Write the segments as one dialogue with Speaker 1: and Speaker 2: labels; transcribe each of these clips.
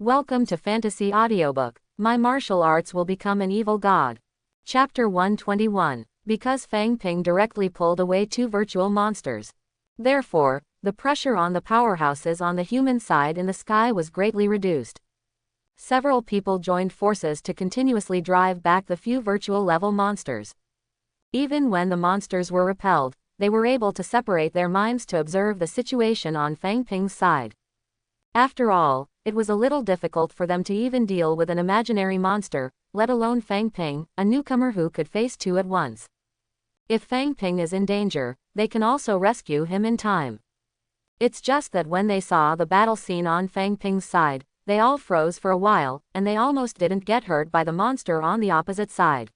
Speaker 1: Welcome to Fantasy Audiobook. My martial arts will become an evil god. Chapter 121. Because Fang Ping directly pulled away two virtual monsters. Therefore, the pressure on the powerhouses on the human side in the sky was greatly reduced. Several people joined forces to continuously drive back the few virtual level monsters. Even when the monsters were repelled, they were able to separate their minds to observe the situation on Fang Ping's side. After all, it was a little difficult for them to even deal with an imaginary monster, let alone Fang Ping, a newcomer who could face two at once. If Fang Ping is in danger, they can also rescue him in time. It's just that when they saw the battle scene on Fang Ping's side, they all froze for a while, and they almost didn't get hurt by the monster on the opposite side.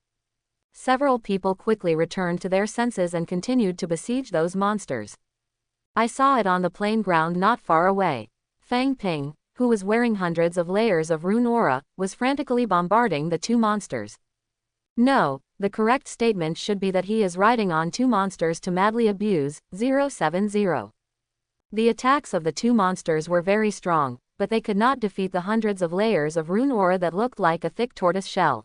Speaker 1: Several people quickly returned to their senses and continued to besiege those monsters. I saw it on the plain ground not far away. Fang Ping, who was wearing hundreds of layers of rune aura, was frantically bombarding the two monsters. No, the correct statement should be that he is riding on two monsters to madly abuse. 070. The attacks of the two monsters were very strong, but they could not defeat the hundreds of layers of rune aura that looked like a thick tortoise shell.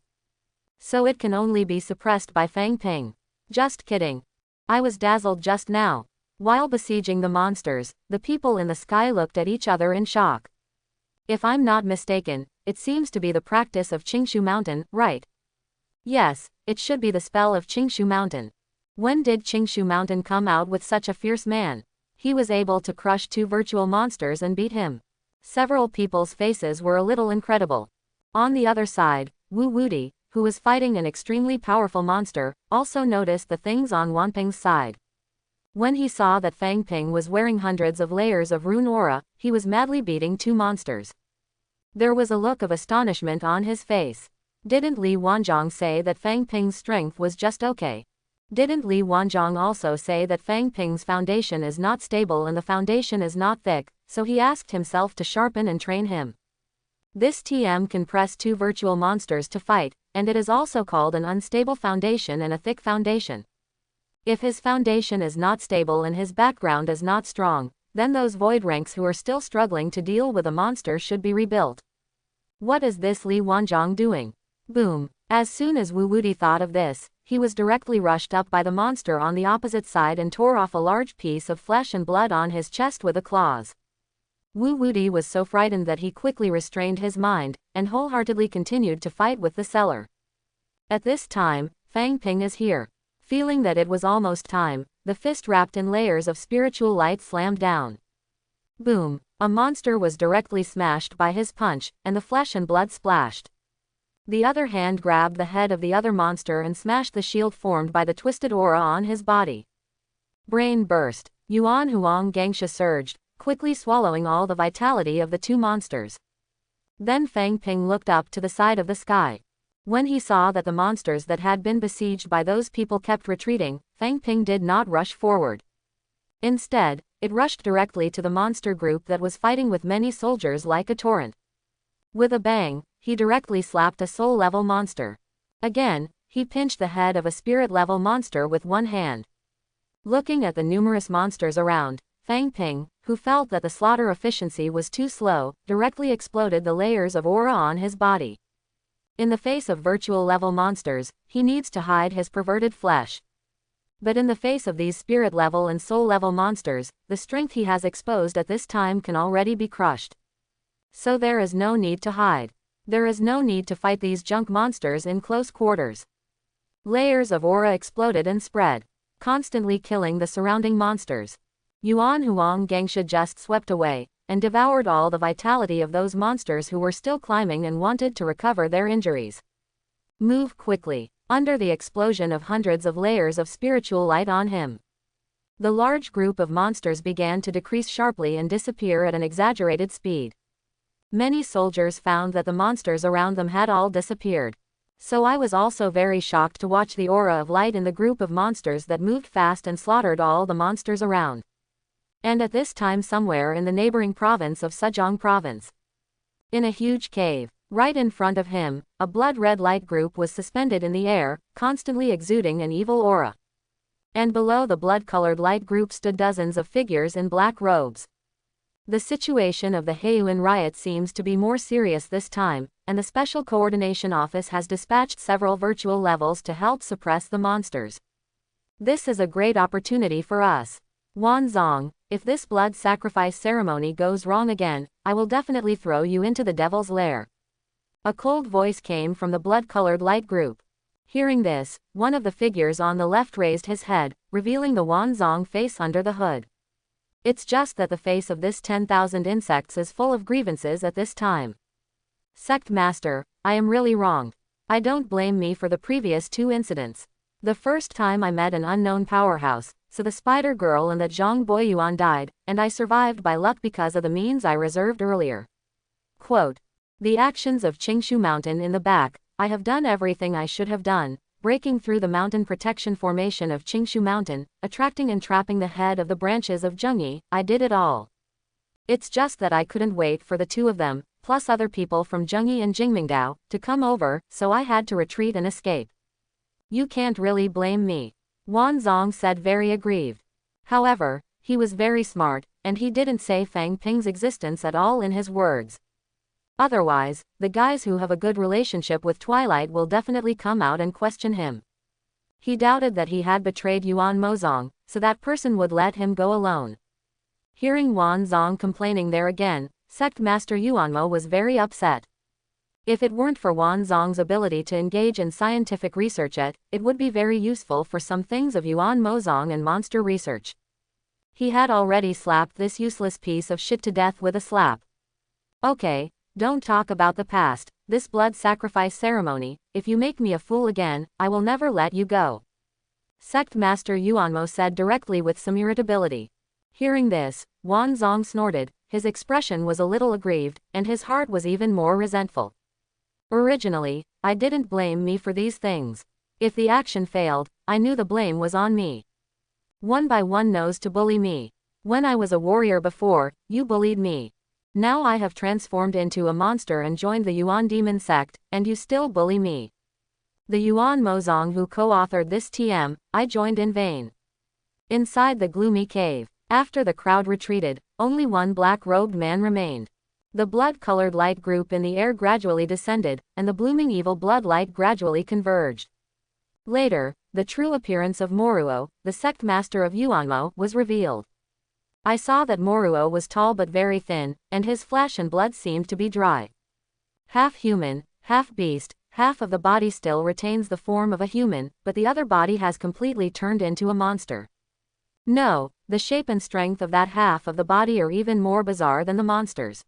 Speaker 1: So it can only be suppressed by Fang Ping. Just kidding. I was dazzled just now. While besieging the monsters, the people in the sky looked at each other in shock. If I'm not mistaken, it seems to be the practice of Qingshu Mountain, right? Yes, it should be the spell of Qingshu Mountain. When did Qingshu Mountain come out with such a fierce man? He was able to crush two virtual monsters and beat him. Several people's faces were a little incredible. On the other side, Wu Wudi, who was fighting an extremely powerful monster, also noticed the things on Wanping's side. When he saw that Fang Ping was wearing hundreds of layers of rune aura, he was madly beating two monsters. There was a look of astonishment on his face. Didn't Li Wanzhong say that Fang Ping's strength was just okay? Didn't Li Wanzhong also say that Fang Ping's foundation is not stable and the foundation is not thick, so he asked himself to sharpen and train him? This TM can press two virtual monsters to fight, and it is also called an unstable foundation and a thick foundation. If his foundation is not stable and his background is not strong, then those void ranks who are still struggling to deal with a monster should be rebuilt. What is this Li Wanzhong doing? Boom. As soon as Wu Wudi thought of this, he was directly rushed up by the monster on the opposite side and tore off a large piece of flesh and blood on his chest with the claws. Wu Wudi was so frightened that he quickly restrained his mind, and wholeheartedly continued to fight with the seller. At this time, Fang Ping is here. Feeling that it was almost time, the fist wrapped in layers of spiritual light slammed down. Boom! A monster was directly smashed by his punch, and the flesh and blood splashed. The other hand grabbed the head of the other monster and smashed the shield formed by the twisted aura on his body. Brain burst. Yuan Huang Gangsha surged, quickly swallowing all the vitality of the two monsters. Then Fang Ping looked up to the side of the sky. When he saw that the monsters that had been besieged by those people kept retreating, Fang Ping did not rush forward. Instead, it rushed directly to the monster group that was fighting with many soldiers like a torrent. With a bang, he directly slapped a soul-level monster. Again, he pinched the head of a spirit-level monster with one hand. Looking at the numerous monsters around, Fang Ping, who felt that the slaughter efficiency was too slow, directly exploded the layers of aura on his body. In the face of virtual-level monsters, he needs to hide his perverted flesh. But in the face of these spirit-level and soul-level monsters, the strength he has exposed at this time can already be crushed. So there is no need to hide. There is no need to fight these junk monsters in close quarters. Layers of aura exploded and spread, constantly killing the surrounding monsters. Yuan Huang Gangsha just swept away, and devoured all the vitality of those monsters who were still climbing and wanted to recover their injuries. Move quickly. Under the explosion of hundreds of layers of spiritual light on him, the large group of monsters began to decrease sharply and disappear at an exaggerated speed. Many soldiers found that the monsters around them had all disappeared. So I was also very shocked to watch the aura of light in the group of monsters that moved fast and slaughtered all the monsters around. And at this time somewhere in the neighboring province of Sejong Province, in a huge cave, right in front of him, a blood-red light group was suspended in the air, constantly exuding an evil aura. And below the blood-colored light group stood dozens of figures in black robes. The situation of the Heian riot seems to be more serious this time, and the Special Coordination Office has dispatched several virtual levels to help suppress the monsters. This is a great opportunity for us. Wanzong, if this blood sacrifice ceremony goes wrong again, I will definitely throw you into the devil's lair. A cold voice came from the blood-colored light group. Hearing this, one of the figures on the left raised his head, revealing the Wanzong face under the hood. It's just that the face of this 10,000 insects is full of grievances at this time. Sect Master, I am really wrong. I don't blame me for the previous 2 incidents. The first time I met an unknown powerhouse, so the Spider Girl and the Zhang Boyuan died, and I survived by luck because of the means I reserved earlier. Quote, the actions of Qingshu Mountain in the back, I have done everything I should have done, breaking through the mountain protection formation of Qingshu Mountain, attracting and trapping the head of the branches of Zhengyi, I did it all. It's just that I couldn't wait for the 2 of them, plus other people from Zhengyi and Jingmingdao, to come over, so I had to retreat and escape. You can't really blame me. Wanzong said, very aggrieved. However, he was very smart, and he didn't say Fang Ping's existence at all in his words. Otherwise, the guys who have a good relationship with Twilight will definitely come out and question him. He doubted that he had betrayed Yuan Mozong, so that person would let him go alone. Hearing Wanzong complaining there again, Sect Master Yuanmo was very upset. If it weren't for Wanzong's ability to engage in scientific research, it would be very useful for some things of Yuan Mozong and monster research. He had already slapped this useless piece of shit to death with a slap. Okay. Don't talk about the past, this blood sacrifice ceremony. If you make me a fool again, I will never let you go. Sect Master Yuanmo said directly with some irritability. Hearing this, Wanzong snorted, his expression was a little aggrieved, and his heart was even more resentful. Originally, I didn't blame me for these things. If the action failed, I knew the blame was on me. One by one knows to bully me. When I was a warrior before, you bullied me. Now I have transformed into a monster and joined the Yuan Demon Sect, and you still bully me. The Yuan Mozong who co-authored this TM, I joined in vain. Inside the gloomy cave, after the crowd retreated, only one black-robed man remained. The blood-colored light group in the air gradually descended, and the blooming evil blood light gradually converged. Later, the true appearance of Moruo, the sect master of Yuanmo, was revealed. I saw that Moruo was tall but very thin, and his flesh and blood seemed to be dry. Half human, half beast, half of the body still retains the form of a human, but the other body has completely turned into a monster. No, the shape and strength of that half of the body are even more bizarre than the monster's.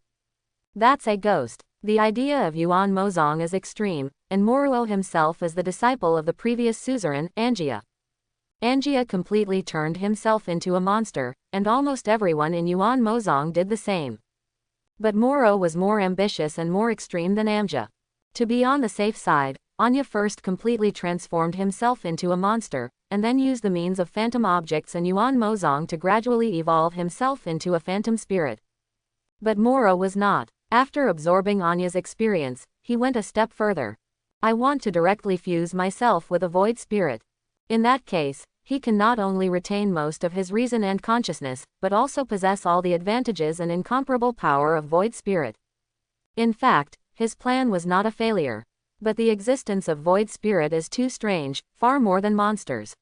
Speaker 1: That's a ghost. The idea of Yuan Mozong is extreme, and Moruo himself is the disciple of the previous suzerain, Angia. Angia completely turned himself into a monster, and almost everyone in Yuan Mozong did the same. But Moro was more ambitious and more extreme than Angia. To be on the safe side, Anya first completely transformed himself into a monster, and then used the means of phantom objects and Yuan Mozong to gradually evolve himself into a phantom spirit. But Moro was not. After absorbing Anya's experience, he went a step further. I want to directly fuse myself with a void spirit. In that case, he can not only retain most of his reason and consciousness, but also possess all the advantages and incomparable power of void spirit. In fact, his plan was not a failure. But the existence of void spirit is too strange, far more than monsters.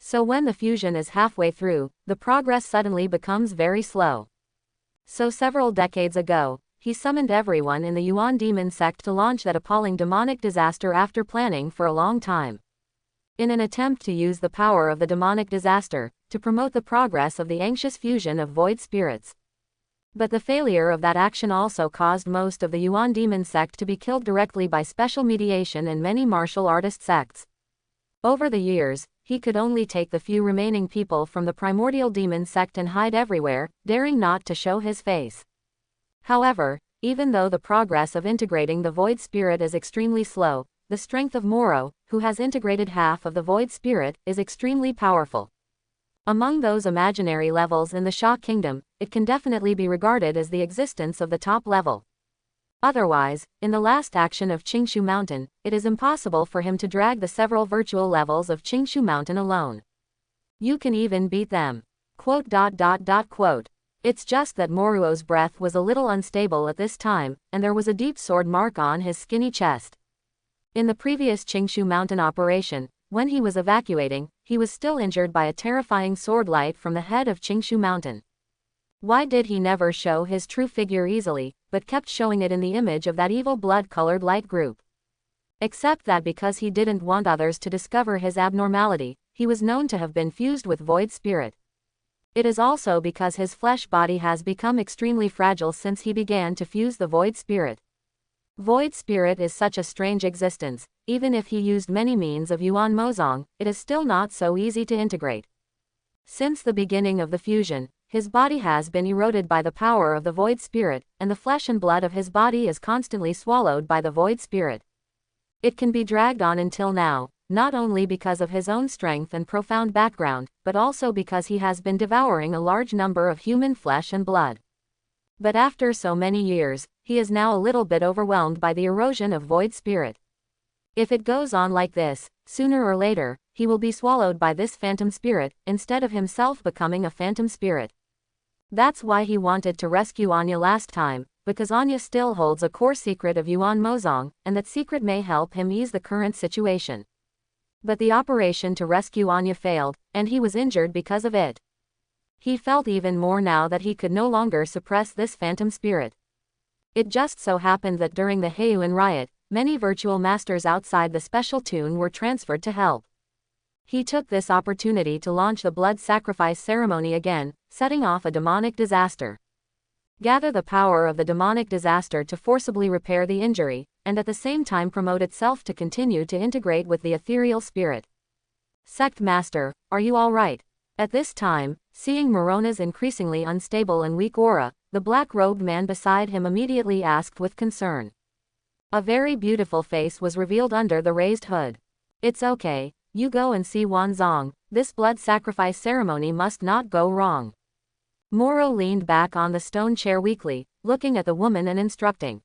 Speaker 1: So when the fusion is halfway through, the progress suddenly becomes very slow. So several decades ago, he summoned everyone in the Yuan Demon Sect to launch that appalling demonic disaster after planning for a long time. In an attempt to use the power of the demonic disaster, to promote the progress of the anxious fusion of void spirits. But the failure of that action also caused most of the Yuan Demon Sect to be killed directly by special mediation in many martial artist sects. Over the years, he could only take the few remaining people from the primordial demon sect and hide everywhere, daring not to show his face. However, even though the progress of integrating the void spirit is extremely slow, the strength of Moro, who has integrated half of the void spirit, is extremely powerful. Among those imaginary levels in the Sha Kingdom, it can definitely be regarded as the existence of the top level. Otherwise, in the last action of Qingshu Mountain, it is impossible for him to drag the several virtual levels of Qingshu Mountain alone. You can even beat them. Quote. It's just that Moruo's breath was a little unstable at this time, and there was a deep sword mark on his skinny chest. In the previous Qingshu Mountain operation, when he was evacuating, he was still injured by a terrifying sword light from the head of Qingshu Mountain. Why did he never show his true figure easily, but kept showing it in the image of that evil blood-colored light group? Except that because he didn't want others to discover his abnormality, he was known to have been fused with void spirit. It is also because his flesh body has become extremely fragile since he began to fuse the void spirit. Void spirit is such a strange existence. Even if he used many means of Yuan Mozong, it is still not so easy to integrate. Since the beginning of the fusion, his body has been eroded by the power of the void spirit, and the flesh and blood of his body is constantly swallowed by the void spirit. It can be dragged on until now, not only because of his own strength and profound background, but also because he has been devouring a large number of human flesh and blood. But after so many years, he is now a little bit overwhelmed by the erosion of void spirit. If it goes on like this, sooner or later, he will be swallowed by this phantom spirit, instead of himself becoming a phantom spirit. That's why he wanted to rescue Anya last time, because Anya still holds a core secret of Yuan Mozong, and that secret may help him ease the current situation. But the operation to rescue Anya failed, and he was injured because of it. He felt even more now that he could no longer suppress this phantom spirit. It just so happened that during the Heian riot, many virtual masters outside the special tune were transferred to help. He took this opportunity to launch the blood sacrifice ceremony again, setting off a demonic disaster. Gather the power of the demonic disaster to forcibly repair the injury, and at the same time promote itself to continue to integrate with the ethereal spirit. Sect Master, are you all right? At this time, seeing Morona's increasingly unstable and weak aura, the black-robed man beside him immediately asked with concern. A very beautiful face was revealed under the raised hood. It's okay, you go and see Wanzong, this blood sacrifice ceremony must not go wrong. Moro leaned back on the stone chair weakly, looking at the woman and instructing.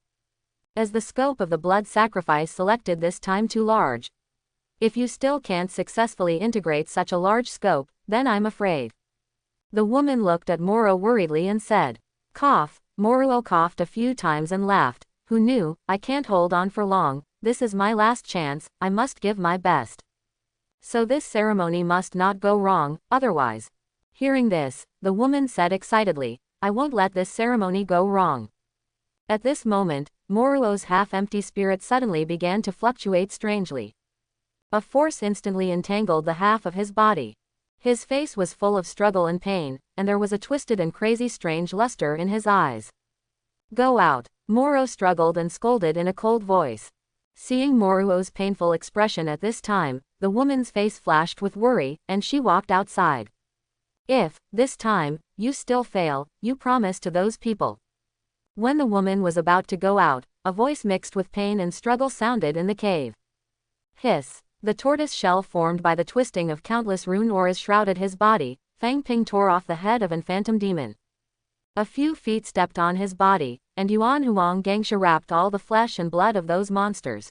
Speaker 1: Is the scope of the blood sacrifice selected this time too large? If you still can't successfully integrate such a large scope, then I'm afraid. The woman looked at Moro worriedly and said. Cough. Moro coughed a few times and laughed. Who knew? I can't hold on for long, this is my last chance, I must give my best. So this ceremony must not go wrong, otherwise. Hearing this, the woman said excitedly, I won't let this ceremony go wrong. At this moment, Moruo's half-empty spirit suddenly began to fluctuate strangely. A force instantly entangled the half of his body. His face was full of struggle and pain, and there was a twisted and crazy strange luster in his eyes. Go out. Moro struggled and scolded in a cold voice. Seeing Moruo's painful expression at this time, the woman's face flashed with worry, and she walked outside. If, this time, you still fail, you promise to those people. When the woman was about to go out, a voice mixed with pain and struggle sounded in the cave. Hiss. The tortoise shell formed by the twisting of countless rune auras shrouded his body. Fang Ping tore off the head of an phantom demon. A few feet stepped on his body, and Yuan Huang Gangsha wrapped all the flesh and blood of those monsters.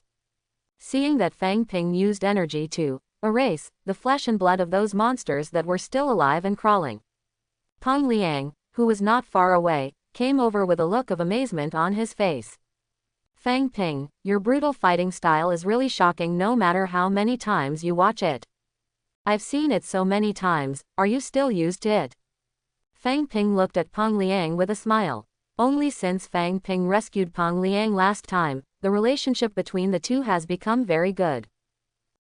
Speaker 1: Seeing that Fang Ping used energy to erase the flesh and blood of those monsters that were still alive and crawling, Peng Liang, who was not far away, came over with a look of amazement on his face. Fang Ping, your brutal fighting style is really shocking no matter how many times you watch it. I've seen it so many times, are you still used to it? Fang Ping looked at Peng Liang with a smile. Only since Fang Ping rescued Peng Liang last time, the relationship between the two has become very good.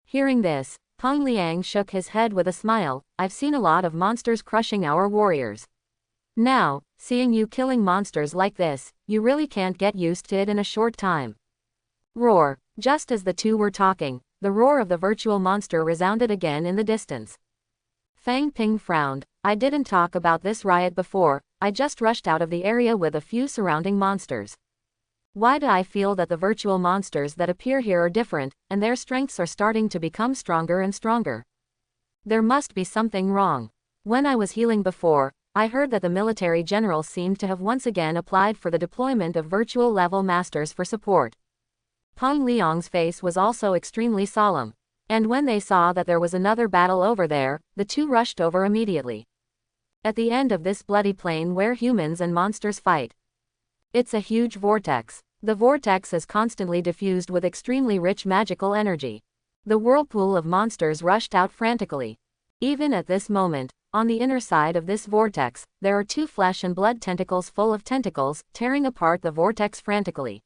Speaker 1: Hearing this, Peng Liang shook his head with a smile. I've seen a lot of monsters crushing our warriors. Now, seeing you killing monsters like this, you really can't get used to it in a short time. Roar. Just as the two were talking, the roar of the virtual monster resounded again in the distance. Fang Ping frowned. I didn't talk about this riot before, I just rushed out of the area with a few surrounding monsters. Why do I feel that the virtual monsters that appear here are different, and their strengths are starting to become stronger and stronger? There must be something wrong. When I was healing before, I heard that the military generals seemed to have once again applied for the deployment of virtual level masters for support. Peng Liang's face was also extremely solemn. And when they saw that there was another battle over there, the two rushed over immediately. at the end of this bloody plain where humans and monsters fight. It's a huge vortex. The vortex is constantly diffused with extremely rich magical energy. The whirlpool of monsters rushed out frantically. Even at this moment, on the inner side of this vortex, there are 2 flesh and blood tentacles full of tentacles, tearing apart the vortex frantically.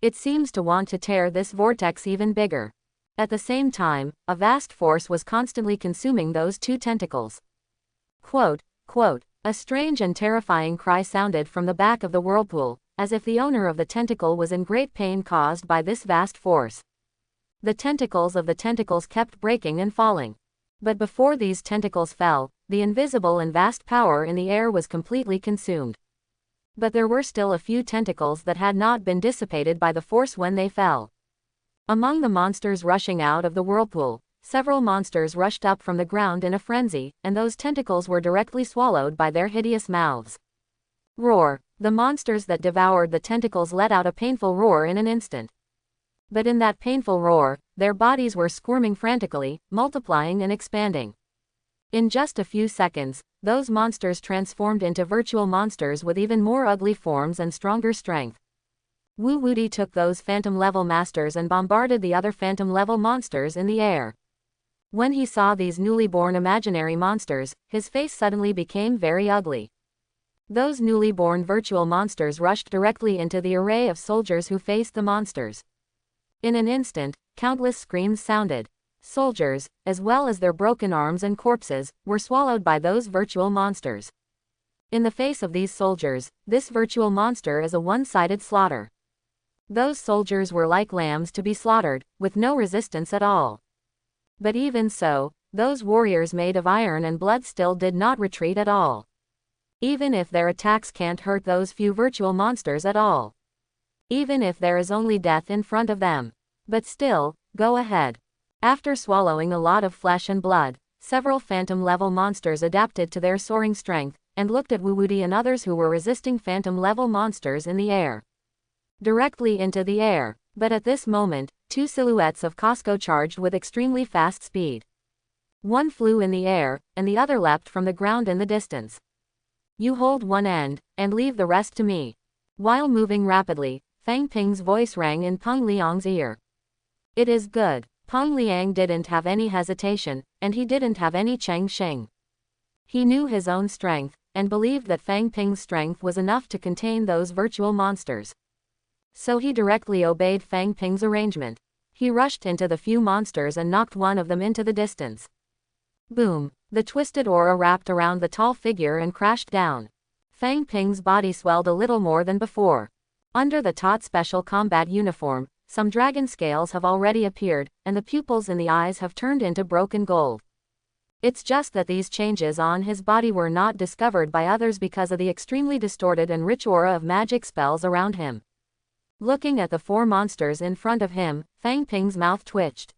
Speaker 1: It seems to want to tear this vortex even bigger. At the same time, a vast force was constantly consuming those 2 tentacles. Quote, quote, a strange and terrifying cry sounded from the back of the whirlpool, as if the owner of the tentacle was in great pain caused by this vast force. The tentacles of the tentacles kept breaking and falling. But before these tentacles fell, the invisible and vast power in the air was completely consumed. But there were still a few tentacles that had not been dissipated by the force when they fell. Among the monsters rushing out of the whirlpool, several monsters rushed up from the ground in a frenzy, and those tentacles were directly swallowed by their hideous mouths. Roar! The monsters that devoured the tentacles let out a painful roar in an instant. But in that painful roar, their bodies were squirming frantically, multiplying and expanding. In just a few seconds, those monsters transformed into virtual monsters with even more ugly forms and stronger strength. Wu Wuti took those phantom-level masters and bombarded the other phantom-level monsters in the air. When he saw these newly born imaginary monsters, his face suddenly became very ugly. Those newly born virtual monsters rushed directly into the array of soldiers who faced the monsters. In an instant, countless screams sounded. Soldiers, as well as their broken arms and corpses, were swallowed by those virtual monsters. In the face of these soldiers, this virtual monster is a one-sided slaughter. Those soldiers were like lambs to be slaughtered, with no resistance at all. But even so, those warriors made of iron and blood still did not retreat at all. Even if their attacks can't hurt those few virtual monsters at all. Even if there is only death in front of them. But still, go ahead. After swallowing a lot of flesh and blood, several phantom-level monsters adapted to their soaring strength, and looked at Wu Wuti and others who were resisting phantom-level monsters in the air. Directly into the air, but at this moment, 2 silhouettes of Costco charged with extremely fast speed. One flew in the air, and the other leapt from the ground in the distance. You hold one end, and leave the rest to me. While moving rapidly, Fang Ping's voice rang in Peng Liang's ear. It is good. Peng Liang didn't have any hesitation, and he didn't have any Cheng Sheng. He knew his own strength, and believed that Fang Ping's strength was enough to contain those virtual monsters. So he directly obeyed Fang Ping's arrangement. He rushed into the few monsters and knocked one of them into the distance. Boom! The twisted aura wrapped around the tall figure and crashed down. Fang Ping's body swelled a little more than before. Under the taut special combat uniform, some dragon scales have already appeared, and the pupils in the eyes have turned into broken gold. It's just that these changes on his body were not discovered by others because of the extremely distorted and rich aura of magic spells around him. Looking at the 4 monsters in front of him, Fang Ping's mouth twitched.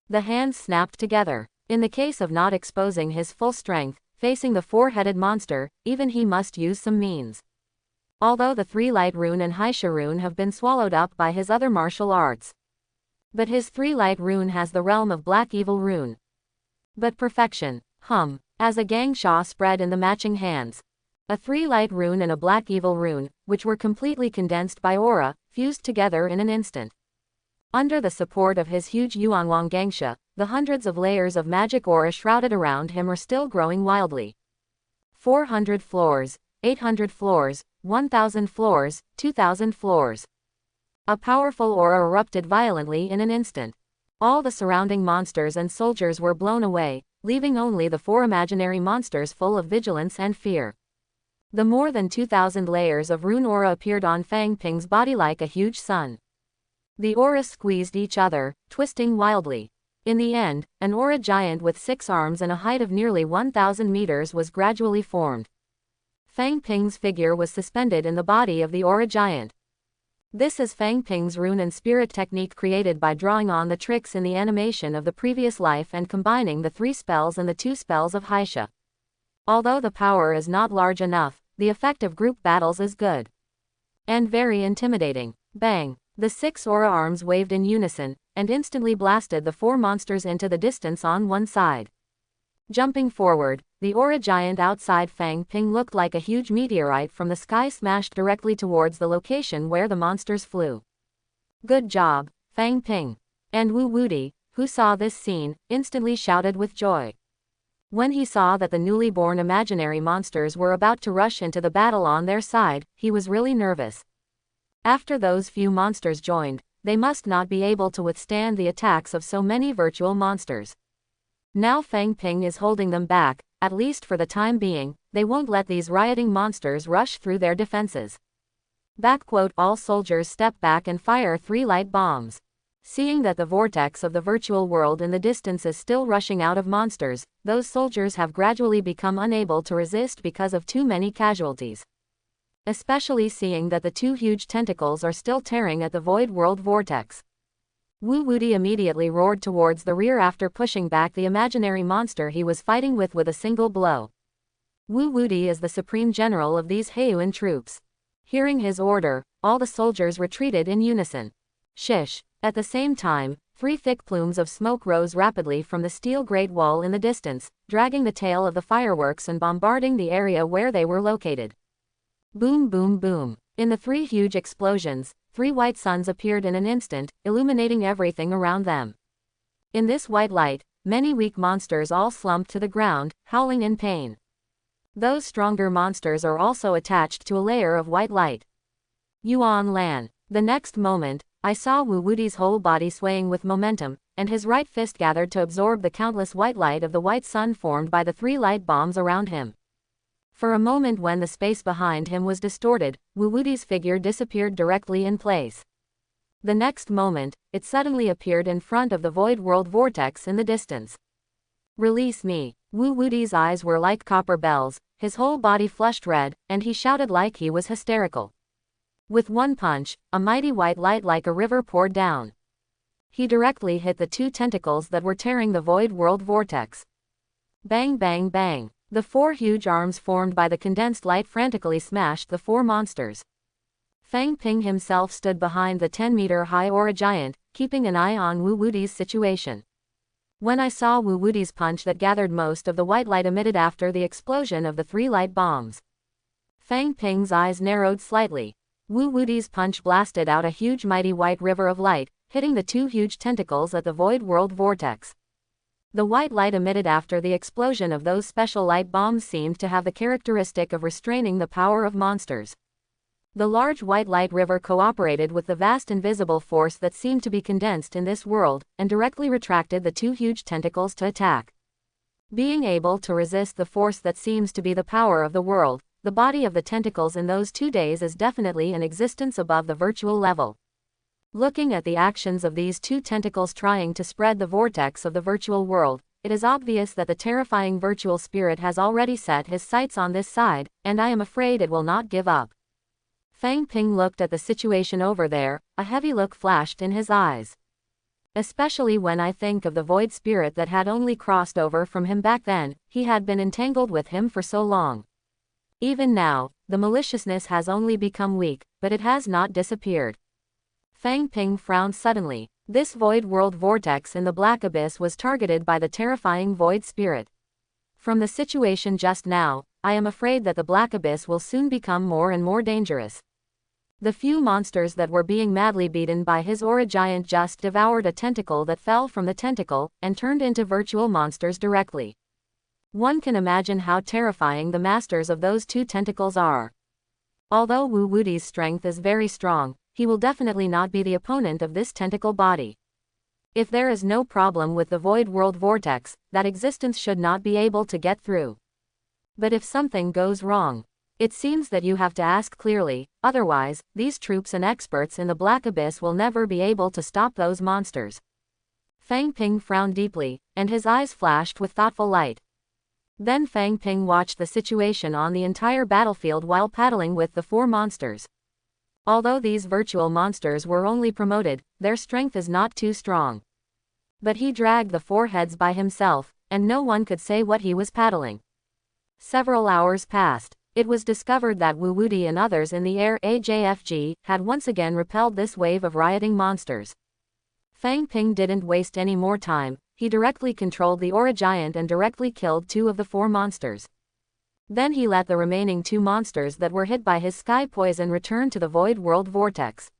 Speaker 1: The hands snapped together. In the case of not exposing his full strength, facing the 4-headed monster, even he must use some means. Although the 3 light rune and Haisha rune have been swallowed up by his other martial arts. But his 3 light rune has the realm of black evil rune. But perfection, as a gangsha spread in the matching hands. A 3 light rune and a black evil rune, which were completely condensed by aura, fused together in an instant. Under the support of his huge Yuanwang gangsha, the hundreds of layers of magic aura shrouded around him are still growing wildly. 400 floors, 800 floors, 1,000 floors, 2,000 floors. A powerful aura erupted violently in an instant. All the surrounding monsters and soldiers were blown away, leaving only the 4 imaginary monsters full of vigilance and fear. The more than 2,000 layers of rune aura appeared on Fang Ping's body like a huge sun. The auras squeezed each other, twisting wildly. In the end, an aura giant with 6 arms and a height of nearly 1,000 meters was gradually formed. Fang Ping's figure was suspended in the body of the aura giant. This is Fang Ping's rune and spirit technique created by drawing on the tricks in the animation of the previous life and combining the 3 spells and the 2 spells of Haisha. Although the power is not large enough, the effect of group battles is good. And very intimidating. Bang! The 6 aura arms waved in unison, and instantly blasted the 4 monsters into the distance on one side. Jumping forward, the aura giant outside Fang Ping looked like a huge meteorite from the sky smashed directly towards the location where the monsters flew. Good job, Fang Ping. And Wu Wuti, who saw this scene, instantly shouted with joy. When he saw that the newly born imaginary monsters were about to rush into the battle on their side, he was really nervous. After those few monsters joined, they must not be able to withstand the attacks of so many virtual monsters. Now Fang Ping is holding them back, at least for the time being. They won't let these rioting monsters rush through their defenses. All soldiers step back and fire 3 light bombs. Seeing that the vortex of the virtual world in the distance is still rushing out of monsters, those soldiers have gradually become unable to resist because of too many casualties. Especially seeing that the 2 huge tentacles are still tearing at the void world vortex. Wu Wuti immediately roared towards the rear after pushing back the imaginary monster he was fighting with a single blow. Wu Wuti is the supreme general of these Heian troops. Hearing his order, all the soldiers retreated in unison. Shish. At the same time, 3 thick plumes of smoke rose rapidly from the steel Great Wall in the distance, dragging the tail of the fireworks and bombarding the area where they were located. Boom boom boom. In the 3 huge explosions, 3 white suns appeared in an instant, illuminating everything around them. In this white light, many weak monsters all slumped to the ground, howling in pain. Those stronger monsters are also attached to a layer of white light. Yuan Lan. The next moment, I saw Wu Wuti's whole body swaying with momentum, and his right fist gathered to absorb the countless white light of the white sun formed by the 3 light bombs around him. For a moment when the space behind him was distorted, Wu Wuti's figure disappeared directly in place. The next moment, it suddenly appeared in front of the void world vortex in the distance. Release me. Wu Wuti's eyes were like copper bells, his whole body flushed red, and he shouted like he was hysterical. With one punch, a mighty white light like a river poured down. He directly hit the 2 tentacles that were tearing the void world vortex. Bang bang bang. The 4 huge arms formed by the condensed light frantically smashed the 4 monsters. Fang Ping himself stood behind the 10-meter-high aura giant, keeping an eye on Wu Wuti's situation. When I saw Wu Wuti's punch that gathered most of the white light emitted after the explosion of the 3 light bombs, Fang Ping's eyes narrowed slightly. Wu Wuti's punch blasted out a huge mighty white river of light, hitting the 2 huge tentacles at the void world vortex. The white light emitted after the explosion of those special light bombs seemed to have the characteristic of restraining the power of monsters. The large white light river cooperated with the vast invisible force that seemed to be condensed in this world, and directly retracted the 2 huge tentacles to attack. Being able to resist the force that seems to be the power of the world, the body of the tentacles in those 2 days is definitely an existence above the virtual level. Looking at the actions of these 2 tentacles trying to spread the vortex of the virtual world, it is obvious that the terrifying virtual spirit has already set his sights on this side, and I am afraid it will not give up. Fang Ping looked at the situation over there, a heavy look flashed in his eyes. Especially when I think of the void spirit that had only crossed over from him back then, he had been entangled with him for so long. Even now, the maliciousness has only become weak, but it has not disappeared. Fang Ping frowned suddenly. This void world vortex in the black abyss was targeted by the terrifying void spirit. From the situation just now, I am afraid that the black abyss will soon become more and more dangerous. The few monsters that were being madly beaten by his aura giant just devoured a tentacle that fell from the tentacle, and turned into virtual monsters directly. One can imagine how terrifying the masters of those 2 tentacles are. Although Wu Wuti's strength is very strong, he will definitely not be the opponent of this tentacle body. If there is no problem with the void world vortex, that existence should not be able to get through. But if something goes wrong, it seems that you have to ask clearly, otherwise, these troops and experts in the black abyss will never be able to stop those monsters. Fang Ping frowned deeply, and his eyes flashed with thoughtful light. Then Fang Ping watched the situation on the entire battlefield while paddling with the 4 monsters. Although these virtual monsters were only promoted, their strength is not too strong. But he dragged the 4 heads by himself, and no one could say what he was paddling. Several hours passed. It was discovered that Wu Wuti and others in the air AJFG had once again repelled this wave of rioting monsters. Fang Ping didn't waste any more time. he directly controlled the Aura Giant and directly killed 2 of the 4 monsters. Then he let the remaining 2 monsters that were hit by his sky poison return to the Void World Vortex.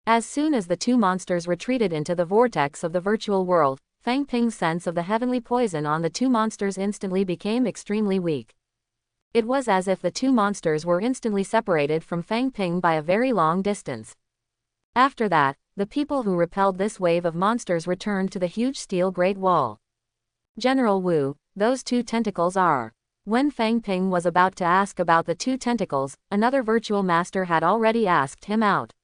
Speaker 1: As soon as the 2 monsters retreated into the vortex of the virtual world, Fang Ping's sense of the heavenly poison on the 2 monsters instantly became extremely weak. It was as if the 2 monsters were instantly separated from Fang Ping by a very long distance. After that, the people who repelled this wave of monsters returned to the huge steel Great Wall. General Wu, those 2 tentacles are. When Fang Ping was about to ask about the 2 tentacles, another virtual master had already asked him out.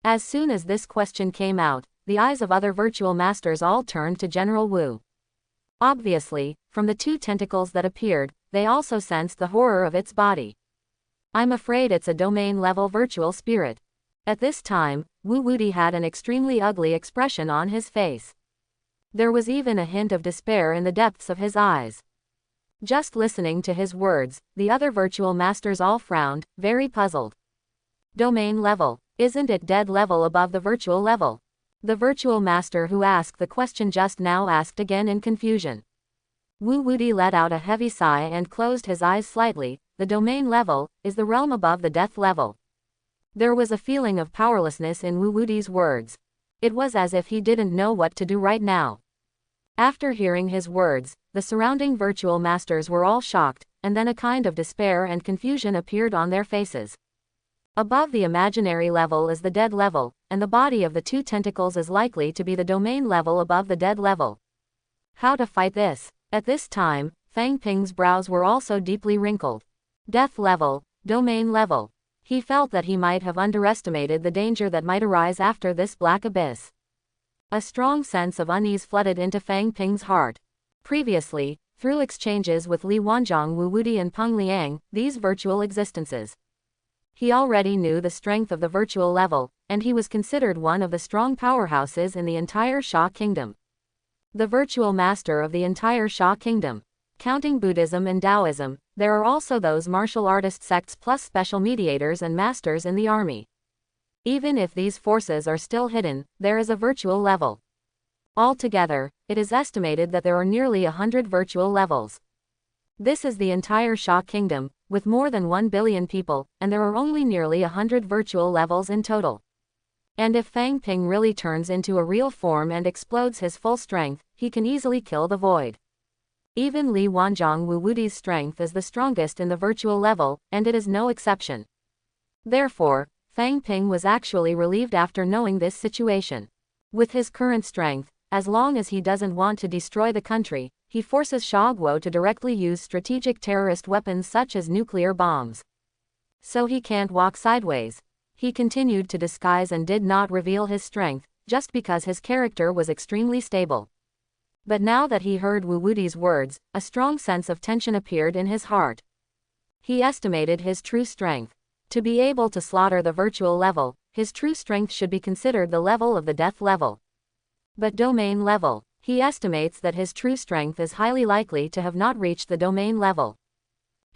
Speaker 1: As soon as this question came out, the eyes of other virtual masters all turned to General Wu. Obviously, from the 2 tentacles that appeared, they also sensed the horror of its body. I'm afraid it's a domain-level virtual spirit. At this time, Wu Wudi had an extremely ugly expression on his face. There was even a hint of despair in the depths of his eyes. Just listening to his words, the other virtual masters all frowned, very puzzled. Domain level. Isn't it dead level above the virtual level? The virtual master who asked the question just now asked again in confusion. Wu Wudi let out a heavy sigh and closed his eyes slightly. The domain level is the realm above the death level. There was a feeling of powerlessness in Wu Wudi's words. It was as if he didn't know what to do right now. After hearing his words, the surrounding virtual masters were all shocked, and then a kind of despair and confusion appeared on their faces. Above the imaginary level is the dead level, and the body of the 2 tentacles is likely to be the domain level above the dead level. How to fight this? At this time, Fang Ping's brows were also deeply wrinkled. Death level, domain level. He felt that he might have underestimated the danger that might arise after this black abyss. A strong sense of unease flooded into Fang Ping's heart. Previously, through exchanges with Li Wanzhong, Wu Wudi and Peng Liang, these virtual existences, he already knew the strength of the virtual level, and he was considered one of the strong powerhouses in the entire Xia Kingdom. The virtual master of the entire Xia Kingdom. Counting Buddhism and Taoism, there are also those martial artist sects plus special mediators and masters in the army. Even if these forces are still hidden, there is a virtual level. Altogether, it is estimated that there are nearly 100 virtual levels. This is the entire Xia Kingdom, with more than 1 billion people, and there are only nearly 100 virtual levels in total. And if Fang Ping really turns into a real form and explodes his full strength, he can easily kill the void. Even Li Wanzhong Wu Wudi's strength is the strongest in the virtual level, and it is no exception. Therefore, Fang Ping was actually relieved after knowing this situation. With his current strength, as long as he doesn't want to destroy the country, he forces Xia Guo to directly use strategic terrorist weapons such as nuclear bombs. So he can't walk sideways. He continued to disguise and did not reveal his strength, just because his character was extremely stable. But now that he heard Wu Wudi's words, a strong sense of tension appeared in his heart. He estimated his true strength. To be able to slaughter the virtual level, his true strength should be considered the level of the death level. But domain level, he estimates that his true strength is highly likely to have not reached the domain level.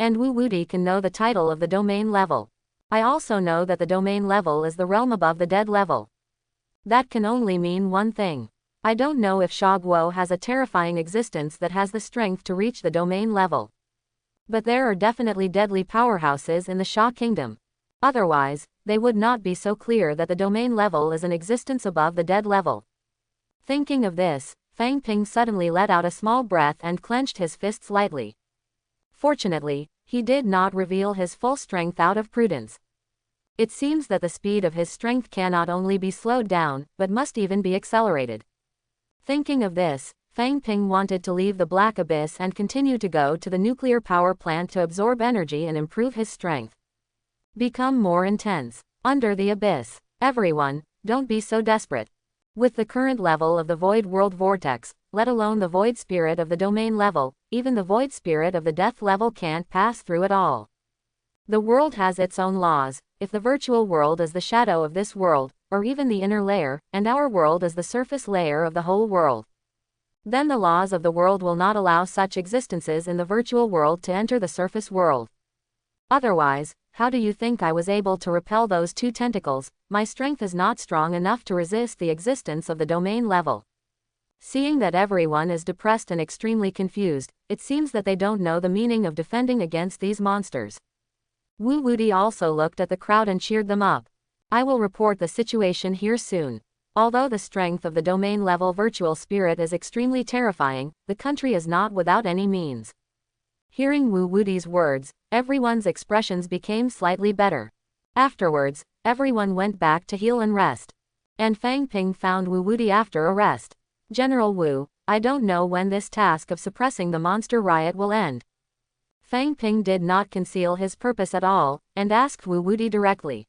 Speaker 1: And Wu Wudi can know the title of the domain level. I also know that the domain level is the realm above the dead level. That can only mean one thing. I don't know if Xia Guo has a terrifying existence that has the strength to reach the domain level. But there are definitely deadly powerhouses in the Xia Kingdom. Otherwise, they would not be so clear that the domain level is an existence above the dead level. Thinking of this, Fang Ping suddenly let out a small breath and clenched his fists lightly. Fortunately, he did not reveal his full strength out of prudence. It seems that the speed of his strength cannot only be slowed down, but must even be accelerated. Thinking of this, Fang Ping wanted to leave the Black Abyss and continue to go to the nuclear power plant to absorb energy and improve his strength. Become more intense. Under the abyss. Everyone, don't be so desperate. With the current level of the Void World Vortex, let alone the Void Spirit of the Domain level, even the Void Spirit of the Death level can't pass through at all. The world has its own laws. If the virtual world is the shadow of this world, or even the inner layer, and our world is the surface layer of the whole world, then the laws of the world will not allow such existences in the virtual world to enter the surface world. Otherwise, how do you think I was able to repel those 2 tentacles? My strength is not strong enough to resist the existence of the domain level. Seeing that everyone is depressed and extremely confused, it seems that they don't know the meaning of defending against these monsters. Wu Wuti also looked at the crowd and cheered them up. I will report the situation here soon. Although the strength of the domain-level virtual spirit is extremely terrifying, the country is not without any means. Hearing Wu Wuti's words, everyone's expressions became slightly better. Afterwards, everyone went back to heal and rest. And Fang Ping found Wu Wuti after a rest. General Wu, I don't know when this task of suppressing the monster riot will end. Fang Ping did not conceal his purpose at all, and asked Wu Wuti directly.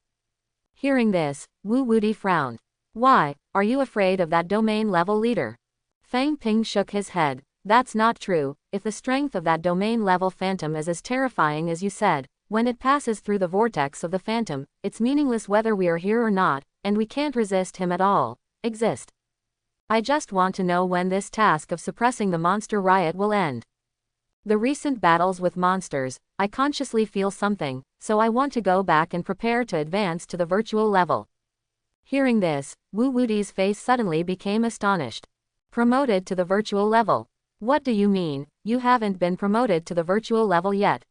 Speaker 1: Hearing this, Wu Wuti frowned. Why, are you afraid of that domain-level leader? Fang Ping shook his head. That's not true. If the strength of that domain-level phantom is as terrifying as you said, when it passes through the vortex of the phantom, it's meaningless whether we are here or not, and we can't resist him at all. Exist. I just want to know when this task of suppressing the monster riot will end. The recent battles with monsters, I consciously feel something, so I want to go back and prepare to advance to the virtual level. Hearing this, Wu Wuti's face suddenly became astonished. Promoted to the virtual level? What do you mean, you haven't been promoted to the virtual level yet?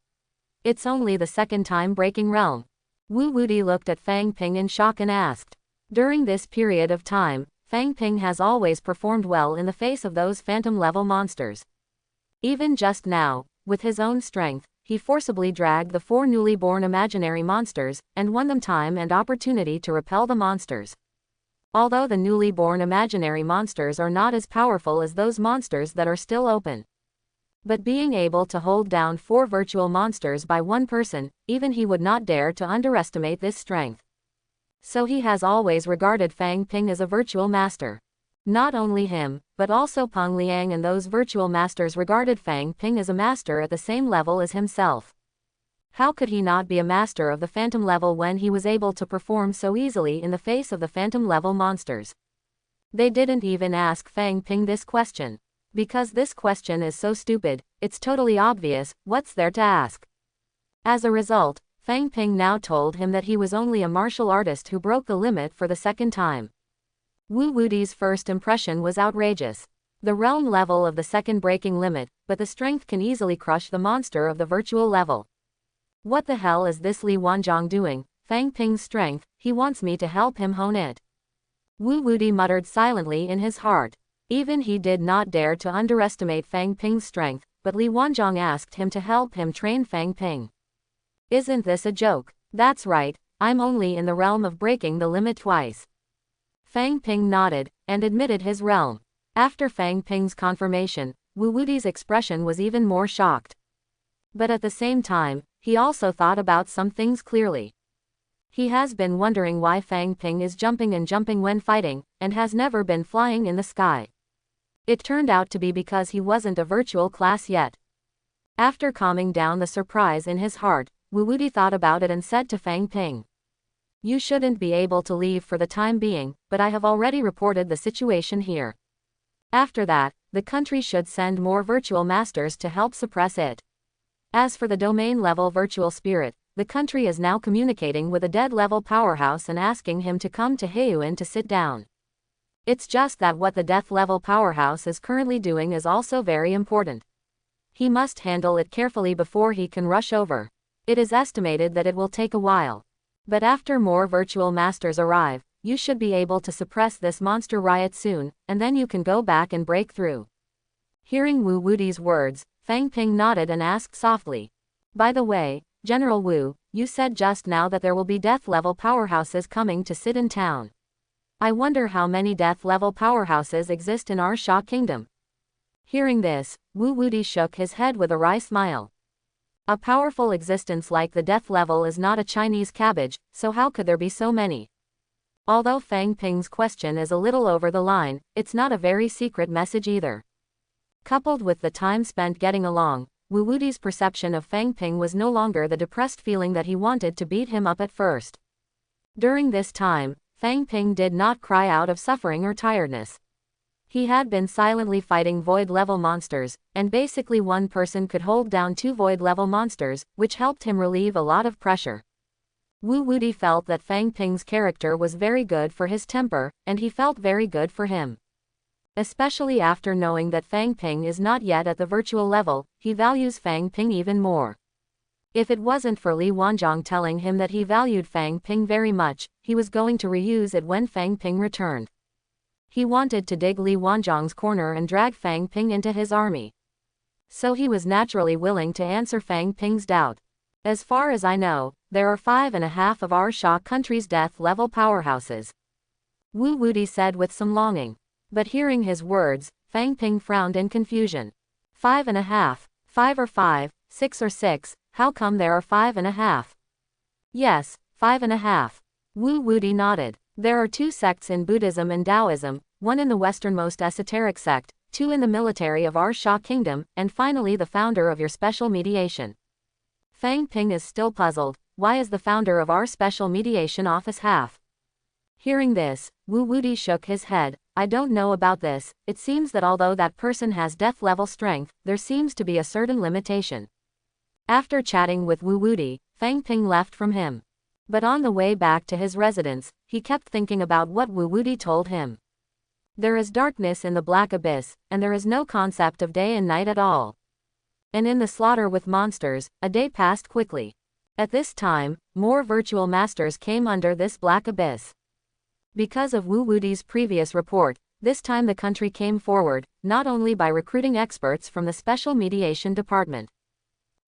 Speaker 1: It's only the second time breaking realm. Wu Wuti looked at Fang Ping in shock and asked. During this period of time, Fang Ping has always performed well in the face of those phantom-level monsters. Even just now, with his own strength, he forcibly dragged the 4 newly born imaginary monsters, and won them time and opportunity to repel the monsters. Although the newly born imaginary monsters are not as powerful as those monsters that are still open. But being able to hold down 4 virtual monsters by one person, even he would not dare to underestimate this strength. So he has always regarded Fang Ping as a virtual master. Not only him, but also Peng Liang and those virtual masters regarded Fang Ping as a master at the same level as himself. How could he not be a master of the phantom level when he was able to perform so easily in the face of the phantom level monsters? They didn't even ask Fang Ping this question. Because this question is so stupid, it's totally obvious, what's there to ask? As a result, Fang Ping now told him that he was only a martial artist who broke the limit for the second time. Wu Wuti's first impression was outrageous. The realm level of the second breaking limit, but the strength can easily crush the monster of the virtual level. What the hell is this Li Wanzhong doing? Fang Ping's strength, he wants me to help him hone it. Wu Wuti muttered silently in his heart. Even he did not dare to underestimate Fang Ping's strength, but Li Wanzhong asked him to help him train Fang Ping. Isn't this a joke? That's right, I'm only in the realm of breaking the limit twice. Fang Ping nodded, and admitted his realm. After Fang Ping's confirmation, Wu Wuti's expression was even more shocked. But at the same time, he also thought about some things clearly. He has been wondering why Fang Ping is jumping and jumping when fighting, and has never been flying in the sky. It turned out to be because he wasn't a virtual class yet. After calming down the surprise in his heart, Wu Wuti thought about it and said to Fang Ping. You shouldn't be able to leave for the time being, but I have already reported the situation here. After that, the country should send more virtual masters to help suppress it. As for the domain-level virtual spirit, the country is now communicating with a dead-level powerhouse and asking him to come to Heiyuan to sit down. It's just that what the death-level powerhouse is currently doing is also very important. He must handle it carefully before he can rush over. It is estimated that it will take a while. But after more virtual masters arrive, you should be able to suppress this monster riot soon, and then you can go back and break through. Hearing Wu Wuti's words, Fang Ping nodded and asked softly. By the way, General Wu, you said just now that there will be death-level powerhouses coming to sit in town. I wonder how many death-level powerhouses exist in our Sha Kingdom. Hearing this, Wu Wuti shook his head with a wry smile. A powerful existence like the death level is not a Chinese cabbage, so how could there be so many? Although Fang Ping's question is a little over the line, it's not a very secret message either. Coupled with the time spent getting along, Wu Wuti's perception of Fang Ping was no longer the depressed feeling that he wanted to beat him up at first. During this time, Fang Ping did not cry out of suffering or tiredness. He had been silently fighting void-level monsters, and basically one person could hold down 2 void-level monsters, which helped him relieve a lot of pressure. Wu Wuti felt that Fang Ping's character was very good for his temper, and he felt very good for him. Especially after knowing that Fang Ping is not yet at the virtual level, he values Fang Ping even more. If it wasn't for Li Wanzhong telling him that he valued Fang Ping very much, he was going to reuse it when Fang Ping returned. He wanted to dig Li Wanzhong's corner and drag Fang Ping into his army. So he was naturally willing to answer Fang Ping's doubt. As far as I know, there are 5.5 of our Sha country's death-level powerhouses. Wu Wuti said with some longing. But hearing his words, Fang Ping frowned in confusion. 5.5, 5 or 5, 6 or 6, how come there are 5.5? Yes, 5.5. Wu Wuti nodded. There are 2 sects in Buddhism and Taoism, one in the westernmost esoteric sect, 2 in the military of our Sha kingdom, and finally the founder of your special mediation. Fang Ping is still puzzled. Why is the founder of our special mediation office half? Hearing this, Wu Wuti shook his head. I don't know about this. It seems that although that person has death-level strength, there seems to be a certain limitation. After chatting with Wu Wuti, Fang Ping left from him. But on the way back to his residence, he kept thinking about what Wu Wuti told him. There is darkness in the black abyss, and there is no concept of day and night at all. And in the slaughter with monsters, a day passed quickly. At this time, more virtual masters came under this black abyss. Because of Wu Wuti's previous report, this time the country came forward, not only by recruiting experts from the Special Mediation Department.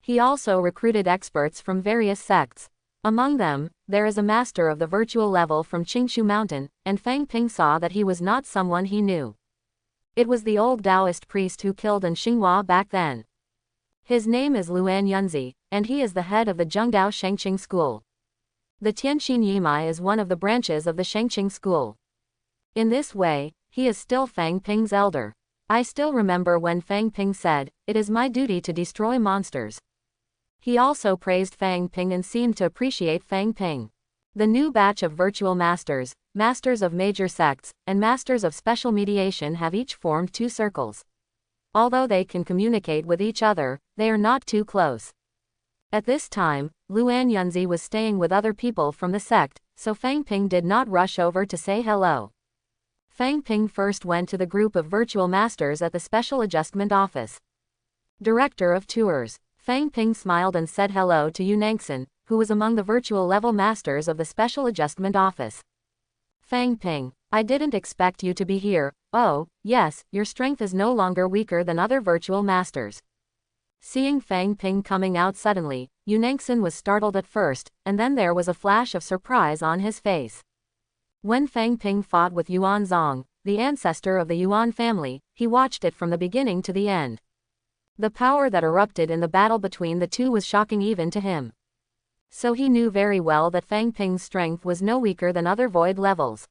Speaker 1: He also recruited experts from various sects. Among them, there is a master of the virtual level from Qingshu Mountain, and Fang Ping saw that he was not someone he knew. It was the old Taoist priest who killed An Xinghua back then. His name is Luan Yunzi, and he is the head of the Zhengdao Shengqing school. The Tianxin Yimai is one of the branches of the Shengqing school. In this way, he is still Fang Ping's elder. I still remember when Fang Ping said, "It is my duty to destroy monsters." He also praised Fang Ping and seemed to appreciate Fang Ping. The new batch of virtual masters, masters of major sects, and masters of special mediation have each formed 2 circles. Although they can communicate with each other, they are not too close. At this time, Luan Yunzi was staying with other people from the sect, so Fang Ping did not rush over to say hello. Fang Ping first went to the group of virtual masters at the Special Adjustment Office. Director of Tours. Fang Ping smiled and said hello to Yu Nangxin, who was among the virtual level masters of the Special Adjustment Office. Fang Ping, I didn't expect you to be here. Oh, yes, your strength is no longer weaker than other virtual masters. Seeing Fang Ping coming out suddenly, Yu Nangxin was startled at first, and then there was a flash of surprise on his face. When Fang Ping fought with Yuan Zong, the ancestor of the Yuan family, he watched it from the beginning to the end. The power that erupted in the battle between the two was shocking even to him. So he knew very well that Fang Ping's strength was no weaker than other void levels.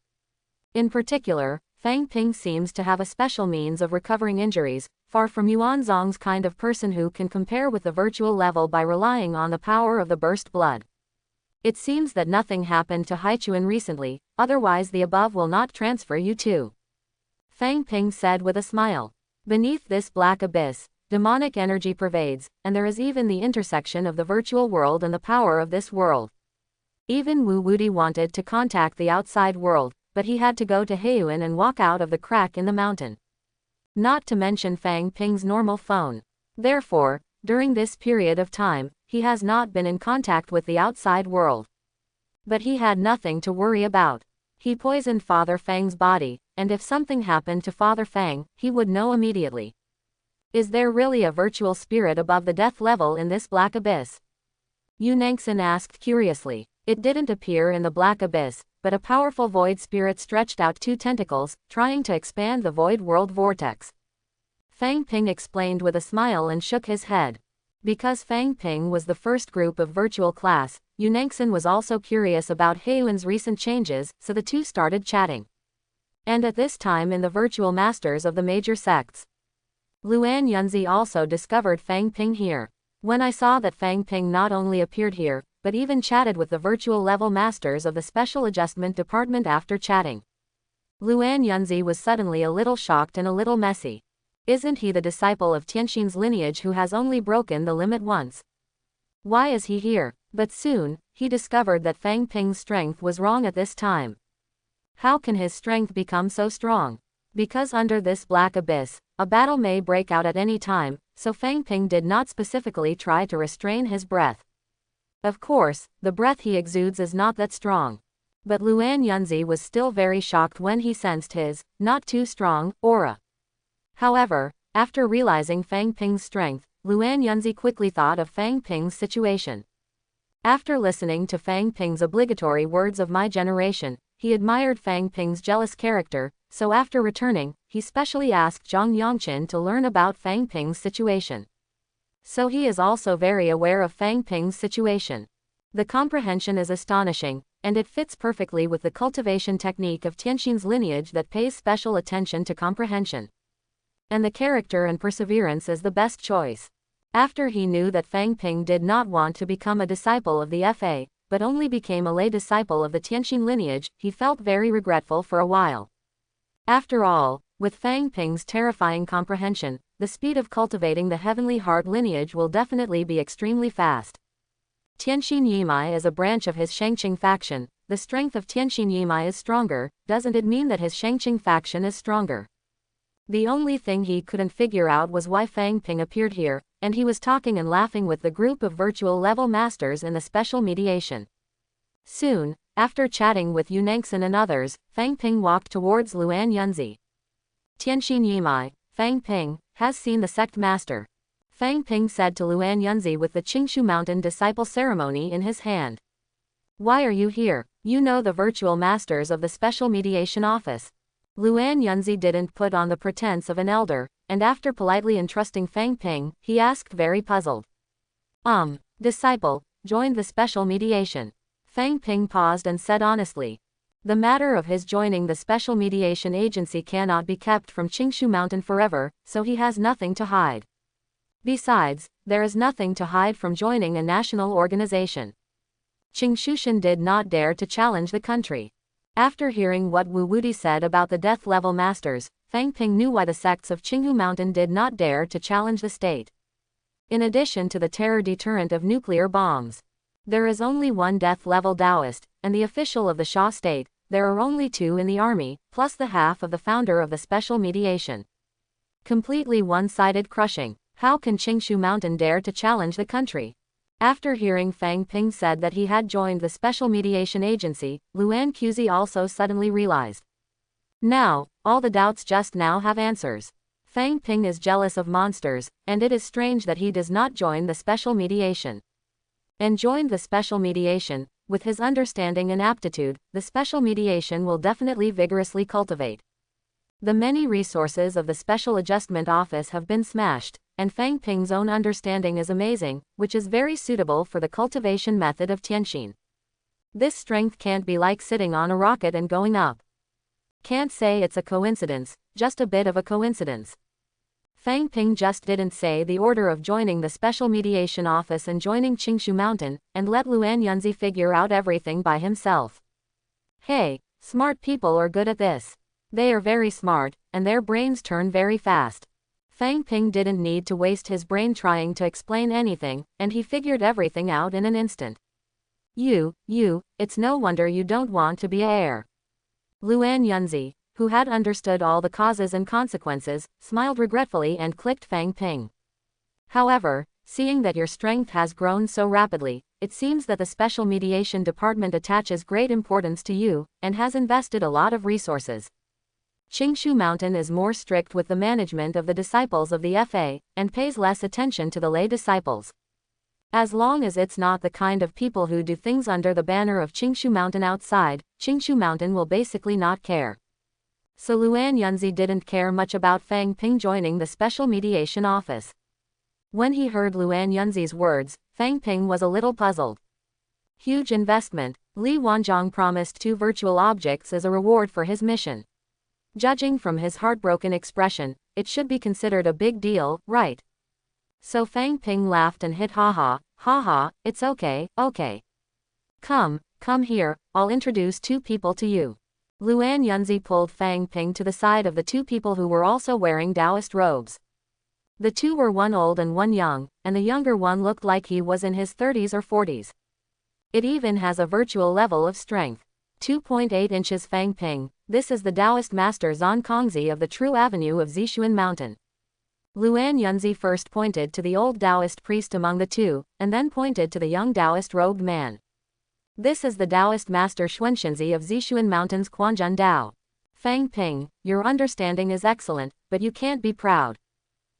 Speaker 1: In particular, Fang Ping seems to have a special means of recovering injuries, far from Yuan Zong's kind of person who can compare with the virtual level by relying on the power of the burst blood. It seems that nothing happened to Haichuan recently, otherwise the above will not transfer you to. Fang Ping said with a smile. Beneath this black abyss, demonic energy pervades, and there is even the intersection of the virtual world and the power of this world. Even Wu Wuti wanted to contact the outside world, but he had to go to Heiyuan and walk out of the crack in the mountain. Not to mention Fang Ping's normal phone. Therefore, during this period of time, he has not been in contact with the outside world. But he had nothing to worry about. He poisoned Father Fang's body, and if something happened to Father Fang, he would know immediately. Is there really a virtual spirit above the death level in this black abyss? Yu Nangxin asked curiously. It didn't appear in the black abyss, but a powerful void spirit stretched out 2 tentacles, trying to expand the void world vortex. Fang Ping explained with a smile and shook his head. Because Fang Ping was the first group of virtual class, Yu Nangxin was also curious about Heiyuan's recent changes, so the two started chatting. And at this time in the virtual masters of the major sects. Luan Yunzi also discovered Fang Ping here. When I saw that Fang Ping not only appeared here, but even chatted with the virtual level masters of the Special Adjustment Department after chatting. Luan Yunzi was suddenly a little shocked and a little messy. Isn't he the disciple of Tianxin's lineage who has only broken the limit once? Why is he here? But soon, he discovered that Fang Ping's strength was wrong at this time. How can his strength become so strong? Because under this black abyss, a battle may break out at any time, so Fang Ping did not specifically try to restrain his breath. Of course, the breath he exudes is not that strong. But Luan Yunzi was still very shocked when he sensed his, not too strong, aura. However, after realizing Fang Ping's strength, Luan Yunzi quickly thought of Fang Ping's situation. After listening to Fang Ping's obligatory words of my generation, he admired Fang Ping's jealous character, so after returning, he specially asked Zhang Yongqin to learn about Fang Ping's situation. So he is also very aware of Fang Ping's situation. The comprehension is astonishing, and it fits perfectly with the cultivation technique of Tianxin's lineage that pays special attention to comprehension. And the character and perseverance is the best choice. After he knew that Fang Ping did not want to become a disciple of the FA, but only became a lay disciple of the Tianxin lineage, he felt very regretful for a while. After all, with Fang Ping's terrifying comprehension, the speed of cultivating the Heavenly Heart lineage will definitely be extremely fast. Tianxin Yimai is a branch of his Shangqing faction. The strength of Tianxin Yimai is stronger, doesn't it mean that his Shangqing faction is stronger? The only thing he couldn't figure out was why Fang Ping appeared here, and he was talking and laughing with the group of virtual level masters in the special mediation. Soon, after chatting with Yunangsen and others, Fang Ping walked towards Luan Yunzi. Tianxin Yimai, Fang Ping, has seen the sect master. Fang Ping said to Luan Yunzi with the Qingshu Mountain disciple ceremony in his hand. Why are you here? You know the virtual masters of the special mediation office. Luan Yunzi didn't put on the pretense of an elder, and after politely entrusting Fang Ping, he asked very puzzled. Disciple, joined the special mediation. Fang Ping paused and said honestly. The matter of his joining the special mediation agency cannot be kept from Qingshu Mountain forever, so he has nothing to hide. Besides, there is nothing to hide from joining a national organization. Qingshushan did not dare to challenge the country. After hearing what Wu Wudi said about the death level masters, Fang Ping knew why the sects of Qinghu Mountain did not dare to challenge the state. In addition to the terror deterrent of nuclear bombs, there is only one death level Taoist, and the official of the Shah state. There are only 2 in the army, plus the half of the founder of the special mediation. Completely one-sided crushing. How can Qingshu Mountain dare to challenge the country? After hearing Fang Ping said that he had joined the special mediation agency, Luan Qzi also suddenly realized. Now, all the doubts just now have answers. Fang Ping is jealous of monsters, and it is strange that he does not join the special mediation. And joined the special mediation, with his understanding and aptitude, the special mediation will definitely vigorously cultivate. The many resources of the Special Adjustment Office have been smashed, and Fang Ping's own understanding is amazing, which is very suitable for the cultivation method of Tianxin. This strength can't be like sitting on a rocket and going up. Can't say it's a coincidence, just a bit of a coincidence. Fang Ping just didn't say the order of joining the Special Mediation Office and joining Qingshu Mountain, and let Luan Yunzi figure out everything by himself. Hey, smart people are good at this. They are very smart, and their brains turn very fast. Fang Ping didn't need to waste his brain trying to explain anything, and he figured everything out in an instant. It's no wonder you don't want to be a heir. Luan Yunzi, who had understood all the causes and consequences, smiled regretfully and clicked Fang Ping. However, seeing that your strength has grown so rapidly, it seems that the Special Mediation Department attaches great importance to you, and has invested a lot of resources. Qingshu Mountain is more strict with the management of the disciples of the FA, and pays less attention to the lay disciples. As long as it's not the kind of people who do things under the banner of Qingshu Mountain outside, Qingshu Mountain will basically not care. So Luan Yunzi didn't care much about Fang Ping joining the Special Mediation Office. When he heard Luan Yunzi's words, Fang Ping was a little puzzled. Huge investment. Li Wanzhong promised 2 virtual objects as a reward for his mission. Judging from his heartbroken expression, it should be considered a big deal, right? So Fang Ping laughed and hit haha, it's okay. Come here, I'll introduce 2 people to you. Luan Yunzi pulled Fang Ping to the side of the 2 people who were also wearing Taoist robes. The 2 were one old and one young, and the younger one looked like he was in his 30s or 40s. It even has a virtual level of strength. 2.8 inches. Fang Ping, this is the Taoist master Zan Kongzi of the True Avenue of Zishuan Mountain. Luan Yunzi first pointed to the old Taoist priest among the two, and then pointed to the young Taoist robed man. This is the Taoist master Xuanxinzi of Zishuan Mountain's Quanjun Dao. Fang Ping, your understanding is excellent, but you can't be proud.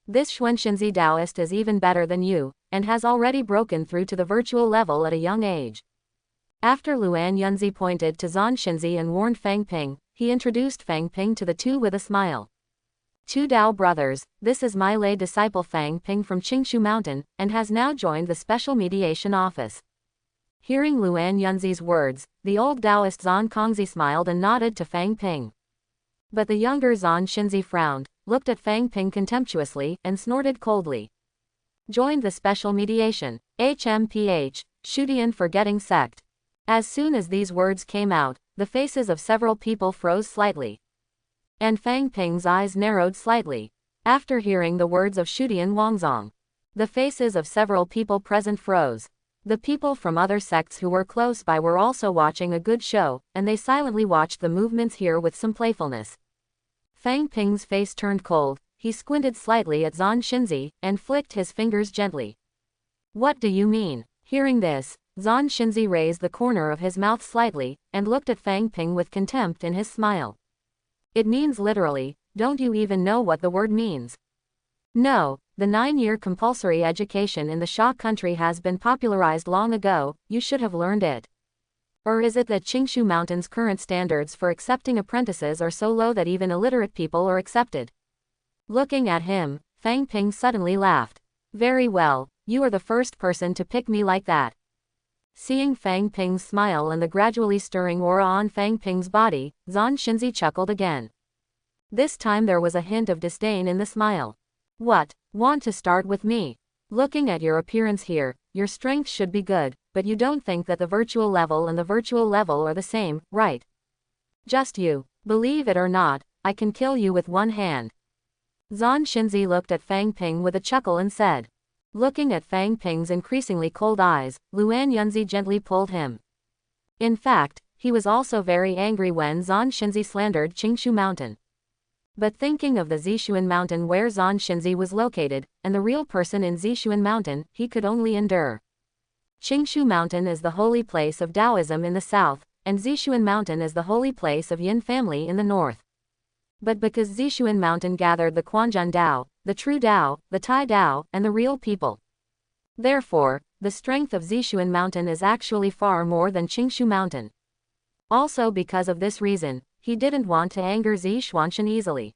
Speaker 1: This Xuanxinzi Taoist is even better than you, and has already broken through to the virtual level at a young age. After Luan Yunzi pointed to Zan Xinzi and warned Fang Ping, he introduced Fang Ping to the two with a smile. Two Dao brothers, this is my lay disciple Fang Ping from Qingshu Mountain, and has now joined the Special Mediation Office. Hearing Luan Yunzi's words, the old Taoist Zan Kongzi smiled and nodded to Fang Ping. But the younger Zan Xinzi frowned, looked at Fang Ping contemptuously, and snorted coldly. Joined the Special Mediation, HMPH, Shudian Forgetting Sect. As soon as these words came out, the faces of several people froze slightly. And Fang Ping's eyes narrowed slightly. After hearing the words of Shudian Wangzong, the faces of several people present froze. The people from other sects who were close by were also watching a good show, and they silently watched the movements here with some playfulness. Fang Ping's face turned cold, he squinted slightly at Zan Xinzi, and flicked his fingers gently. What do you mean? Hearing this, Zan Xinzi raised the corner of his mouth slightly, and looked at Fang Ping with contempt in his smile. It means literally, don't you even know what the word means? No, the 9-year compulsory education in the Xia country has been popularized long ago, you should have learned it. Or is it that Qingshu Mountain's current standards for accepting apprentices are so low that even illiterate people are accepted? Looking at him, Fang Ping suddenly laughed. Very well, you are the first person to pick me like that. Seeing Fang Ping's smile and the gradually stirring aura on Fang Ping's body, Zan Xinzi chuckled again. This time there was a hint of disdain in the smile. What, want to start with me? Looking at your appearance here, your strength should be good, but you don't think that the virtual level and the virtual level are the same, right? Just you. Believe it or not, I can kill you with one hand. Zan Xinzi looked at Fang Ping with a chuckle and said. Looking at Fang Ping's increasingly cold eyes, Luan Yunzi gently pulled him. In fact, he was also very angry when Zan Xinzi slandered Qingshu Mountain. But thinking of the Zishuan Mountain where Zan Xinzi was located, and the real person in Zishuan Mountain, he could only endure. Qingshu Mountain is the holy place of Taoism in the south, and Zishuan Mountain is the holy place of Yin family in the north. But because Zishuan Mountain gathered the Quanjun Dao, the true Dao, the Tai Dao, and the real people. Therefore, the strength of Zishuan Mountain is actually far more than Qingshu Mountain. Also because of this reason, he didn't want to anger Xuanxin easily.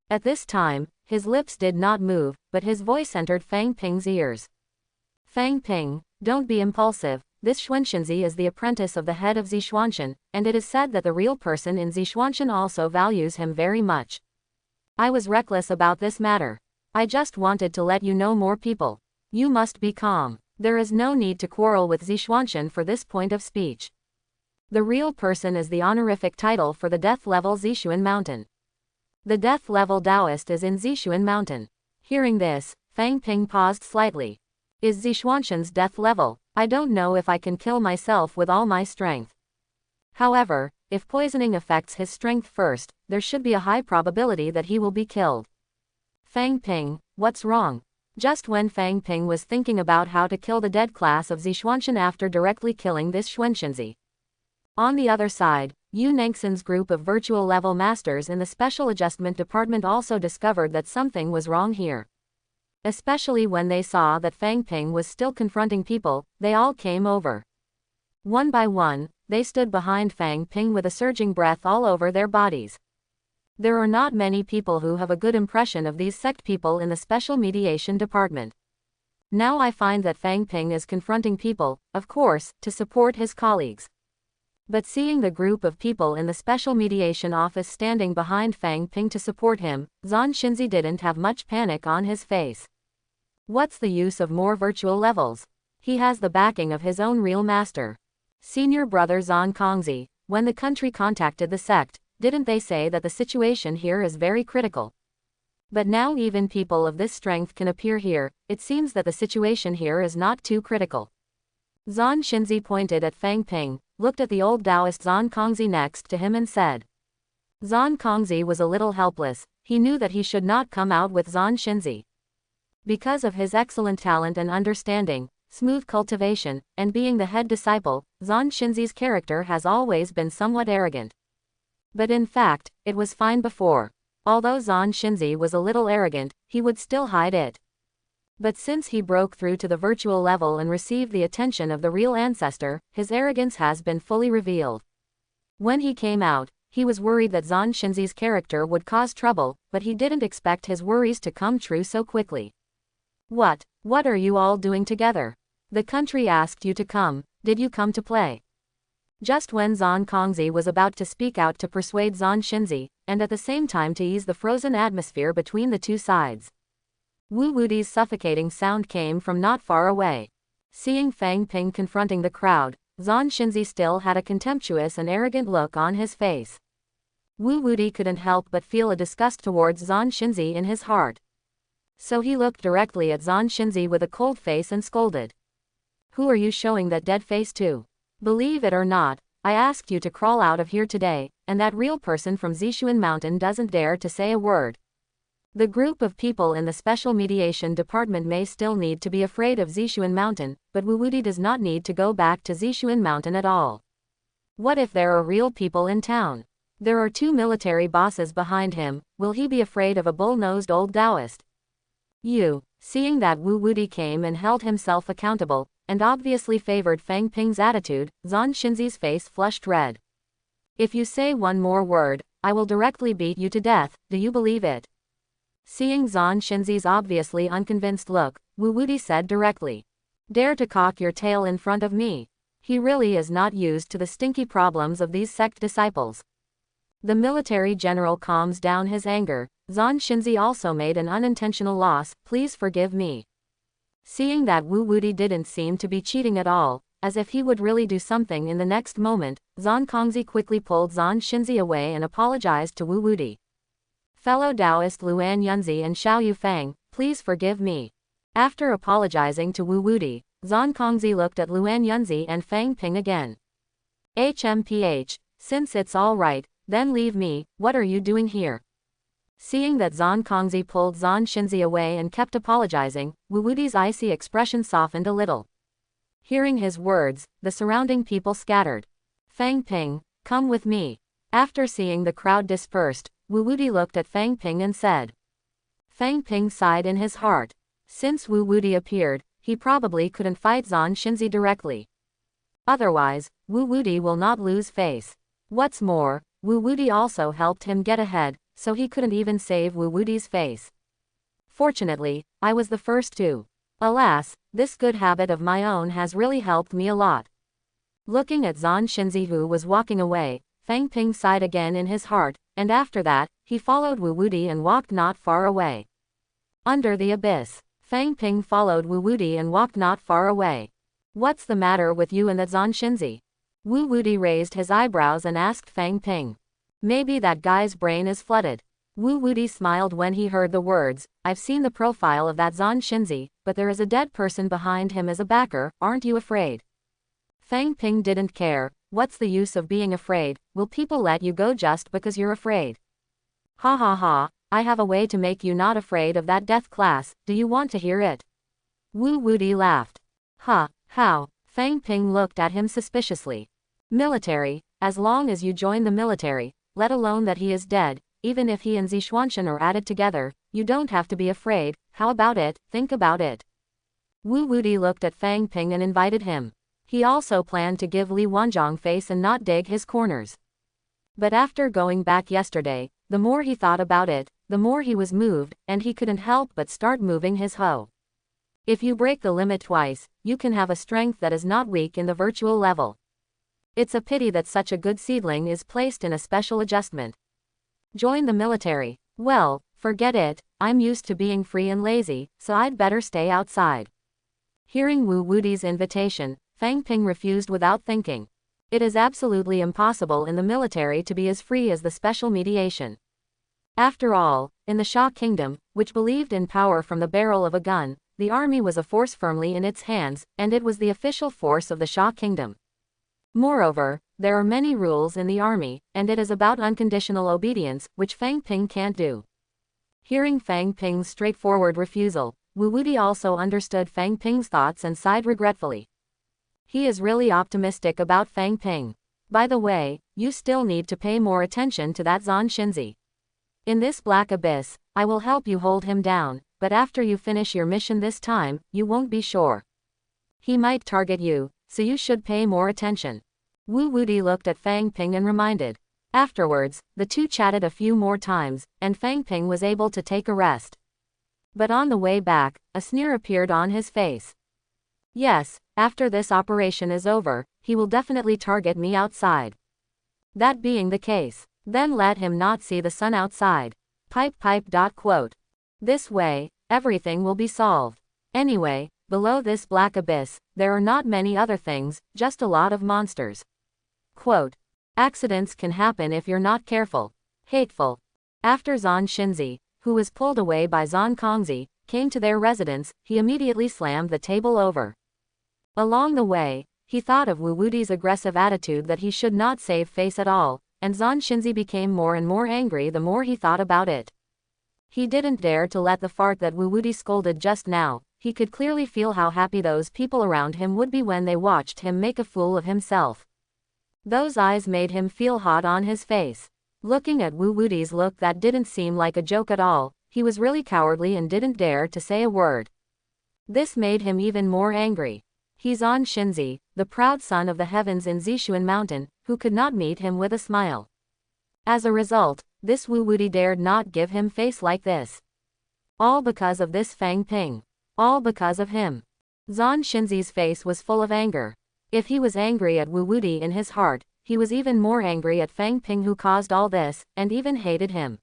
Speaker 1: At this time, his lips did not move, but his voice entered Fang Ping's ears. Fang Ping, don't be impulsive, this Xuanxinzi is the apprentice of the head of Xuanxin, and it is said that the real person in Xuanxin also values him very much. I was reckless about this matter. I just wanted to let you know more people. You must be calm. There is no need to quarrel with Xuanxin for this point of speech. The real person is the honorific title for the death level Zishuan Mountain. The death level Taoist is in Zishuan Mountain. Hearing this, Fang Ping paused slightly. Is Xuanxin's death level? I don't know if I can kill myself with all my strength. However, if poisoning affects his strength first, there should be a high probability that he will be killed. Fang Ping, what's wrong? Just when Fang Ping was thinking about how to kill the dead class of Xuanxin after directly killing this Xuanxinzi. On the other side, Yu Nengxin's group of virtual level masters in the Special Adjustment Department also discovered that something was wrong here. Especially when they saw that Fang Ping was still confronting people, they all came over. One by one, they stood behind Fang Ping with a surging breath all over their bodies. There are not many people who have a good impression of these sect people in the Special Mediation Department. Now I find that Fang Ping is confronting people, of course, to support his colleagues. But seeing the group of people in the Special Mediation Office standing behind Fang Ping to support him, Zan Xinzi didn't have much panic on his face. What's the use of more virtual levels? He has the backing of his own real master. Senior brother Zan Kongzi, when the country contacted the sect, didn't they say that the situation here is very critical? But now even people of this strength can appear here, it seems that the situation here is not too critical. Zan Xinzi pointed at Fang Ping, looked at the old Taoist Zan Kongzi next to him and said. Zan Kongzi was a little helpless. He knew that he should not come out with Zan Shinzi. Because of his excellent talent and understanding, smooth cultivation, and being the head disciple, Zan Shinzi's character has always been somewhat arrogant. But in fact, it was fine before. Although Zan Shinzi was a little arrogant, he would still hide it. But since he broke through to the virtual level and received the attention of the real ancestor, his arrogance has been fully revealed. When he came out, he was worried that Zan Shinzi's character would cause trouble, but he didn't expect his worries to come true so quickly. What are you all doing together? The country asked you to come. Did you come to play? Just when Zan Kongzi was about to speak out to persuade Zan Shinzi, and at the same time to ease the frozen atmosphere between the two sides, Wu Wudi's suffocating sound came from not far away. Seeing Fang Ping confronting the crowd, Zan Shinzi still had a contemptuous and arrogant look on his face. Wu Wudi couldn't help but feel a disgust towards Zan Shinzi in his heart. So he looked directly at Zan Shinzi with a cold face and scolded. Who are you showing that dead face to? Believe it or not, I asked you to crawl out of here today, and that real person from Zishuan Mountain doesn't dare to say a word. The group of people in the Special Mediation Department may still need to be afraid of Zishuan Mountain, but Wu Wudi does not need to go back to Zishuan Mountain at all. What if there are real people in town? There are 2 military bosses behind him. Will he be afraid of a bull-nosed old Taoist? Seeing that Wu Wudi came and held himself accountable, and obviously favored Fang Ping's attitude, Zan Shinzi's face flushed red. If you say one more word, I will directly beat you to death, do you believe it? Seeing Zan Shinzi's obviously unconvinced look, Wu Wudi said directly. Dare to cock your tail in front of me. He really is not used to the stinky problems of these sect disciples. The military general calms down his anger. Zan Shinzi also made an unintentional loss, please forgive me. Seeing that Wu Wudi didn't seem to be cheating at all, as if he would really do something in the next moment, Zan Kongzi quickly pulled Zan Shinzi away and apologized to Wu Wudi. Fellow Taoist Luan Yunzi and Xiao Yufang, please forgive me. After apologizing to Wu Wudi, Zan Kongzi looked at Luan Yunzi and Fang Ping again. HMPH, since it's all right, then leave me, what are you doing here? Seeing that Zan Kongzi pulled Zan Shinzi away and kept apologizing, Wu Wudi's icy expression softened a little. Hearing his words, the surrounding people scattered. Fang Ping, come with me. After seeing the crowd dispersed, Wu Wudi looked at Fang Ping and said. Fang Ping sighed in his heart. Since Wu Wudi appeared, he probably couldn't fight Zan Shinzi directly. Otherwise, Wu Wudi will not lose face. What's more, Wu Wudi also helped him get ahead, so he couldn't even save Wu Wudi's face. Fortunately, I was the first to. Alas, this good habit of my own has really helped me a lot. Looking at Zan Shinzi who was walking away, Fang Ping sighed again in his heart, and after that, he followed Wu Wudi and walked not far away. Under the abyss, Fang Ping followed Wu Wudi and walked not far away. What's the matter with you and that Zan Shinzi? Wu Wudi raised his eyebrows and asked Fang Ping. Maybe that guy's brain is flooded. Wu Wudi smiled when he heard the words, I've seen the profile of that Zan Shinzi, but there is a dead person behind him as a backer, aren't you afraid? Fang Ping didn't care. What's the use of being afraid? Will people let you go just because you're afraid? Ha ha ha, I have a way to make you not afraid of that death class, do you want to hear it? Wu Wudi laughed. Huh, how? Fang Ping looked at him suspiciously. Military, as long as you join the military, let alone that he is dead, even if he and Zishuanshan are added together, you don't have to be afraid, how about it, think about it. Wu Wudi looked at Fang Ping and invited him. He also planned to give Li Wanzhong face and not dig his corners. But after going back yesterday, the more he thought about it, the more he was moved, and he couldn't help but start moving his hoe. If you break the limit twice, you can have a strength that is not weak in the virtual level. It's a pity that such a good seedling is placed in a special adjustment. Join the military. Well, forget it, I'm used to being free and lazy, so I'd better stay outside. Hearing Wu Wudi's invitation, Fang Ping refused without thinking. It is absolutely impossible in the military to be as free as the special mediation. After all, in the Xia Kingdom, which believed in power from the barrel of a gun, the army was a force firmly in its hands, and it was the official force of the Xia Kingdom. Moreover, there are many rules in the army, and it is about unconditional obedience, which Fang Ping can't do. Hearing Fang Ping's straightforward refusal, Wu Wuti also understood Fang Ping's thoughts and sighed regretfully. He is really optimistic about Fang Ping. By the way, you still need to pay more attention to that Zan Shinzi. In this black abyss, I will help you hold him down, but after you finish your mission this time, you won't be sure. He might target you, so you should pay more attention. Wu Wuti looked at Fang Ping and reminded. Afterwards, the two chatted a few more times, and Fang Ping was able to take a rest. But on the way back, a sneer appeared on his face. Yes, after this operation is over, he will definitely target me outside. That being the case, then let him not see the sun outside. Pipe. Quote. This way, everything will be solved. Anyway, below this black abyss, there are not many other things, just a lot of monsters. Quote. Accidents can happen if you're not careful. Hateful. After Zan Shinzi, who was pulled away by Zan Kongzi, came to their residence, he immediately slammed the table over. Along the way, he thought of Wu Wuti's aggressive attitude that he should not save face at all, and Zan Shinzi became more and more angry the more he thought about it. He didn't dare to let the fart that Wu Wuti scolded just now. He could clearly feel how happy those people around him would be when they watched him make a fool of himself. Those eyes made him feel hot on his face. Looking at Wu Wuti's look that didn't seem like a joke at all, he was really cowardly and didn't dare to say a word. This made him even more angry. He's Zan Shinzi, the proud son of the heavens in Zishuan Mountain, who could not meet him with a smile. As a result, this Wu Wuti dared not give him face like this. All because of this Fang Ping. All because of him. Zan Shinzi's face was full of anger. If he was angry at Wu Wuti in his heart, he was even more angry at Fang Ping who caused all this, and even hated him.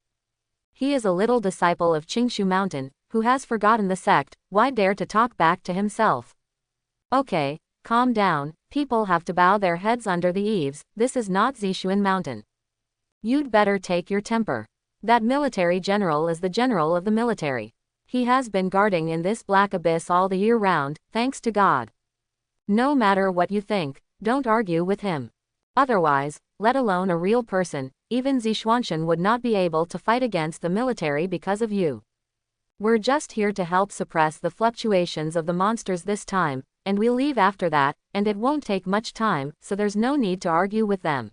Speaker 1: He is a little disciple of Qingshu Mountain, who has forgotten the sect. Why dare to talk back to himself? Okay, calm down, people have to bow their heads under the eaves, this is not Zishuan Mountain. You'd better take your temper. That military general is the general of the military. He has been guarding in this black abyss all the year round, thanks to God. No matter what you think, don't argue with him. Otherwise, let alone a real person, even Zishuanshan would not be able to fight against the military because of you. We're just here to help suppress the fluctuations of the monsters this time, and we'll leave after that, and it won't take much time, so there's no need to argue with them.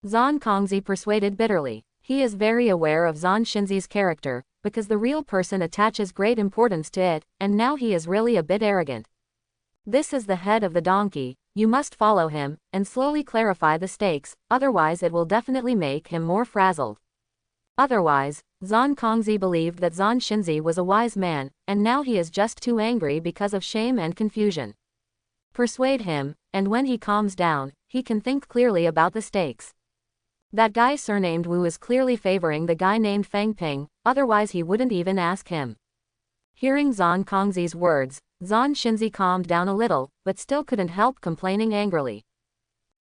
Speaker 1: Zan Kongzi persuaded bitterly. He is very aware of Zan Shinzi's character, because the real person attaches great importance to it, and now he is really a bit arrogant. This is the head of the donkey, you must follow him, and slowly clarify the stakes, otherwise it will definitely make him more frazzled. Otherwise, Zan Kongzi believed that Zan Shinzi was a wise man, and now he is just too angry because of shame and confusion. Persuade him, and when he calms down, he can think clearly about the stakes. That guy surnamed Wu is clearly favoring the guy named Fang Ping, otherwise he wouldn't even ask him. Hearing Zan Kongzi's words, Zan Shinzi calmed down a little, but still couldn't help complaining angrily.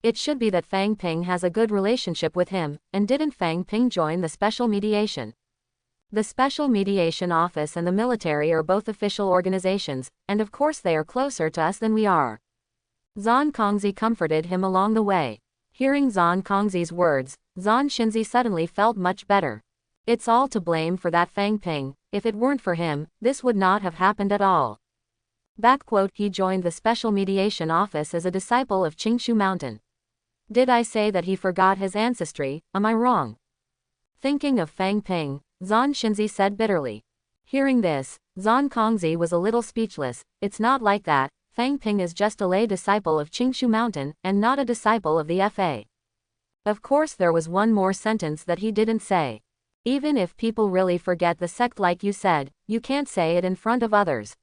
Speaker 1: It should be that Fang Ping has a good relationship with him, and didn't Fang Ping join the special mediation? The special mediation office and the military are both official organizations, and of course they are closer to us than we are. Zan Kongzi comforted him along the way. Hearing Zan Kongzi's words, Zan Shinzi suddenly felt much better. It's all to blame for that Fang Ping. If it weren't for him, this would not have happened at all. He joined the special mediation office as a disciple of Qingshu Mountain. Did I say that he forgot his ancestry? Am I wrong? Thinking of Fang Ping, Zan Shinzi said bitterly. Hearing this, Zan Kongzi was a little speechless. It's not like that. Fang Ping is just a lay disciple of Qingshu Mountain, and not a disciple of the FA. Of course there was one more sentence that he didn't say. Even if people really forget the sect like you said, you can't say it in front of others.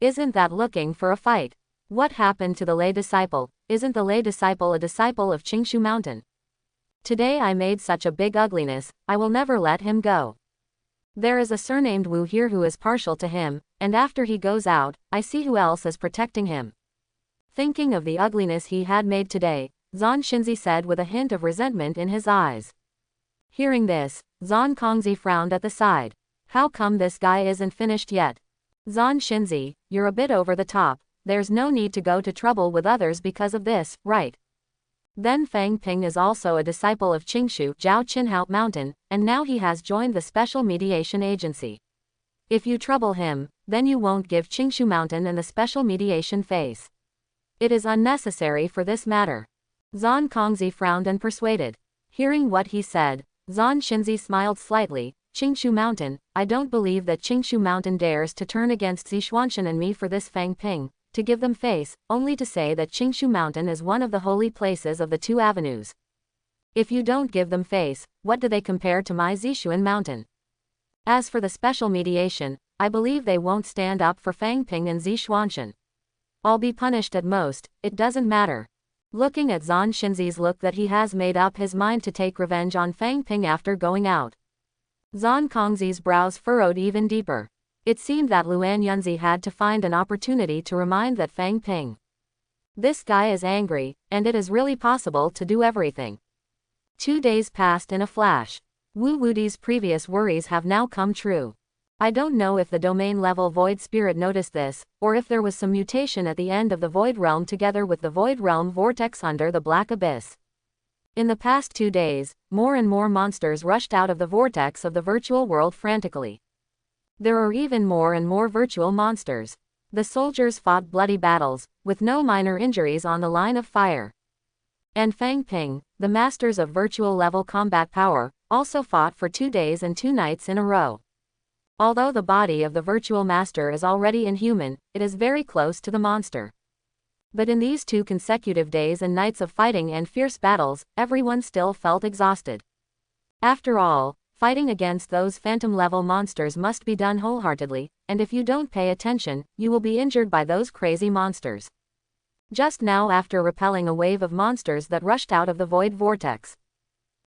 Speaker 1: Isn't that looking for a fight? What happened to the lay disciple? Isn't the lay disciple a disciple of Qingshu Mountain? Today I made such a big ugliness, I will never let him go. There is a surnamed Wu here who is partial to him, and after he goes out, I see who else is protecting him. Thinking of the ugliness he had made today, Zan Shinzi said with a hint of resentment in his eyes. Hearing this, Zan Kongzi frowned at the side. How come this guy isn't finished yet? Zan Shinzi, you're a bit over the top. There's no need to go to trouble with others because of this, right? Then Fang Ping is also a disciple of Qingshu Zhao Qinhao Mountain, and now he has joined the Special Mediation Agency. If you trouble him, then you won't give Qingshu Mountain and the Special Mediation face. It is unnecessary for this matter. Zan Kongzi frowned and persuaded. Hearing what he said, Zan Xinzi smiled slightly. Qingshu Mountain, I don't believe that Qingshu Mountain dares to turn against Zixuanshan and me for this Fang Ping, to give them face, only to say that Qingshu Mountain is one of the holy places of the two avenues. If you don't give them face, what do they compare to my Zixuan Mountain? As for the special mediation, I believe they won't stand up for Fang Ping and Zixuanshan. I'll be punished at most, it doesn't matter. Looking at Zan Xinzi's look that he has made up his mind to take revenge on Fang Ping after going out. Zan Kongzi's brows furrowed even deeper. It seemed that Luan Yunzi had to find an opportunity to remind that Fang Ping. This guy is angry, and it is really possible to do everything. 2 days passed in a flash. Wu Wudi's previous worries have now come true. I don't know if the domain-level Void Spirit noticed this, or if there was some mutation at the end of the Void Realm together with the Void Realm vortex under the Black Abyss. In the past 2 days, more and more monsters rushed out of the vortex of the virtual world frantically. There are even more and more virtual monsters. The soldiers fought bloody battles, with no minor injuries on the line of fire. And Fang Ping, the masters of virtual level combat power, also fought for 2 days and 2 nights in a row. Although the body of the virtual master is already inhuman, it is very close to the monster. But in these 2 consecutive days and nights of fighting and fierce battles, everyone still felt exhausted. After all, fighting against those phantom-level monsters must be done wholeheartedly, and if you don't pay attention, you will be injured by those crazy monsters. Just now, after repelling a wave of monsters that rushed out of the void vortex,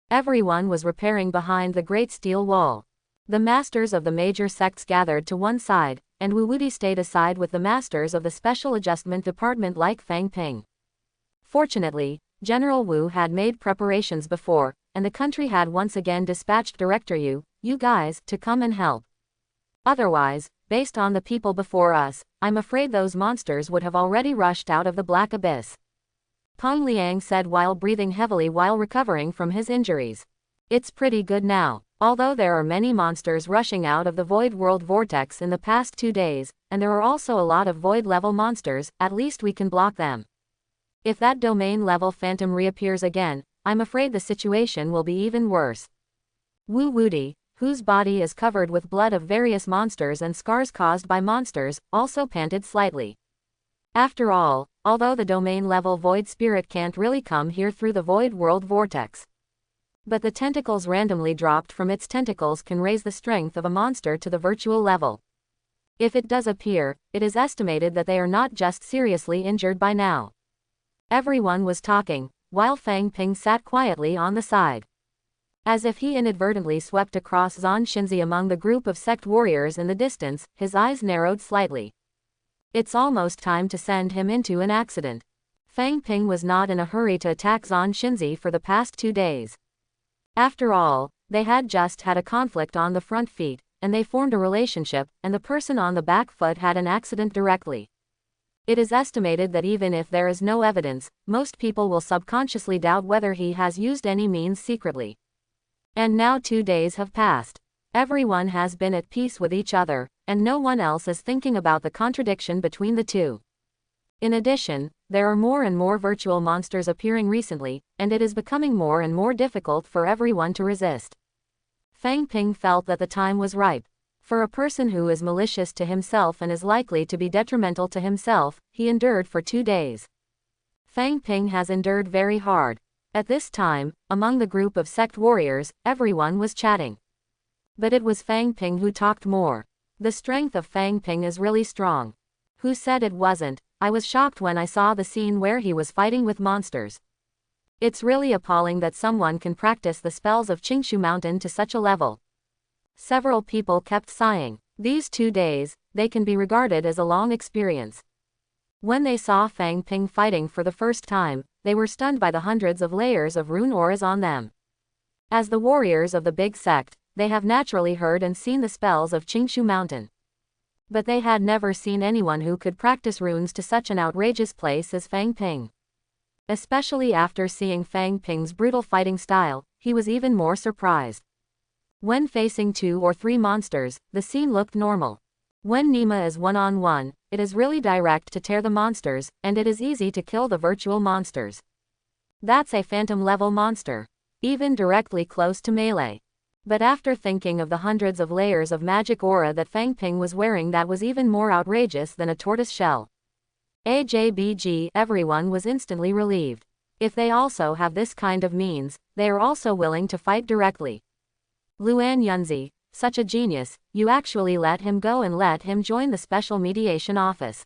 Speaker 1: everyone was repairing behind the great steel wall. The masters of the major sects gathered to one side, and Wu Wudi stayed aside with the masters of the Special Adjustment Department like Fang Ping. Fortunately, General Wu had made preparations before, and the country had once again dispatched Director you guys, to come and help. Otherwise, based on the people before us, I'm afraid those monsters would have already rushed out of the Black Abyss. Peng Liang said while breathing heavily while recovering from his injuries. It's pretty good now. Although there are many monsters rushing out of the Void World Vortex in the past 2 days, and there are also a lot of Void-level monsters, at least we can block them. If that domain-level phantom reappears again, I'm afraid the situation will be even worse. Wu Wudi, whose body is covered with blood of various monsters and scars caused by monsters, also panted slightly. After all, although the domain-level Void Spirit can't really come here through the Void World Vortex, but the tentacles randomly dropped from its tentacles can raise the strength of a monster to the virtual level. If it does appear, it is estimated that they are not just seriously injured by now. Everyone was talking, while Fang Ping sat quietly on the side. As if he inadvertently swept across Zan Xinzi among the group of sect warriors in the distance, his eyes narrowed slightly. It's almost time to send him into an accident. Fang Ping was not in a hurry to attack Zan Xinzi for the past 2 days. After all, they had just had a conflict on the front feet, and they formed a relationship, and the person on the back foot had an accident directly. It is estimated that even if there is no evidence, most people will subconsciously doubt whether he has used any means secretly. And now 2 days have passed. Everyone has been at peace with each other, and no one else is thinking about the contradiction between the two. In addition, there are more and more virtual monsters appearing recently, and it is becoming more and more difficult for everyone to resist. Fang Ping felt that the time was ripe. For a person who is malicious to himself and is likely to be detrimental to himself, he endured for 2 days. Fang Ping has endured very hard. At this time, among the group of sect warriors, everyone was chatting. But it was Fang Ping who talked more. The strength of Fang Ping is really strong. Who said it wasn't? I was shocked when I saw the scene where he was fighting with monsters. It's really appalling that someone can practice the spells of Qingshu Mountain to such a level. Several people kept sighing. These 2 days, they can be regarded as a long experience. When they saw Fang Ping fighting for the first time, they were stunned by the hundreds of layers of rune auras on them. As the warriors of the big sect, they have naturally heard and seen the spells of Qingshu Mountain. But they had never seen anyone who could practice runes to such an outrageous place as Fang Ping. Especially after seeing Fang Ping's brutal fighting style, he was even more surprised. When facing 2 or 3 monsters, the scene looked normal. When Nima is one-on-one, it is really direct to tear the monsters, and it is easy to kill the virtual monsters. That's a phantom-level monster. Even directly close to melee. But after thinking of the hundreds of layers of magic aura that Fang Ping was wearing, that was even more outrageous than a tortoise shell. AJBG, everyone was instantly relieved. If they also have this kind of means, they are also willing to fight directly. Luan Yunzi, such a genius, you actually let him go and let him join the special mediation office.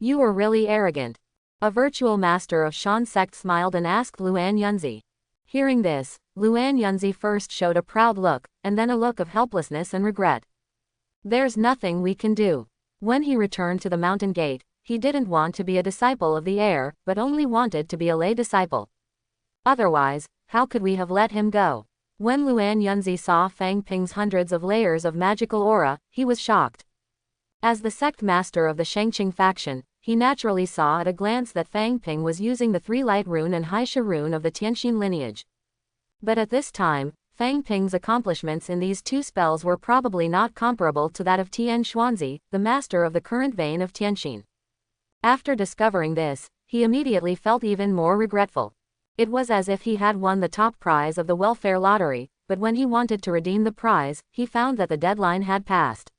Speaker 1: You were really arrogant. A virtual master of Shan sect smiled and asked Luan Yunzi. Hearing this, Luan Yunzi first showed a proud look, and then a look of helplessness and regret. There's nothing we can do. When he returned to the mountain gate, he didn't want to be a disciple of the air, but only wanted to be a lay disciple. Otherwise, how could we have let him go? When Luan Yunzi saw Fang Ping's hundreds of layers of magical aura, he was shocked. As the sect master of the Shangqing faction, he naturally saw at a glance that Fang Ping was using the 3 light rune and Haisha rune of the Tianxin lineage. But at this time, Fang Ping's accomplishments in these 2 spells were probably not comparable to that of Tian Xuanzi, the master of the current vein of Tianxin. After discovering this, he immediately felt even more regretful. It was as if he had won the top prize of the welfare lottery, but when he wanted to redeem the prize, he found that the deadline had passed.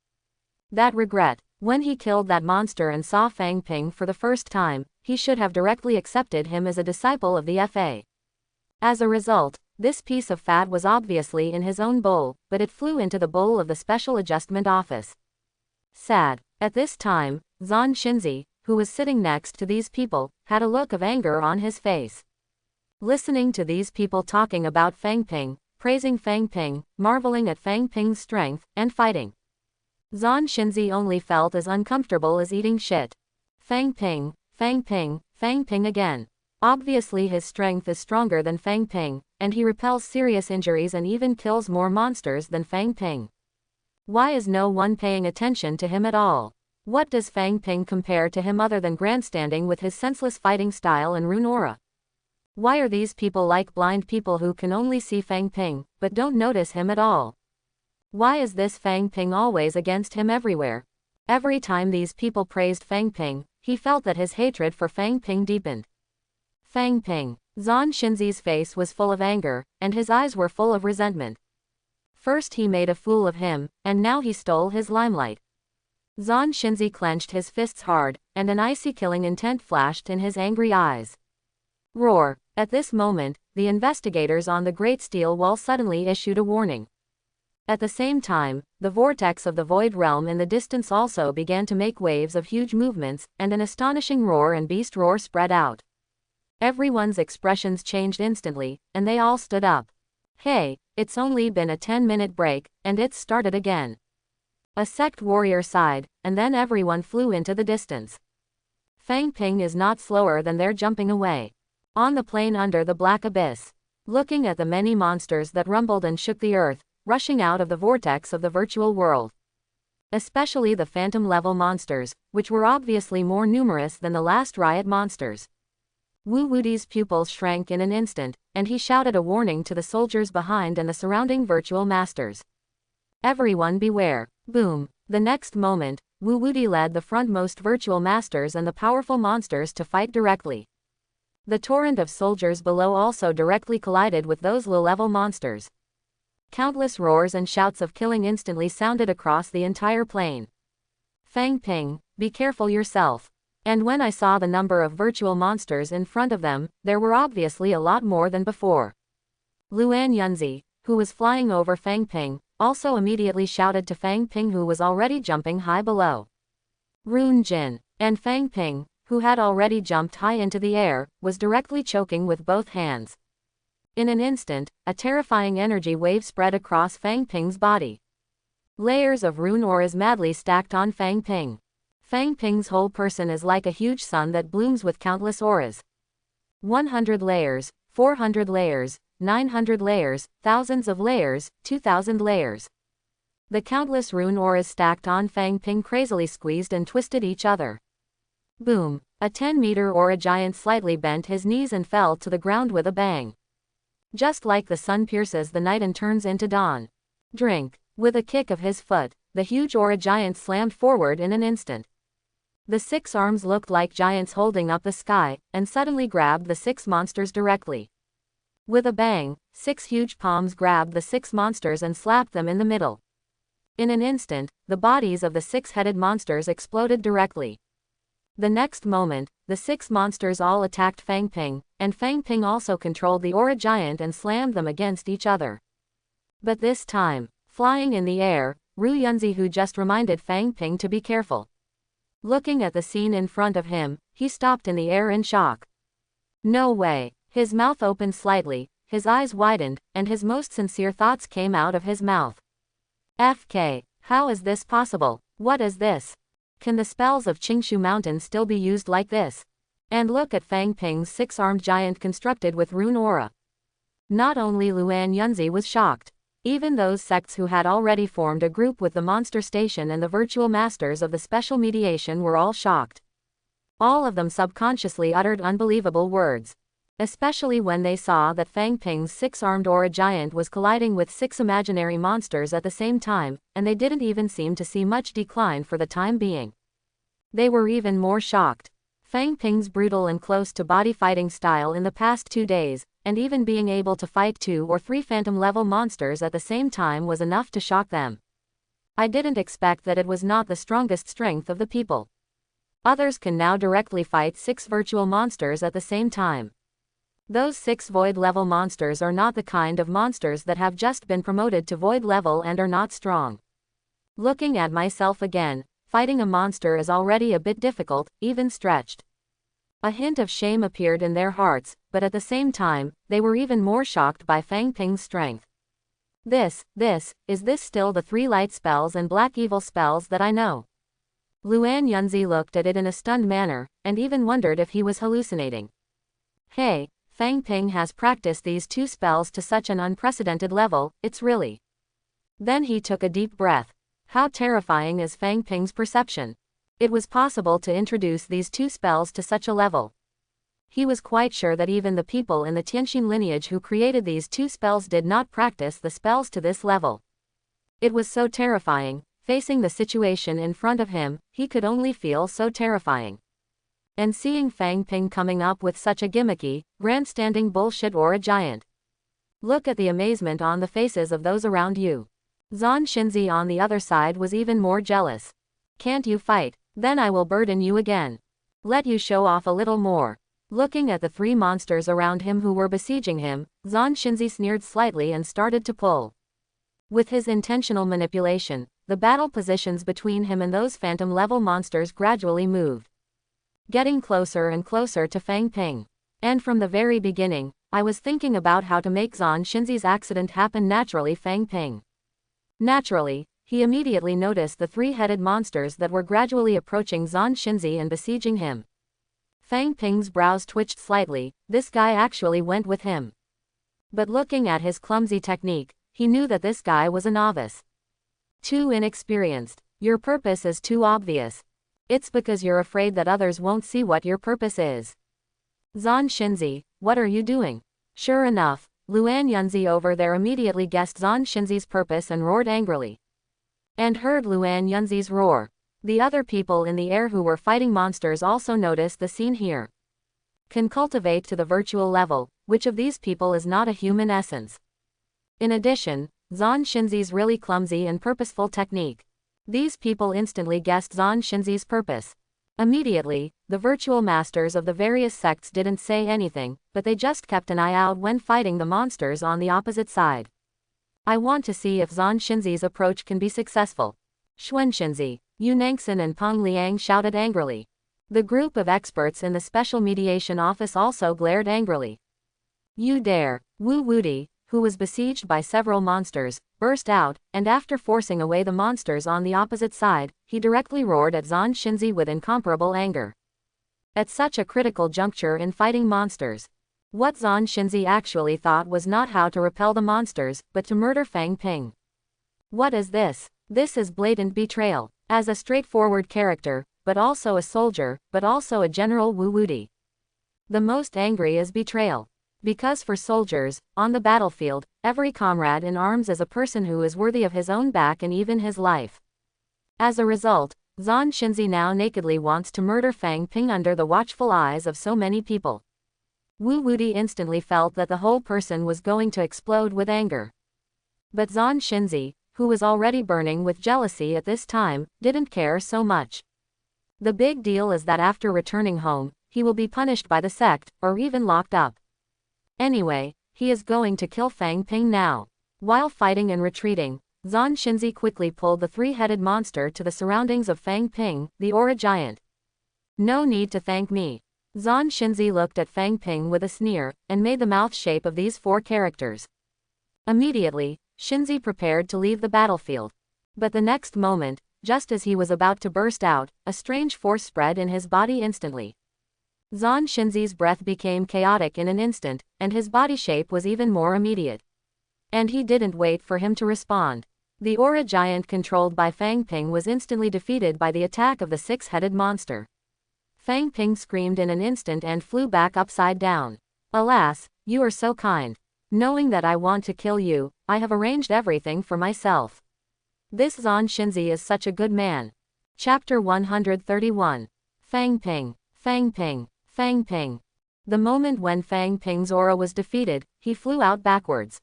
Speaker 1: That regret. When he killed that monster and saw Fang Ping for the first time, he should have directly accepted him as a disciple of the FA. As a result, this piece of fat was obviously in his own bowl, but it flew into the bowl of the Special Adjustment Office. Sad. At this time, Zan Xinzi, who was sitting next to these people, had a look of anger on his face. Listening to these people talking about Fang Ping, praising Fang Ping, marveling at Fang Ping's strength, and fighting. Zan Xinzi only felt as uncomfortable as eating shit. Fang Ping, Fang Ping, Fang Ping again. Obviously his strength is stronger than Fang Ping, and he repels serious injuries and even kills more monsters than Fang Ping. Why is no one paying attention to him at all? What does Fang Ping compare to him other than grandstanding with his senseless fighting style and rune aura? Why are these people like blind people who can only see Fang Ping, but don't notice him at all? Why is this Fang Ping always against him everywhere? Every time these people praised Fang Ping, he felt that his hatred for Fang Ping deepened. Fang Ping. Zan Xinzi's face was full of anger, and his eyes were full of resentment. First he made a fool of him, and now he stole his limelight. Zan Xinzi clenched his fists hard, and an icy killing intent flashed in his angry eyes. Roar! At this moment, the investigators on the Great Steel Wall suddenly issued a warning. At the same time, the vortex of the Void Realm in the distance also began to make waves of huge movements, and an astonishing roar and beast roar spread out. Everyone's expressions changed instantly, and they all stood up. Hey, it's only been a 10-minute break, and it's started again. A sect warrior sighed, and then everyone flew into the distance. Fang Ping is not slower than they're jumping away. On the plain under the black abyss. Looking at the many monsters that rumbled and shook the earth, rushing out of the vortex of the virtual world. Especially the phantom-level monsters, which were obviously more numerous than the last riot monsters. Wu Wudi's pupils shrank in an instant, and he shouted a warning to the soldiers behind and the surrounding virtual masters. Everyone beware. Boom. The next moment, Wu Wudi led the frontmost virtual masters and the powerful monsters to fight directly. The torrent of soldiers below also directly collided with those low-level monsters. Countless roars and shouts of killing instantly sounded across the entire plain. Fang Ping, be careful yourself. And when I saw the number of virtual monsters in front of them, there were obviously a lot more than before. Luan Yunzi, who was flying over Fang Ping, also immediately shouted to Fang Ping, who was already jumping high below. Rune Jin, and Fang Ping, who had already jumped high into the air, was directly choking with both hands. In an instant, a terrifying energy wave spread across Fang Ping's body. Layers of rune auras madly stacked on Fang Ping. Fang Ping's whole person is like a huge sun that blooms with countless auras. 100 layers, 400 layers, 900 layers, thousands of layers, 2,000 layers. The countless rune auras stacked on Fang Ping crazily squeezed and twisted each other. Boom! A 10-meter aura giant slightly bent his knees and fell to the ground with a bang. Just like the sun pierces the night and turns into dawn. Drink. With a kick of his foot, the huge aura giant slammed forward in an instant. The 6 arms looked like giants holding up the sky, and suddenly grabbed the 6 monsters directly. With a bang, 6 huge palms grabbed the 6 monsters and slapped them in the middle. In an instant, the bodies of the 6-headed monsters exploded directly. The next moment, the 6 monsters all attacked Fang Ping, and Fang Ping also controlled the aura giant and slammed them against each other. But this time, flying in the air, Ru Yunzi, who just reminded Fang Ping to be careful. Looking at the scene in front of him, he stopped in the air in shock. No way! His mouth opened slightly, his eyes widened, and his most sincere thoughts came out of his mouth. FK, how is this possible? What is this? Can the spells of Qingshu Mountain still be used like this? And look at Fang Ping's 6-armed giant constructed with rune aura. Not only Luan Yunzi was shocked. Even those sects who had already formed a group with the Monster Station and the Virtual Masters of the Special Mediation were all shocked. All of them subconsciously uttered unbelievable words. Especially when they saw that Fang Ping's 6-armed aura giant was colliding with 6 imaginary monsters at the same time, and they didn't even seem to see much decline for the time being. They were even more shocked. Fang Ping's brutal and close-to-body fighting style in the past 2 days, and even being able to fight 2 or 3 phantom-level monsters at the same time was enough to shock them. I didn't expect that it was not the strongest strength of the people. Others can now directly fight 6 virtual monsters at the same time. Those 6 void-level monsters are not the kind of monsters that have just been promoted to void level and are not strong. Looking at myself again, fighting a monster is already a bit difficult, even stretched. A hint of shame appeared in their hearts, but at the same time, they were even more shocked by Fang Ping's strength. Is this still the 3 light spells and black evil spells that I know? Luan Yunzi looked at it in a stunned manner, and even wondered if he was hallucinating. Hey, Fang Ping has practiced these 2 spells to such an unprecedented level, it's really. Then he took a deep breath. How terrifying is Fang Ping's perception? It was possible to introduce these 2 spells to such a level. He was quite sure that even the people in the Tianxin lineage who created these 2 spells did not practice the spells to this level. It was so terrifying, facing the situation in front of him, he could only feel so terrifying. And seeing Fang Ping coming up with such a gimmicky, grandstanding bullshit aura giant. Look at the amazement on the faces of those around you. Zan Xinzi on the other side was even more jealous. Can't you fight? Then I will burden you again. Let you show off a little more. Looking at the 3 monsters around him who were besieging him, Zan Xinzi sneered slightly and started to pull. With his intentional manipulation, the battle positions between him and those phantom-level monsters gradually moved. Getting closer and closer to Fang Ping. And from the very beginning, I was thinking about how to make Zan Xinzi's accident happen naturally. Fang Ping. Naturally, he immediately noticed the 3-headed monsters that were gradually approaching Zan Xinzi and besieging him. Fang Ping's brows twitched slightly, this guy actually went with him. But looking at his clumsy technique, he knew that this guy was a novice. Too inexperienced. Your purpose is too obvious. It's because you're afraid that others won't see what your purpose is. Zan Xinzi, what are you doing? Sure enough, Luan Yunzi over there immediately guessed Zan Xinzi's purpose and roared angrily. And heard Luan Yunzi's roar. The other people in the air who were fighting monsters also noticed the scene here. Can cultivate to the virtual level, which of these people is not a human essence? In addition, Zan Xinzi's really clumsy and purposeful technique. These people instantly guessed Zan Xinzi's purpose. Immediately, the virtual masters of the various sects didn't say anything, but they just kept an eye out when fighting the monsters on the opposite side. I want to see if Zan Xinzi's approach can be successful. Xuan Xinzi, Yu Nangxin and Peng Liang shouted angrily. The group of experts in the Special Mediation Office also glared angrily. You dare! Wu Wudi, who was besieged by several monsters, burst out, and after forcing away the monsters on the opposite side, he directly roared at Zan Xinzi with incomparable anger. At such a critical juncture in fighting monsters, what Zan Xinzi actually thought was not how to repel the monsters, but to murder Fang Ping. What is this? This is blatant betrayal. As a straightforward character, but also a soldier, but also a general Wu Wuti. The most angry is betrayal. Because for soldiers, on the battlefield, every comrade in arms is a person who is worthy of his own back and even his life. As a result, Zan Xinzi now nakedly wants to murder Fang Ping under the watchful eyes of so many people. Wu Wuti instantly felt that the whole person was going to explode with anger. But Zan Xinzi, who was already burning with jealousy at this time, didn't care so much. The big deal is that after returning home, he will be punished by the sect, or even locked up. Anyway, he is going to kill Fang Ping now. While fighting and retreating, Zan Xinzi quickly pulled the three-headed monster to the surroundings of Fang Ping, the aura giant. No need to thank me. Zan Xinzi looked at Fang Ping with a sneer, and made the mouth shape of these four characters. Immediately, Xinzi prepared to leave the battlefield. But the next moment, just as he was about to burst out, a strange force spread in his body instantly. Zan Xinzi's breath became chaotic in an instant, and his body shape was even more immediate. And he didn't wait for him to respond. The aura giant controlled by Fang Ping was instantly defeated by the attack of the six-headed monster. Fang Ping screamed in an instant and flew back upside down. Alas, you are so kind. Knowing that I want to kill you, I have arranged everything for myself. This Zan Xinzi is such a good man. Chapter 131. Fang Ping, Fang Ping, Fang Ping. The moment when Fang Ping's aura was defeated, he flew out backwards.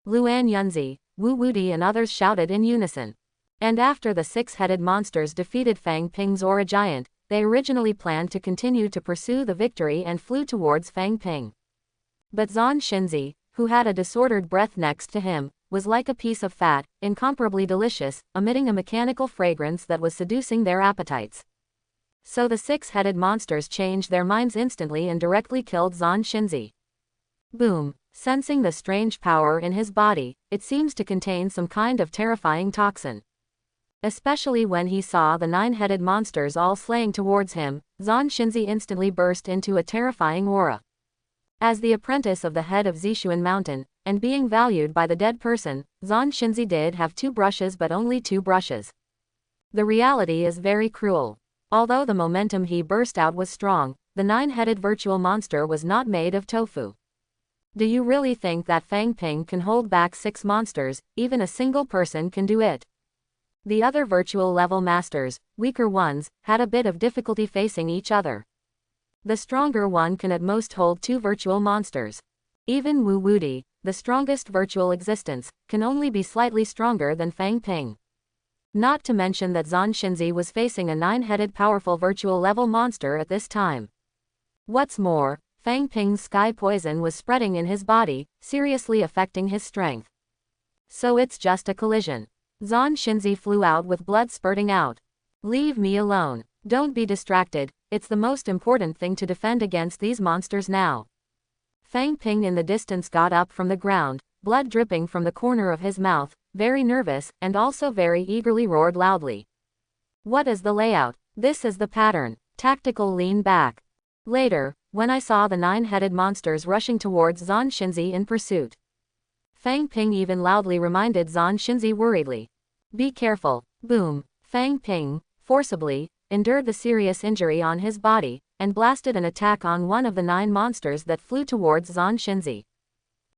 Speaker 1: Luan Yunzi, Wu Wuti and others shouted in unison. And after the six-headed monsters defeated Fang Ping's aura giant, they originally planned to continue to pursue the victory and flew towards Fang Ping. But Zan Xinzi, who had a disordered breath next to him, was like a piece of fat, incomparably delicious, emitting a mechanical fragrance that was seducing their appetites. So the six-headed monsters changed their minds instantly and directly killed Zan Xinzi. Boom! Sensing the strange power in his body, it seems to contain some kind of terrifying toxin. Especially when he saw the nine-headed monsters all slaying towards him, Zan Xinzi instantly burst into a terrifying aura. As the apprentice of the head of Zishuan Mountain, and being valued by the dead person, Zan Xinzi did have two brushes but only two brushes. The reality is very cruel. Although the momentum he burst out was strong, the nine-headed virtual monster was not made of tofu. Do you really think that Fang Ping can hold back six monsters? Even a single person can do it. The other virtual level masters, weaker ones, had a bit of difficulty facing each other. The stronger one can at most hold two virtual monsters. Even Wu Wuti, the strongest virtual existence, can only be slightly stronger than Fang Ping. Not to mention that Zan Xinzi was facing a nine-headed powerful virtual level monster at this time. What's more, Fang Ping's sky poison was spreading in his body, seriously affecting his strength. So it's just a collision. Zan Xinzi flew out with blood spurting out. Leave me alone. Don't be distracted, it's the most important thing to defend against these monsters now. Fang Ping in the distance got up from the ground, blood dripping from the corner of his mouth, very nervous, and also very eagerly roared loudly. What is the layout? This is the pattern. Tactical lean back. Later, when I saw the nine-headed monsters rushing towards Zan Xinzi in pursuit, Fang Ping even loudly reminded Zan Xinzi worriedly. Be careful. Boom. Fang Ping, forcibly, endured the serious injury on his body, and blasted an attack on one of the nine monsters that flew towards Zan Xinzi.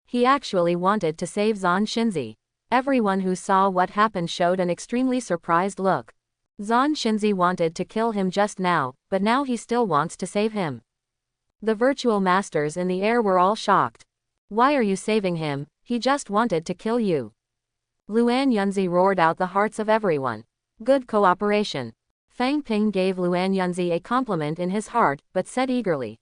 Speaker 1: He actually wanted to save Zan Xinzi. Everyone who saw what happened showed an extremely surprised look. Zan Xinzi wanted to kill him just now, but now he still wants to save him. The virtual masters in the air were all shocked. Why are you saving him? He just wanted to kill you. Luan Yunzi roared out the hearts of everyone. Good cooperation. Fang Ping gave Luan Yunzi a compliment in his heart, but said eagerly.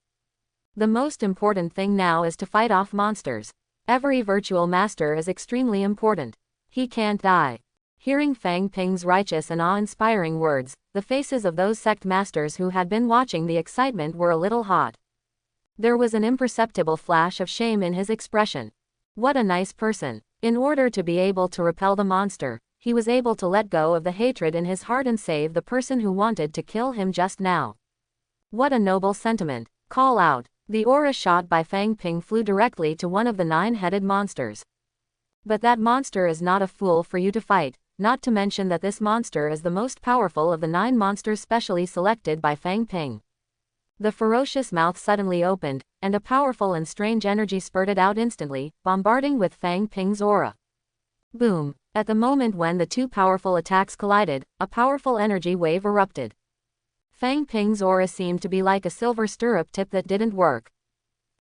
Speaker 1: The most important thing now is to fight off monsters. Every virtual master is extremely important. He can't die. Hearing Fang Ping's righteous and awe-inspiring words, the faces of those sect masters who had been watching the excitement were a little hot. There was an imperceptible flash of shame in his expression. What a nice person. In order to be able to repel the monster, he was able to let go of the hatred in his heart and save the person who wanted to kill him just now. What a noble sentiment. Call out. The aura shot by Fang Ping flew directly to one of the nine-headed monsters. But that monster is not a fool for you to fight. not to mention that this monster is the most powerful of the 9 monsters specially selected by Fang Ping. The ferocious mouth suddenly opened, and a powerful and strange energy spurted out instantly, bombarding with Fang Ping's aura. Boom! At the moment when the 2 powerful attacks collided, a powerful energy wave erupted. Fang Ping's aura seemed to be like a silver stirrup tip that didn't work.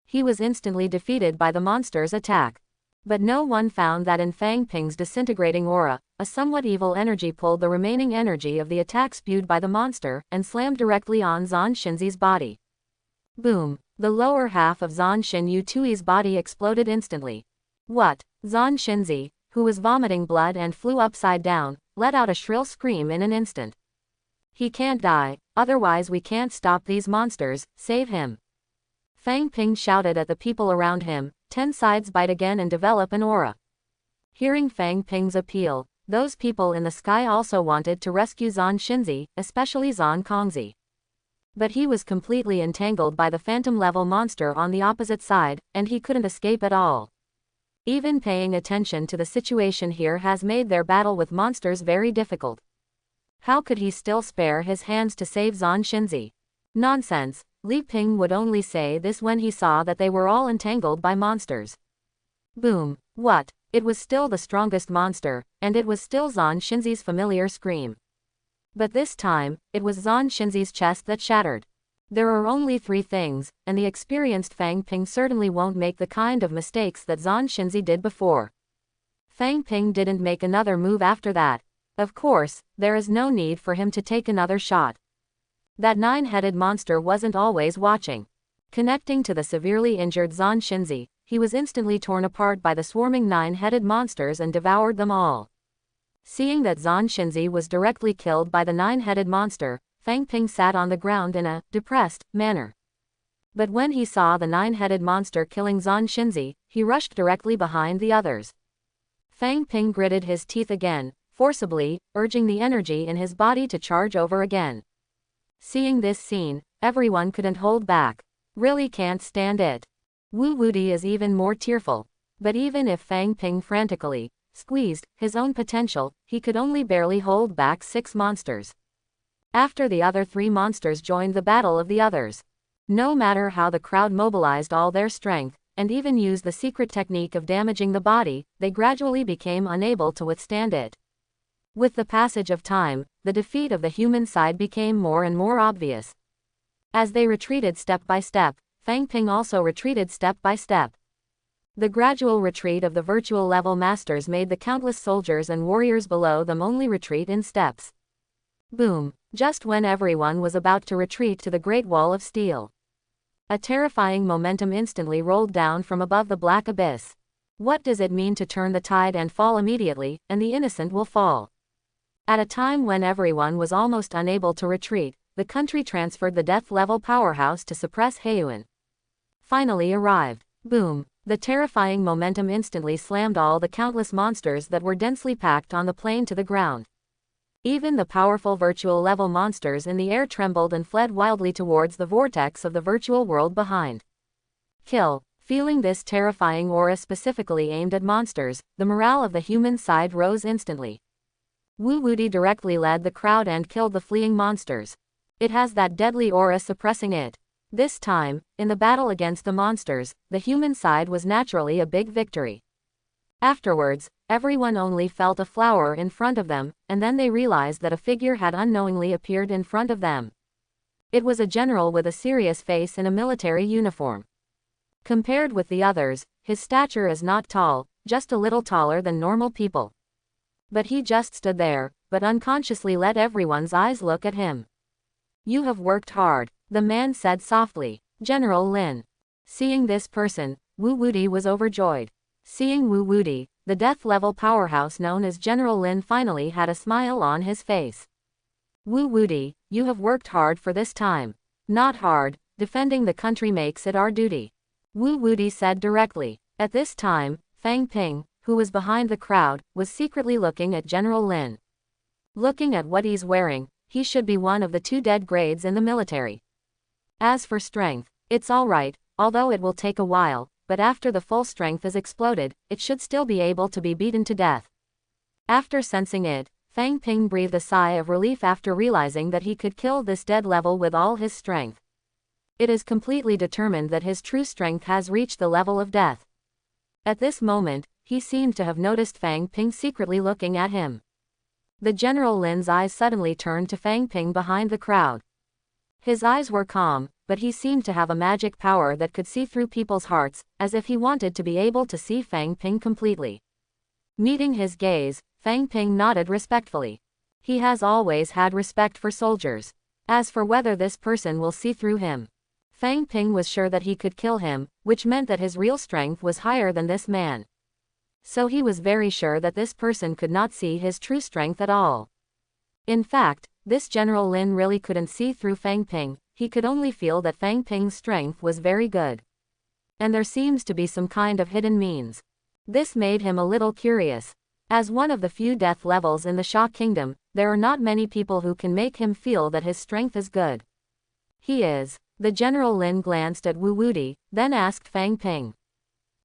Speaker 1: He was instantly defeated by the monster's attack. But no one found that in Fang Ping's disintegrating aura, a somewhat evil energy pulled the remaining energy of the attack spewed by the monster and slammed directly on Zan Xinzi's body. Boom! The lower half of Zan Xin Yutui's body exploded instantly. What? Zan Xinzi, who was vomiting blood and flew upside down, let out a shrill scream in an instant. He can't die, otherwise we can't stop these monsters, save him. Fang Ping shouted at the people around him, 10 sides bite again and develop an aura. Hearing Fang Ping's appeal, those people in the sky also wanted to rescue Zan Xinzi, especially Zan Kongzi. But he was completely entangled by the phantom-level monster on the opposite side, and he couldn't escape at all. Even paying attention to the situation here has made their battle with monsters very difficult. How could he still spare his hands to save Zan Xinzi? Nonsense, Li Ping would only say this when he saw that they were all entangled by monsters. Boom! What? It was still the strongest monster, and it was still Zan Xinzi's familiar scream. But this time, it was Zan Xinzi's chest that shattered. There are only 3 things, and the experienced Fang Ping certainly won't make the kind of mistakes that Zan Xinzi did before. Fang Ping didn't make another move after that. Of course, there is no need for him to take another shot. That 9-headed monster wasn't always watching. Connecting to the severely injured Zan Xinzi, he was instantly torn apart by the swarming 9-headed monsters and devoured them all. Seeing that Zan Xinzi was directly killed by the 9-headed monster, Fang Ping sat on the ground in a depressed manner. But when he saw the 9-headed monster killing Zan Xinzi, he rushed directly behind the others. Fang Ping gritted his teeth again, forcibly, urging the energy in his body to charge over again. Seeing this scene, everyone couldn't hold back. Really can't stand it. Wu Wudi is even more tearful. But even if Fang Ping frantically squeezed his own potential, he could only barely hold back 6 monsters. After the other 3 monsters joined the battle of the others. No matter how the crowd mobilized all their strength, and even used the secret technique of damaging the body, they gradually became unable to withstand it. With the passage of time, the defeat of the human side became more and more obvious. As they retreated step by step, Fang Ping also retreated step by step. The gradual retreat of the virtual level masters made the countless soldiers and warriors below them only retreat in steps. Boom! Just when everyone was about to retreat to the Great Wall of Steel. A terrifying momentum instantly rolled down from above the black abyss. What does it mean to turn the tide and fall immediately, and the innocent will fall? At a time when everyone was almost unable to retreat, the country transferred the death-level powerhouse to suppress Heiyuan. Finally arrived. Boom! The terrifying momentum instantly slammed all the countless monsters that were densely packed on the plain to the ground. Even the powerful virtual-level monsters in the air trembled and fled wildly towards the vortex of the virtual world behind. Kill! Feeling this terrifying aura specifically aimed at monsters, the morale of the human side rose instantly. Wu Wudi directly led the crowd and killed the fleeing monsters. It has that deadly aura suppressing it. This time, in the battle against the monsters, the human side was naturally a big victory. Afterwards, everyone only felt a flower in front of them, and then they realized that a figure had unknowingly appeared in front of them. It was a general with a serious face in a military uniform. Compared with the others, his stature is not tall, just a little taller than normal people. But he just stood there, but unconsciously let everyone's eyes look at him. You have worked hard, the man said softly. General Lin. Seeing this person, Wu Wudi was overjoyed. Seeing Wu Wudi, the death-level powerhouse known as General Lin finally had a smile on his face. Wu Wudi, you have worked hard for this time. Not hard, defending the country makes it our duty. Wu Wudi said directly. At this time, Fang Ping, who was behind the crowd, was secretly looking at General Lin. Looking at what he's wearing, he should be one of the 2 dead grades in the military. As for strength, it's alright, although it will take a while, but after the full strength is exploded, it should still be able to be beaten to death. After sensing it, Fang Ping breathed a sigh of relief after realizing that he could kill this dead level with all his strength. It is completely determined that his true strength has reached the level of death. At this moment, he seemed to have noticed Fang Ping secretly looking at him. The General Lin's eyes suddenly turned to Fang Ping behind the crowd. His eyes were calm, but he seemed to have a magic power that could see through people's hearts, as if he wanted to be able to see Fang Ping completely. Meeting his gaze, Fang Ping nodded respectfully. He has always had respect for soldiers. As for whether this person will see through him, Fang Ping was sure that he could kill him, which meant that his real strength was higher than this man. So he was very sure that this person could not see his true strength at all. In fact, this General Lin really couldn't see through Fang Ping, he could only feel that Fang Ping's strength was very good. And there seems to be some kind of hidden means. This made him a little curious. As one of the few death levels in the Sha Kingdom, there are not many people who can make him feel that his strength is good. He is. The General Lin glanced at Wu Wudi, then asked Fang Ping.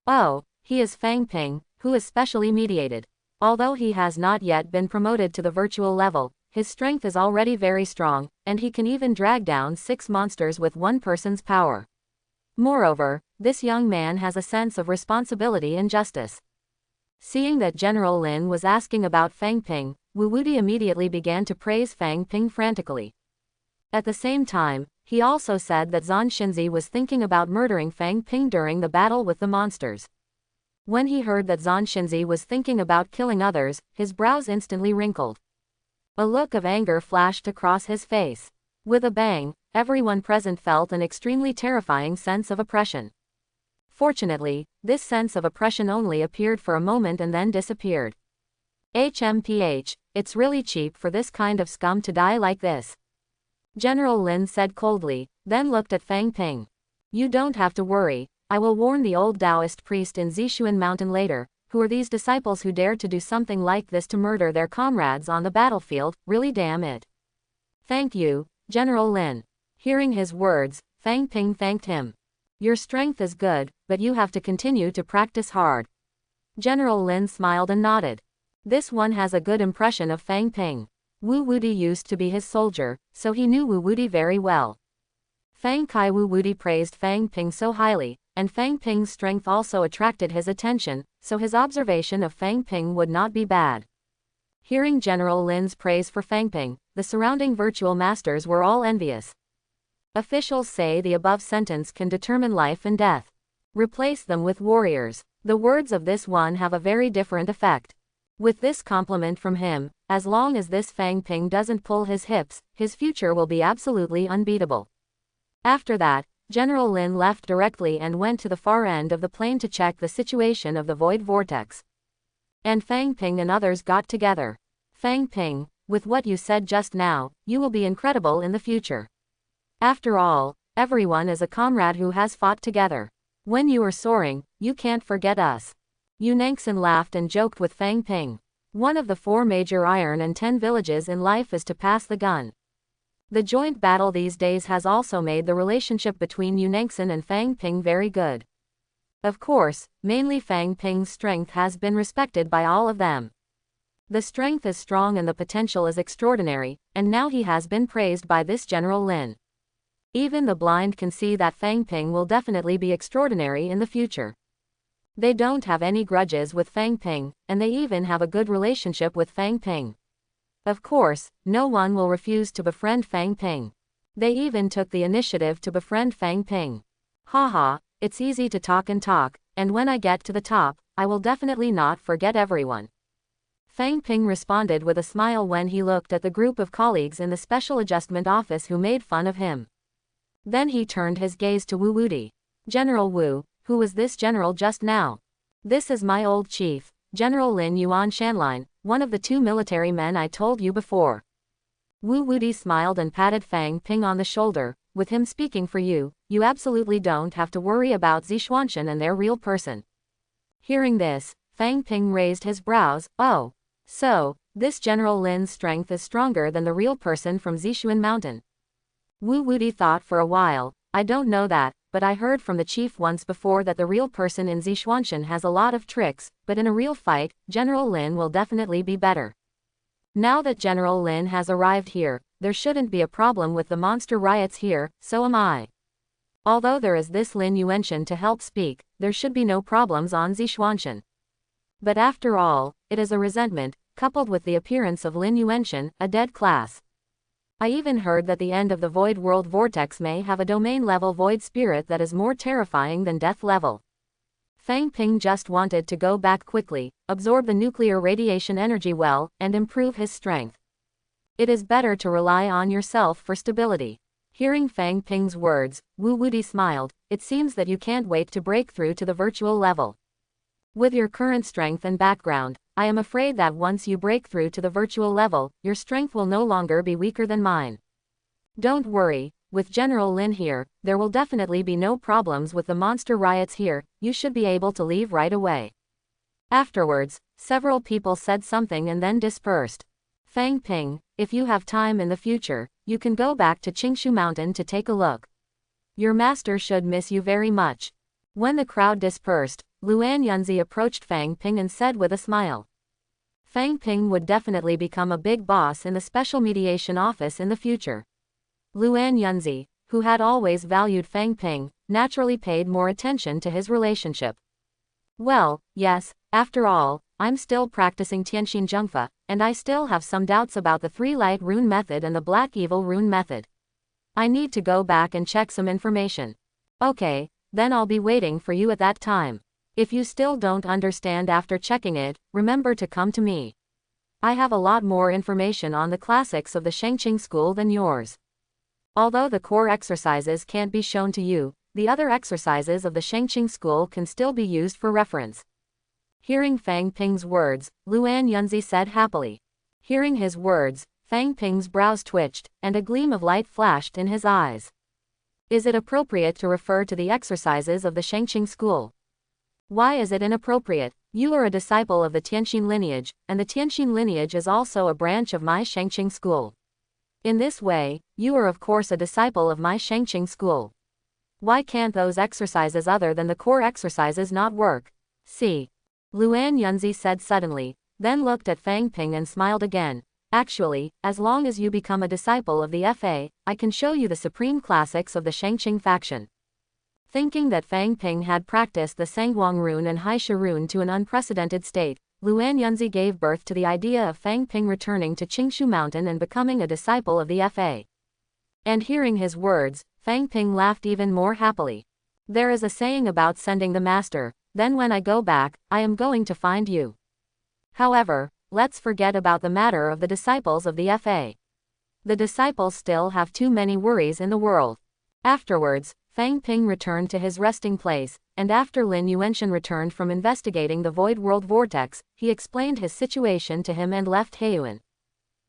Speaker 1: Oh, he is Fang Ping, who is specially mediated. Although he has not yet been promoted to the virtual level, his strength is already very strong, and he can even drag down 6 monsters with one person's power. Moreover, this young man has a sense of responsibility and justice. Seeing that General Lin was asking about Fang Ping, Wu Wudi immediately began to praise Fang Ping frantically. At the same time, he also said that Zhan Xinzi was thinking about murdering Fang Ping during the battle with the monsters. When he heard that Zhan Xinzi was thinking about killing others, his brows instantly wrinkled. A look of anger flashed across his face. With a bang, everyone present felt an extremely terrifying sense of oppression. Fortunately, this sense of oppression only appeared for a moment and then disappeared. HMPH, it's really cheap for this kind of scum to die like this. General Lin said coldly, then looked at Fang Ping. You don't have to worry, I will warn the old Taoist priest in Zishuan Mountain later. Who are these disciples who dared to do something like this to murder their comrades on the battlefield, really damn it. Thank you, General Lin. Hearing his words, Fang Ping thanked him. Your strength is good, but you have to continue to practice hard. General Lin smiled and nodded. This one has a good impression of Fang Ping. Wu Wudi used to be his soldier, so he knew Wu Wudi very well. Fang Kai Wu Wudi praised Fang Ping so highly, and Fang Ping's strength also attracted his attention, so his observation of Fang Ping would not be bad. Hearing General Lin's praise for Fang Ping, the surrounding virtual masters were all envious. Officials say the above sentence can determine life and death. Replace them with warriors. The words of this one have a very different effect. With this compliment from him, as long as this Fang Ping doesn't pull his hips, his future will be absolutely unbeatable. After that, General Lin left directly and went to the far end of the plane to check the situation of the void vortex. And Fang Ping and others got together. Fang Ping, with what you said just now, you will be incredible in the future. After all, everyone is a comrade who has fought together. When you are soaring, you can't forget us. Yu Nangxin laughed and joked with Fang Ping. One of the 4 major iron and 10 villages in life is to pass the gun. The joint battle these days has also made the relationship between Yu Nangxin and Fang Ping very good. Of course, mainly Fang Ping's strength has been respected by all of them. The strength is strong and the potential is extraordinary, and now he has been praised by this General Lin. Even the blind can see that Fang Ping will definitely be extraordinary in the future. They don't have any grudges with Fang Ping, and they even have a good relationship with Fang Ping. Of course, no one will refuse to befriend Fang Ping. They even took the initiative to befriend Fang Ping. Haha, it's easy to talk, and when I get to the top, I will definitely not forget everyone. Fang Ping responded with a smile when he looked at the group of colleagues in the Special Adjustment Office who made fun of him. Then he turned his gaze to Wu Wudi. General Wu, who was this general just now? This is my old chief, General Lin Yuan Shanline, one of the 2 military men I told you before. Wu Wudi smiled and patted Fang Ping on the shoulder. With him speaking for you, you absolutely don't have to worry about Zishuanshan and their real person. Hearing this, Fang Ping raised his brows. Oh. So, this General Lin's strength is stronger than the real person from Zishuan Mountain. Wu Wudi thought for a while. I don't know that, but I heard from the chief once before that the real person in Zixuanshan has a lot of tricks, but in a real fight, General Lin will definitely be better. Now that General Lin has arrived here, there shouldn't be a problem with the monster riots here, so am I. Although there is this Lin Yuanshan to help speak, there should be no problems on Zixuanshan. But after all, it is a resentment, coupled with the appearance of Lin Yuanshan, a dead class. I even heard that the end of the Void World Vortex may have a domain-level void spirit that is more terrifying than death level. Fang Ping just wanted to go back quickly, absorb the nuclear radiation energy well, and improve his strength. It is better to rely on yourself for stability. Hearing Fang Ping's words, Wu Wudi smiled. It seems that you can't wait to break through to the virtual level. With your current strength and background, I am afraid that once you break through to the virtual level, your strength will no longer be weaker than mine. Don't worry, with General Lin here, there will definitely be no problems with the monster riots here, you should be able to leave right away. Afterwards, several people said something and then dispersed. Fang Ping, if you have time in the future, you can go back to Qingshu Mountain to take a look. Your master should miss you very much. When the crowd dispersed, Luan Yunzi approached Fang Ping and said with a smile. Fang Ping would definitely become a big boss in the special mediation office in the future. Luan Yunzi, who had always valued Fang Ping, naturally paid more attention to his relationship. Well, yes, after all, I'm still practicing Tianxin Zhengfa, and I still have some doubts about the 3-light rune method and the black evil rune method. I need to go back and check some information. Okay, then I'll be waiting for you at that time. If you still don't understand after checking it, remember to come to me. I have a lot more information on the classics of the Shengqing school than yours. Although the core exercises can't be shown to you, the other exercises of the Shengqing school can still be used for reference. Hearing Fang Ping's words, Luan Yunzi said happily. Hearing his words, Fang Ping's brows twitched, and a gleam of light flashed in his eyes. Is it appropriate to refer to the exercises of the Shengqing school? Why is it inappropriate? You are a disciple of the Tianxin lineage, and the Tianxin lineage is also a branch of my Shengqing school. In this way, you are of course a disciple of my Shengqing school. Why can't those exercises other than the core exercises not work? See. Luan Yunzi said suddenly, then looked at Fang Ping and smiled again. Actually, as long as you become a disciple of the FA, I can show you the supreme classics of the Shengqing faction. Thinking that Fang Ping had practiced the Sangwang rune and Haisha rune to an unprecedented state, Luan Yunzi gave birth to the idea of Fang Ping returning to Qingshu Mountain and becoming a disciple of the FA. And hearing his words, Fang Ping laughed even more happily. There is a saying about sending the master, then when I go back, I am going to find you. However, let's forget about the matter of the disciples of the FA. The disciples still have too many worries in the world. Afterwards, Fang Ping returned to his resting place, and after Lin Yuanshan returned from investigating the Void World Vortex, he explained his situation to him and left Heiyuan.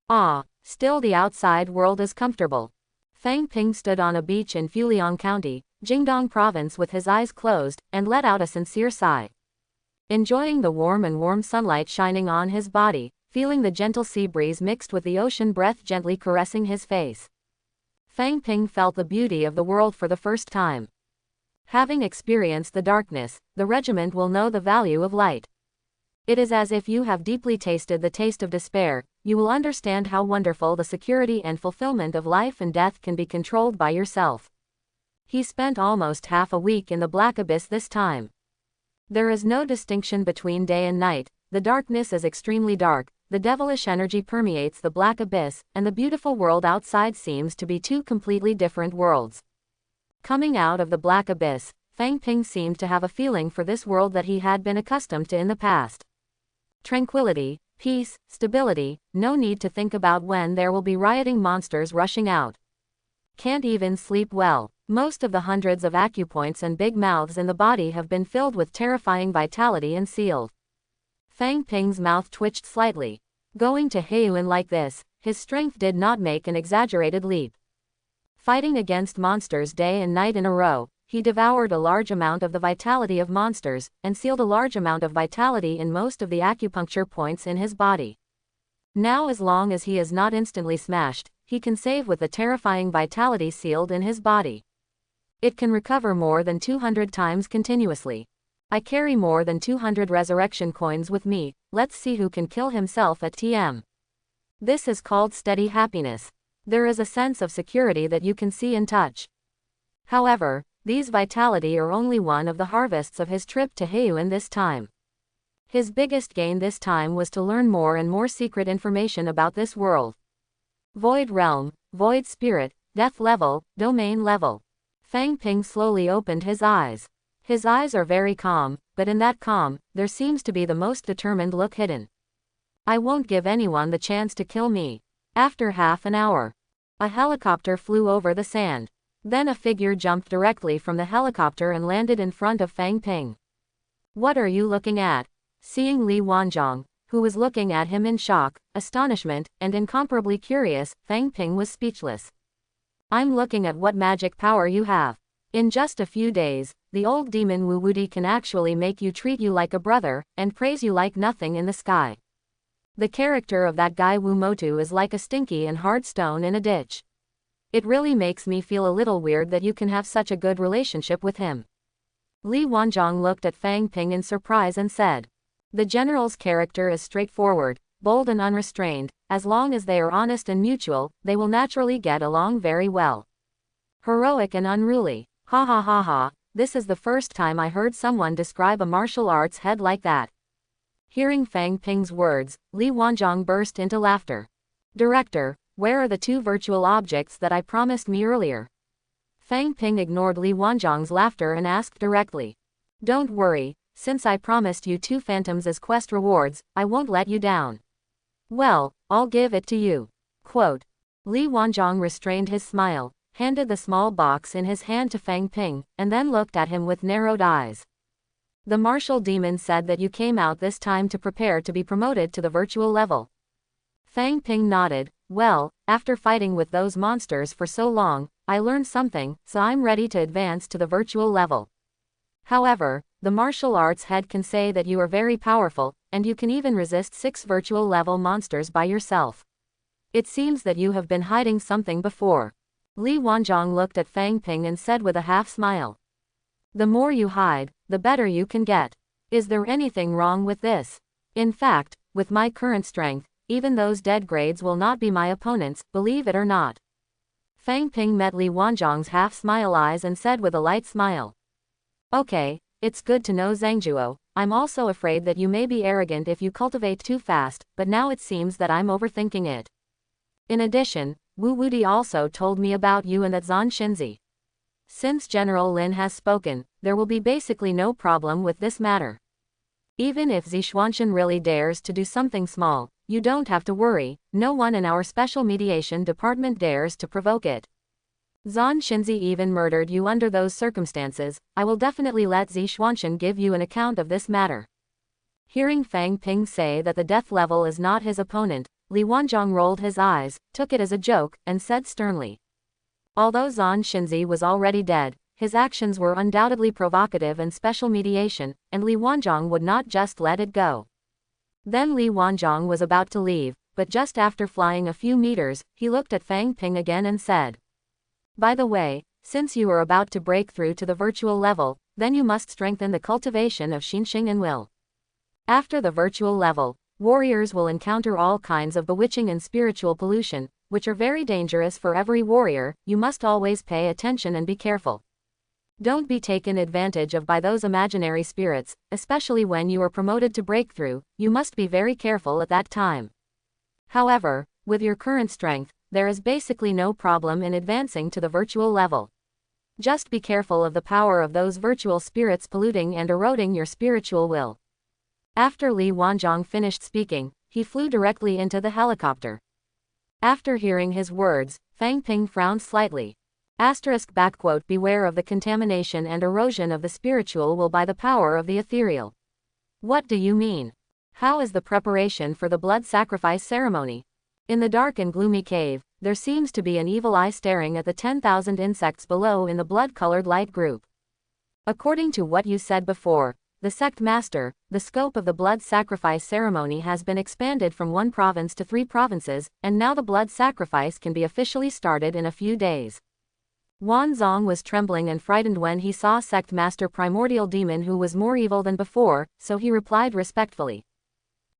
Speaker 1: Ah, still the outside world is comfortable. Fang Ping stood on a beach in Fuliang County, Jingdong Province with his eyes closed, and let out a sincere sigh. Enjoying the warm sunlight shining on his body, feeling the gentle sea breeze mixed with the ocean breath gently caressing his face. Fang Ping felt the beauty of the world for the first time. Having experienced the darkness, the regiment will know the value of light. It is as if you have deeply tasted the taste of despair, you will understand how wonderful the security and fulfillment of life and death can be controlled by yourself. He spent almost half a week in the Black Abyss this time. There is no distinction between day and night, the darkness is extremely dark, the devilish energy permeates the Black Abyss, and the beautiful world outside seems to be two completely different worlds. Coming out of the Black Abyss, Fang Ping seemed to have a feeling for this world that he had been accustomed to in the past. Tranquility, peace, stability, no need to think about when there will be rioting monsters rushing out. Can't even sleep well. Most of the hundreds of acupoints and big mouths in the body have been filled with terrifying vitality and sealed. Fang Ping's mouth twitched slightly. Going to Heiyuan like this, his strength did not make an exaggerated leap. Fighting against monsters day and night in a row, he devoured a large amount of the vitality of monsters, and sealed a large amount of vitality in most of the acupuncture points in his body. Now as long as he is not instantly smashed, he can save with the terrifying vitality sealed in his body. It can recover more than 200 times continuously. I carry more than 200 resurrection coins with me, let's see who can kill himself at TM. This is called steady happiness. There is a sense of security that you can see and touch. However, these vitality are only one of the harvests of his trip to Heian this time. His biggest gain this time was to learn more and more secret information about this world. Void realm, void spirit, death level, domain level. Fang Ping slowly opened his eyes. His eyes are very calm, but in that calm, there seems to be the most determined look hidden. I won't give anyone the chance to kill me. After half an hour, a helicopter flew over the sand. Then a figure jumped directly from the helicopter and landed in front of Fang Ping. What are you looking at? Seeing Li Wanzhong, who was looking at him in shock, astonishment, and incomparably curious, Fang Ping was speechless. I'm looking at what magic power you have. In just a few days, the old demon Wu Wudi can actually make you treat you like a brother, and praise you like nothing in the sky. The character of that guy Wu Motu is like a stinky and hard stone in a ditch. It really makes me feel a little weird that you can have such a good relationship with him. Li Wanzhong looked at Fang Ping in surprise and said, the general's character is straightforward, bold and unrestrained. As long as they are honest and mutual, they will naturally get along very well. Heroic and unruly. Ha ha ha ha, this is the first time I heard someone describe a martial arts head like that. Hearing Fang Ping's words, Li Wanzhong burst into laughter. Director, where are the 2 virtual objects that I promised me earlier? Fang Ping ignored Li Wanzhong's laughter and asked directly. Don't worry, since I promised you 2 phantoms as quest rewards, I won't let you down. Well, I'll give it to you. Quote. Li Wanzhong restrained his smile, handed the small box in his hand to Fang Ping, and then looked at him with narrowed eyes. The martial demon said that you came out this time to prepare to be promoted to the virtual level. Fang Ping nodded. Well, after fighting with those monsters for so long, I learned something, so I'm ready to advance to the virtual level. However, the martial arts head can say that you are very powerful, and you can even resist 6 virtual level monsters by yourself. It seems that you have been hiding something before. Li Wanzhong looked at Fang Ping and said with a half smile. The more you hide, the better you can get. Is there anything wrong with this? In fact, with my current strength, even those dead grades will not be my opponents, believe it or not. Fang Ping met Li Wanzhong's half-smile eyes and said with a light smile. Okay, it's good to know Zhangzhuo. I'm also afraid that you may be arrogant if you cultivate too fast, but now it seems that I'm overthinking it. In addition, Wu Wudi also told me about you and that Zan Xinzi. Since General Lin has spoken, there will be basically no problem with this matter. Even if Zixuanshan really dares to do something small, you don't have to worry, no one in our special mediation department dares to provoke it. Zan Xinzi even murdered you under those circumstances. I will definitely let Zixuanshan give you an account of this matter. Hearing Fang Ping say that the death level is not his opponent, Li Wanzhong rolled his eyes, took it as a joke, and said sternly. Although Zan Xinzi was already dead, his actions were undoubtedly provocative and special mediation, and Li Wanzhong would not just let it go. Then Li Wanzhong was about to leave, but just after flying a few meters, he looked at Fang Ping again and said. By the way, since you are about to break through to the virtual level, then you must strengthen the cultivation of Xinxing and will. After the virtual level, warriors will encounter all kinds of bewitching and spiritual pollution, which are very dangerous for every warrior. You must always pay attention and be careful. Don't be taken advantage of by those imaginary spirits, especially when you are promoted to breakthrough. You must be very careful at that time. However, with your current strength, there is basically no problem in advancing to the virtual level. Just be careful of the power of those virtual spirits polluting and eroding your spiritual will. After Li Wanzhong finished speaking, he flew directly into the helicopter. After hearing his words, Fang Ping frowned slightly. Beware of the contamination and erosion of the spiritual will by the power of the ethereal. What do you mean? How is the preparation for the blood sacrifice ceremony? In the dark and gloomy cave, there seems to be an evil eye staring at the 10,000 insects below in the blood-colored light group. According to what you said before, the sect master, the scope of the blood sacrifice ceremony has been expanded from 1 province to 3 provinces, and now the blood sacrifice can be officially started in a few days. Wanzong was trembling and frightened when he saw Sect Master Primordial Demon, who was more evil than before, so he replied respectfully.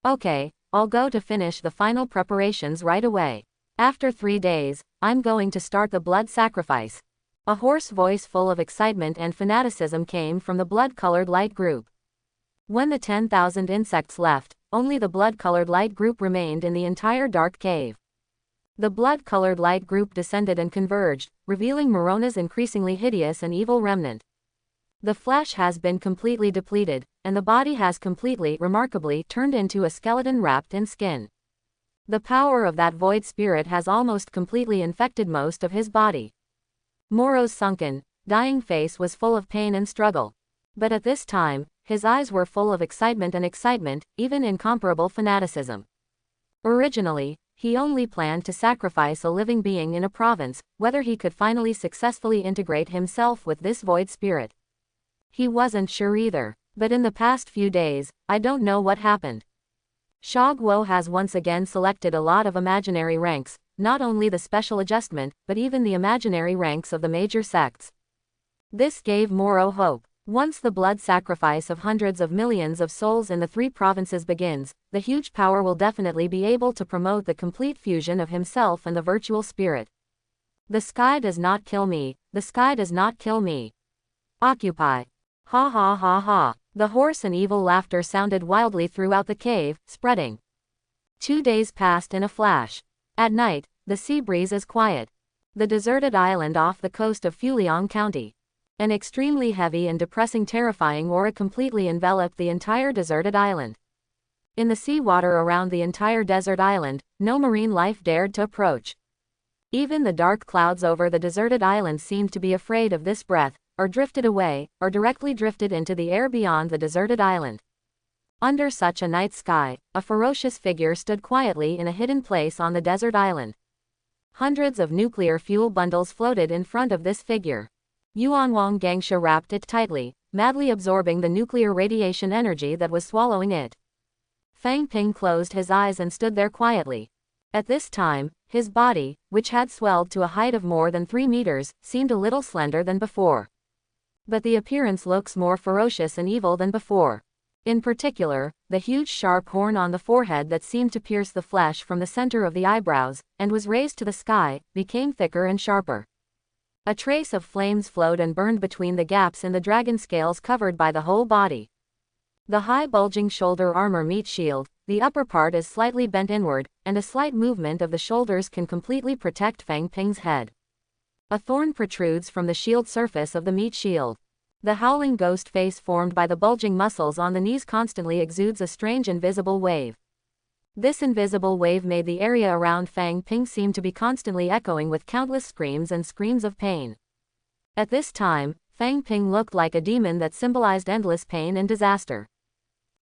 Speaker 1: Okay, I'll go to finish the final preparations right away. After 3 days, I'm going to start the blood sacrifice. A hoarse voice full of excitement and fanaticism came from the blood-colored light group. When the 10,000 insects left, only the blood-colored light group remained in the entire dark cave. The blood-colored light group descended and converged, revealing Morona's increasingly hideous and evil remnant. The flesh has been completely depleted, and the body has remarkably turned into a skeleton wrapped in skin. The power of that void spirit has almost completely infected most of his body. Moro's sunken, dying face was full of pain and struggle. But at this time, his eyes were full of excitement, even incomparable fanaticism. Originally, he only planned to sacrifice a living being in a province, whether he could finally successfully integrate himself with this void spirit. He wasn't sure either, but in the past few days, I don't know what happened. Sha Guo has once again selected a lot of imaginary ranks, not only the special adjustment, but even the imaginary ranks of the major sects. This gave Moro hope. Once the blood sacrifice of hundreds of millions of souls in the 3 provinces begins, the huge power will definitely be able to promote the complete fusion of himself and the virtual spirit. The sky does not kill me, the sky does not kill me. Occupy. Ha ha ha ha. The hoarse and evil laughter sounded wildly throughout the cave, spreading. 2 days passed in a flash. At night, the sea breeze is quiet. The deserted island off the coast of Fuliang County. An extremely heavy and depressing, terrifying aura completely enveloped the entire deserted island. In the seawater around the entire desert island, no marine life dared to approach. Even the dark clouds over the deserted island seemed to be afraid of this breath, or drifted away, or directly drifted into the air beyond the deserted island. Under such a night sky, a ferocious figure stood quietly in a hidden place on the desert island. Hundreds of nuclear fuel bundles floated in front of this figure. Yuanwang Gangsha wrapped it tightly, madly absorbing the nuclear radiation energy that was swallowing it. Fang Ping closed his eyes and stood there quietly. At this time, his body, which had swelled to a height of more than 3 meters, seemed a little slender than before. But the appearance looks more ferocious and evil than before. In particular, the huge sharp horn on the forehead that seemed to pierce the flesh from the center of the eyebrows, and was raised to the sky, became thicker and sharper. A trace of flames flowed and burned between the gaps in the dragon scales covered by the whole body. The high bulging shoulder armor meets shield, the upper part is slightly bent inward, and a slight movement of the shoulders can completely protect Fang Ping's head. A thorn protrudes from the shield surface of the meat shield. The howling ghost face formed by the bulging muscles on the knees constantly exudes a strange invisible wave. This invisible wave made the area around Fang Ping seem to be constantly echoing with countless screams and screams of pain. At this time, Fang Ping looked like a demon that symbolized endless pain and disaster.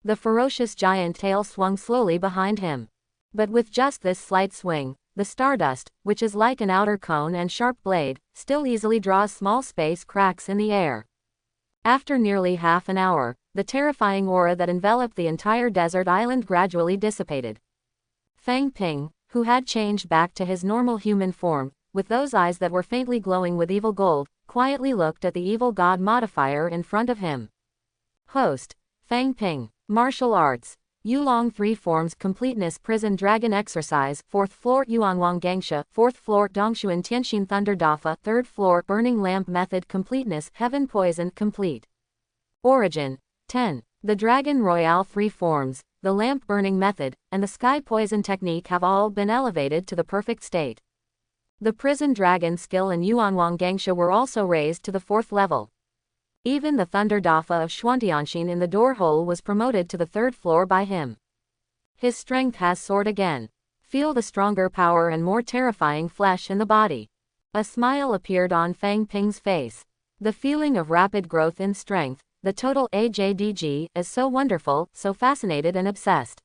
Speaker 1: The ferocious giant tail swung slowly behind him. But with just this slight swing, the stardust, which is like an outer cone and sharp blade, still easily draws small space cracks in the air. After nearly half an hour, the terrifying aura that enveloped the entire desert island gradually dissipated. Fang Ping, who had changed back to his normal human form, with those eyes that were faintly glowing with evil gold, quietly looked at the evil god modifier in front of him. Host: Fang Ping. Martial Arts. Yulong 3 Forms Completeness Prison Dragon Exercise 4th Floor Yuanwang Gangsha 4th Floor Dongshuan Tianxin Thunder Dafa 3rd Floor Burning Lamp Method Completeness Heaven Poison Complete. Origin 10. The Dragon Royale 3 forms, the Lamp Burning Method, and the Sky Poison Technique have all been elevated to the perfect state. The Prison Dragon skill and Yuanwang Gangsha were also raised to the 4th level. Even the Thunder Dafa of Xuantianxin in the door hole was promoted to the 3rd floor by him. His strength has soared again. Feel the stronger power and more terrifying flesh in the body. A smile appeared on Fang Ping's face. The feeling of rapid growth in strength, the total AJDG, is so wonderful, so fascinated and obsessed.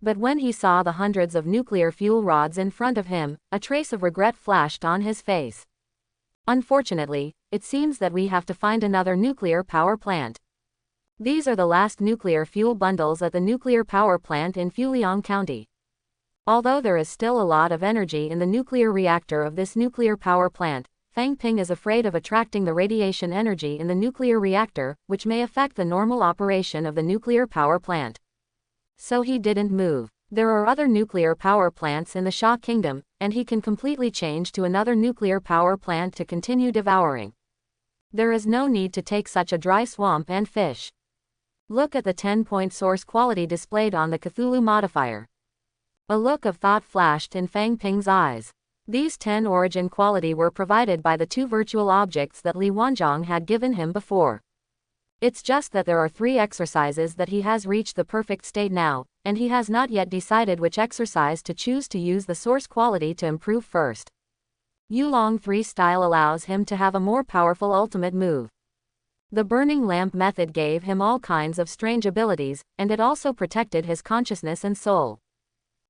Speaker 1: But when he saw the hundreds of nuclear fuel rods in front of him, a trace of regret flashed on his face. Unfortunately, it seems that we have to find another nuclear power plant. These are the last nuclear fuel bundles at the nuclear power plant in Fuliang County. Although there is still a lot of energy in the nuclear reactor of this nuclear power plant, Fang Ping is afraid of attracting the radiation energy in the nuclear reactor, which may affect the normal operation of the nuclear power plant. So he didn't move. There are other nuclear power plants in the Shah Kingdom, and he can completely change to another nuclear power plant to continue devouring. There is no need to take such a dry swamp and fish. Look at the 10-point source quality displayed on the Cthulhu modifier. A look of thought flashed in Fang Ping's eyes. These 10 origin quality were provided by the 2 virtual objects that Li Wanzhong had given him before. It's just that there are 3 exercises that he has reached the perfect state now, and he has not yet decided which exercise to choose to use the source quality to improve first. Yulong 3 style allows him to have a more powerful ultimate move. The burning lamp method gave him all kinds of strange abilities, and it also protected his consciousness and soul.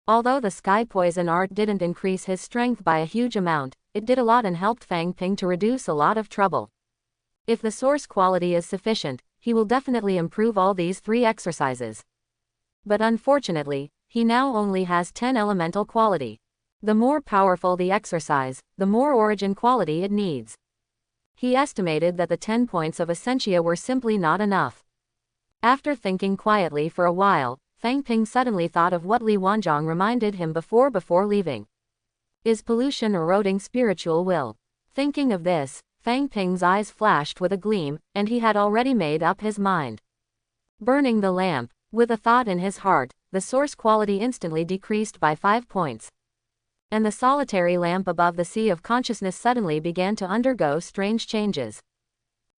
Speaker 1: Although the sky poison art didn't increase his strength by a huge amount, it did a lot and helped Fang Ping to reduce a lot of trouble. If the source quality is sufficient, he will definitely improve all these 3 exercises. But unfortunately, he now only has 10 elemental quality. The more powerful the exercise, the more origin quality it needs. He estimated that the 10 points of Essentia were simply not enough. After thinking quietly for a while, Fang Ping suddenly thought of what Li Wanzhong reminded him before leaving. Is pollution eroding spiritual will? Thinking of this, Fang Ping's eyes flashed with a gleam, and he had already made up his mind. Burning the lamp, with a thought in his heart, the source quality instantly decreased by 5 points. And the solitary lamp above the sea of consciousness suddenly began to undergo strange changes.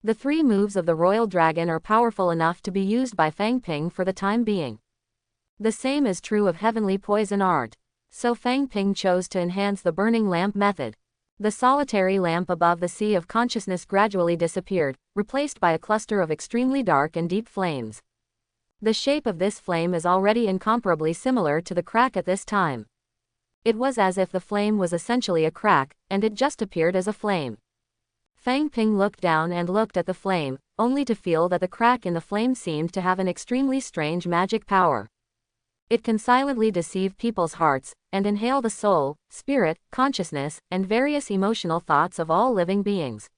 Speaker 1: The 3 moves of the royal dragon are powerful enough to be used by Fang Ping for the time being. The same is true of heavenly poison art. So Fang Ping chose to enhance the burning lamp method. The solitary lamp above the sea of consciousness gradually disappeared, replaced by a cluster of extremely dark and deep flames. The shape of this flame is already incomparably similar to the crack at this time. It was as if the flame was essentially a crack, and it just appeared as a flame. Fang Ping looked down and looked at the flame, only to feel that the crack in the flame seemed to have an extremely strange magic power. It can silently deceive people's hearts, and inhale the soul, spirit, consciousness, and various emotional thoughts of all living beings.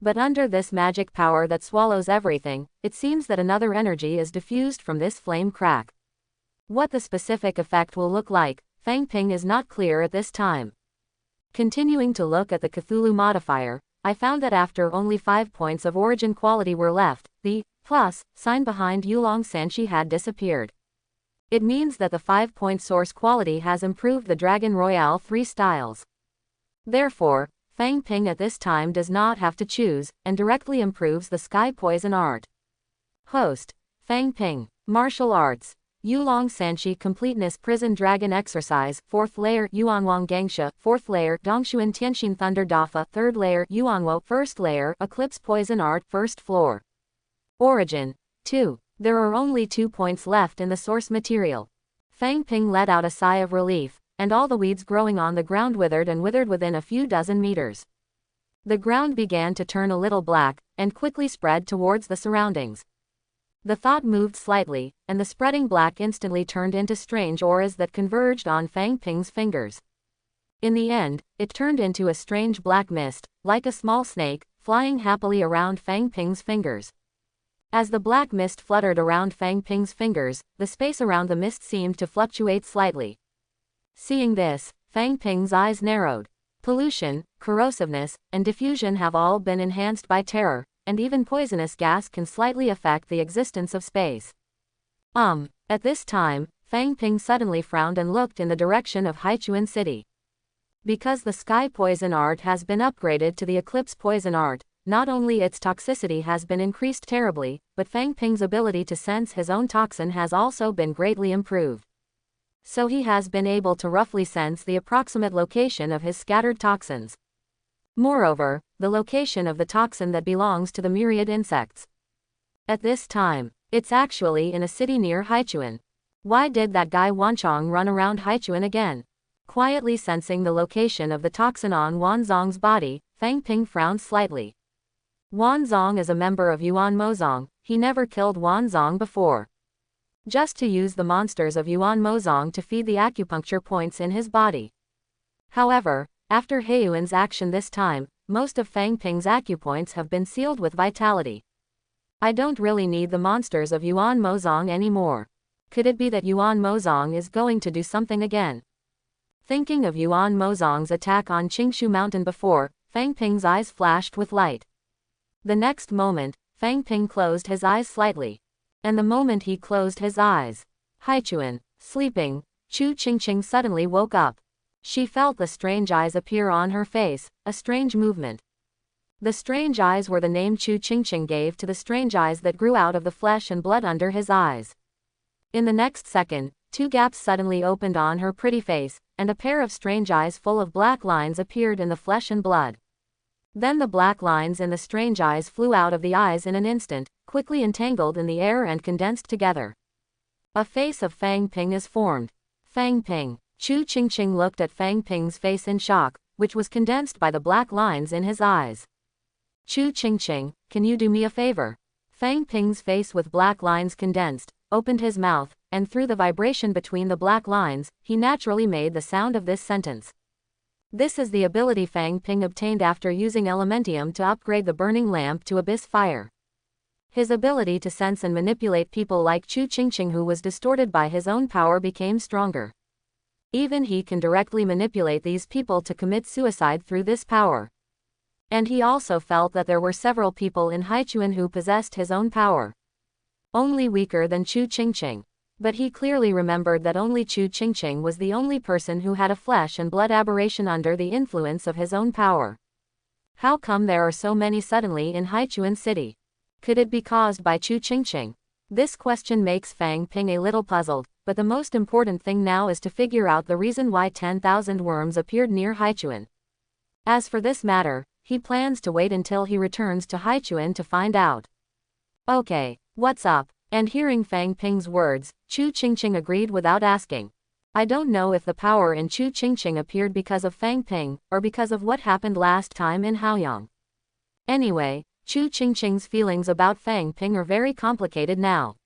Speaker 1: But under this magic power that swallows everything, it seems that another energy is diffused from this flame crack. What the specific effect will look like, Fang Ping is not clear at this time. Continuing to look at the Cthulhu modifier, I found that after only 5 points of origin quality were left, the plus sign behind Yulong Sanshi had disappeared. It means that the 5-point source quality has improved the Dragon Royale 3 styles. Therefore, Fang Ping at this time does not have to choose, and directly improves the sky poison art. Host: Fang Ping. Martial arts: Yulong Sanshi Completeness Prison Dragon Exercise 4th layer Yuanwang Gangsha 4th layer Dongshuan Tianxin Thunder Dafa 3rd layer Yuanwo 1st layer Eclipse Poison Art 1st floor. Origin: 2. There are only 2 points left in the source material. Fang Ping let out a sigh of relief, and all the weeds growing on the ground withered within a few dozen meters. The ground began to turn a little black, and quickly spread towards the surroundings. The thought moved slightly, and the spreading black instantly turned into strange auras that converged on Fang Ping's fingers. In the end, it turned into a strange black mist, like a small snake, flying happily around Fang Ping's fingers. As the black mist fluttered around Fang Ping's fingers, the space around the mist seemed to fluctuate slightly. Seeing this, Fang Ping's eyes narrowed. Pollution, corrosiveness, and diffusion have all been enhanced by terror, and even poisonous gas can slightly affect the existence of space. At this time, Fang Ping suddenly frowned and looked in the direction of Haichuan City. Because the sky poison art has been upgraded to the eclipse poison art, not only its toxicity has been increased terribly, but Fang Ping's ability to sense his own toxin has also been greatly improved. So he has been able to roughly sense the approximate location of his scattered toxins. Moreover, the location of the toxin that belongs to the myriad insects. At this time, it's actually in a city near Haichuan. Why did that guy Wanchong run around Haichuan again? Quietly sensing the location of the toxin on Wanzong's body, Fang Ping frowned slightly. Wanzong is a member of Yuan Mozong. He never killed Wanzong before. Just to use the monsters of Yuan Mozong to feed the acupuncture points in his body. However, after Heiyuan's action this time, most of Fang Ping's acupoints have been sealed with vitality. I don't really need the monsters of Yuan Mozong anymore. Could it be that Yuan Mozong is going to do something again? Thinking of Yuan Mozong's attack on Qingshu Mountain before, Fang Ping's eyes flashed with light. The next moment, Fang Ping closed his eyes slightly. And the moment he closed his eyes, Haichuan, sleeping, Chu Qingqing suddenly woke up. She felt the strange eyes appear on her face, a strange movement. The strange eyes were the name Chu Qingqing gave to the strange eyes that grew out of the flesh and blood under his eyes. In the next second, two gaps suddenly opened on her pretty face, and a pair of strange eyes full of black lines appeared in the flesh and blood. Then the black lines in the strange eyes flew out of the eyes in an instant, quickly entangled in the air and condensed together. A face of Fang Ping is formed. Fang Ping. Chu Qingqing looked at Fang Ping's face in shock, which was condensed by the black lines in his eyes. Chu Qingqing, can you do me a favor? Fang Ping's face with black lines condensed, opened his mouth, and through the vibration between the black lines, he naturally made the sound of this sentence. This is the ability Fang Ping obtained after using Elementium to upgrade the burning lamp to abyss fire. His ability to sense and manipulate people like Chu Qingqing, who was distorted by his own power, became stronger. Even he can directly manipulate these people to commit suicide through this power. And he also felt that there were several people in Haichuan who possessed his own power. Only weaker than Chu Qingqing. But he clearly remembered that only Chu Qingqing was the only person who had a flesh and blood aberration under the influence of his own power. How come there are so many suddenly in Haichuan City? Could it be caused by Chu Qingqing? This question makes Fang Ping a little puzzled, but the most important thing now is to figure out the reason why 10,000 worms appeared near Haichuan. As for this matter, he plans to wait until he returns to Haichuan to find out. Okay, what's up? And hearing Fang Ping's words, Chu Qingqing agreed without asking. I don't know if the power in Chu Qingqing appeared because of Fang Ping, or because of what happened last time in Haoyang. Anyway, Chu Qingqing's feelings about Fang Ping are very complicated now.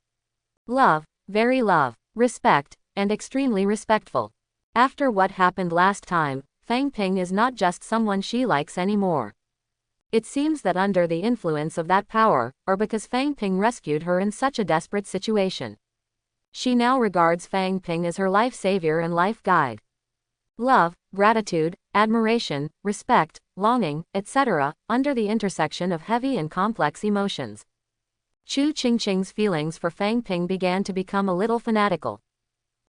Speaker 1: Love, very love, respect, and extremely respectful. After what happened last time, Fang Ping is not just someone she likes anymore. It seems that under the influence of that power, or because Fang Ping rescued her in such a desperate situation, she now regards Fang Ping as her life savior and life guide. Love, gratitude, admiration, respect, longing, etc., under the intersection of heavy and complex emotions. Chu Qingqing's feelings for Fang Ping began to become a little fanatical.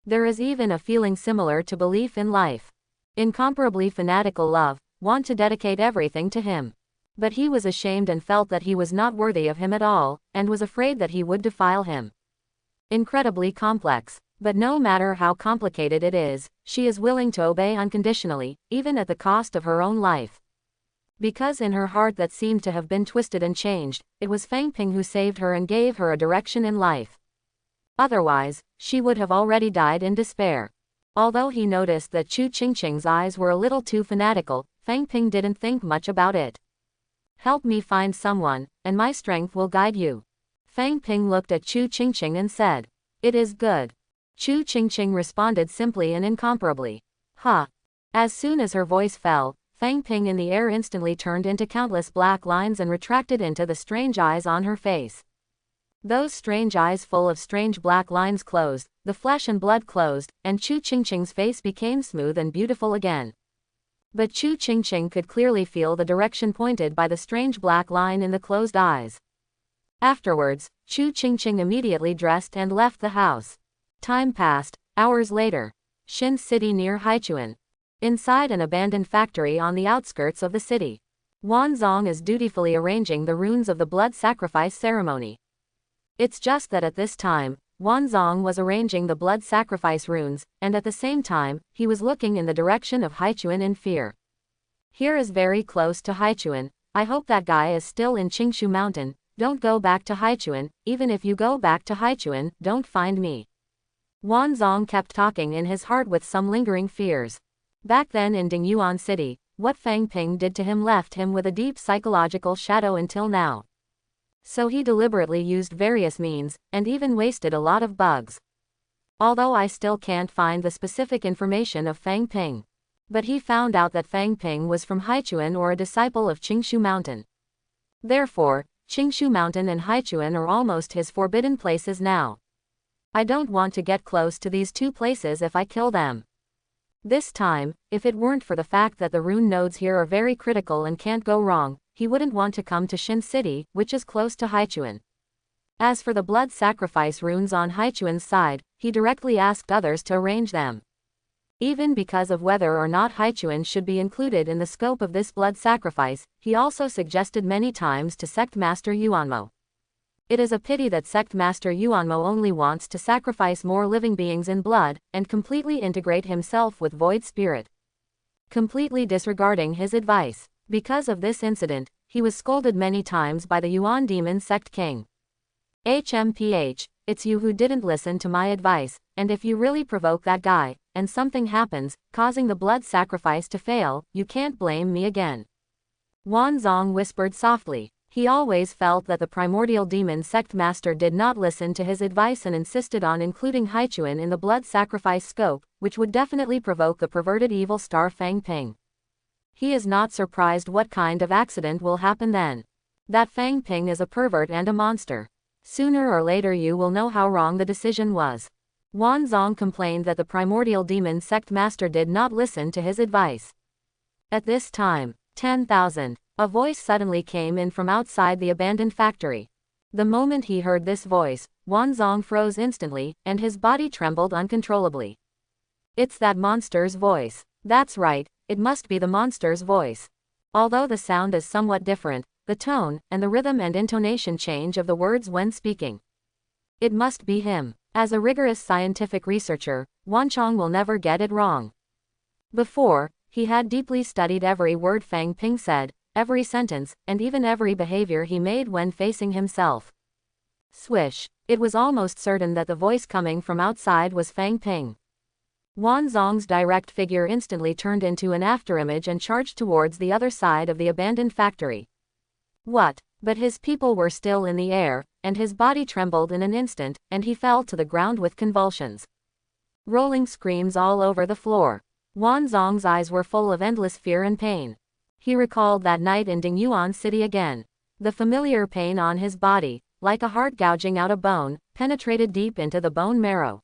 Speaker 1: There is even a feeling similar to belief in life. Incomparably fanatical love, want to dedicate everything to him. But he was ashamed and felt that he was not worthy of him at all, and was afraid that he would defile him. Incredibly complex. But no matter how complicated it is, she is willing to obey unconditionally, even at the cost of her own life. Because in her heart that seemed to have been twisted and changed, it was Fang Ping who saved her and gave her a direction in life. Otherwise, she would have already died in despair. Although he noticed that Chu Qingqing's eyes were a little too fanatical, Fang Ping didn't think much about it. Help me find someone, and my strength will guide you. Fang Ping looked at Chu Qingqing and said, "It is good." Chu Qingqing responded simply and incomparably. "Huh." As soon as her voice fell, Fang Ping in the air instantly turned into countless black lines and retracted into the strange eyes on her face. Those strange eyes full of strange black lines closed, the flesh and blood closed, and Chu Qingqing's face became smooth and beautiful again. But Chu Qingqing could clearly feel the direction pointed by the strange black line in the closed eyes. Afterwards, Chu Qingqing immediately dressed and left the house. Time passed. Hours later. Xin City near Haichuan. Inside an abandoned factory on the outskirts of the city, Wan Zong is dutifully arranging the runes of the blood sacrifice ceremony. It's just that at this time, Wan Zong was arranging the blood sacrifice runes, and at the same time, he was looking in the direction of Haichuan in fear. Here is very close to Haichuan. I hope that guy is still in Qingshu Mountain. Don't go back to Haichuan. Even if you go back to Haichuan, don't find me. Wan Zong kept talking in his heart with some lingering fears. Back then in Dingyuan City, what Fang Ping did to him left him with a deep psychological shadow until now. So he deliberately used various means, and even wasted a lot of bugs. Although I still can't find the specific information of Fang Ping. But he found out that Fang Ping was from Haichuan or a disciple of Qingshu Mountain. Therefore, Qingshu Mountain and Haichuan are almost his forbidden places now. I don't want to get close to these two places if I kill them. This time, if it weren't for the fact that the rune nodes here are very critical and can't go wrong, he wouldn't want to come to Shin City, which is close to Haichuan. As for the blood sacrifice runes on Haichuan's side, he directly asked others to arrange them. Even because of whether or not Haichuan should be included in the scope of this blood sacrifice, he also suggested many times to Sect Master Yuanmo. It is a pity that Sect Master Yuanmo only wants to sacrifice more living beings in blood, and completely integrate himself with Void Spirit, completely disregarding his advice. Because of this incident, he was scolded many times by the Yuan Demon Sect King. HMPH, it's you who didn't listen to my advice, and if you really provoke that guy, and something happens, causing the blood sacrifice to fail, you can't blame me again. Wanzong whispered softly. He always felt that the primordial demon sect master did not listen to his advice and insisted on including Haichuan in the blood sacrifice scope, which would definitely provoke the perverted evil star Fang Ping. He is not surprised what kind of accident will happen then. That Fang Ping is a pervert and a monster. Sooner or later you will know how wrong the decision was. Wanzong complained that the primordial demon sect master did not listen to his advice. At this time, 10,000. A voice suddenly came in from outside the abandoned factory. The moment he heard this voice, Wanzong froze instantly, and his body trembled uncontrollably. It's that monster's voice. That's right, it must be the monster's voice. Although the sound is somewhat different, the tone, and the rhythm and intonation change of the words when speaking. It must be him. As a rigorous scientific researcher, Wanchong will never get it wrong. Before, he had deeply studied every word Fang Ping said, every sentence, and even every behavior he made when facing himself. Swish. It was almost certain that the voice coming from outside was Fang Ping. Wanzong's direct figure instantly turned into an afterimage and charged towards the other side of the abandoned factory. What? But his people were still in the air, and his body trembled in an instant, and he fell to the ground with convulsions. Rolling screams all over the floor. Wanzong's eyes were full of endless fear and pain. He recalled that night in Dingyuan City again. The familiar pain on his body, like a heart gouging out a bone, penetrated deep into the bone marrow.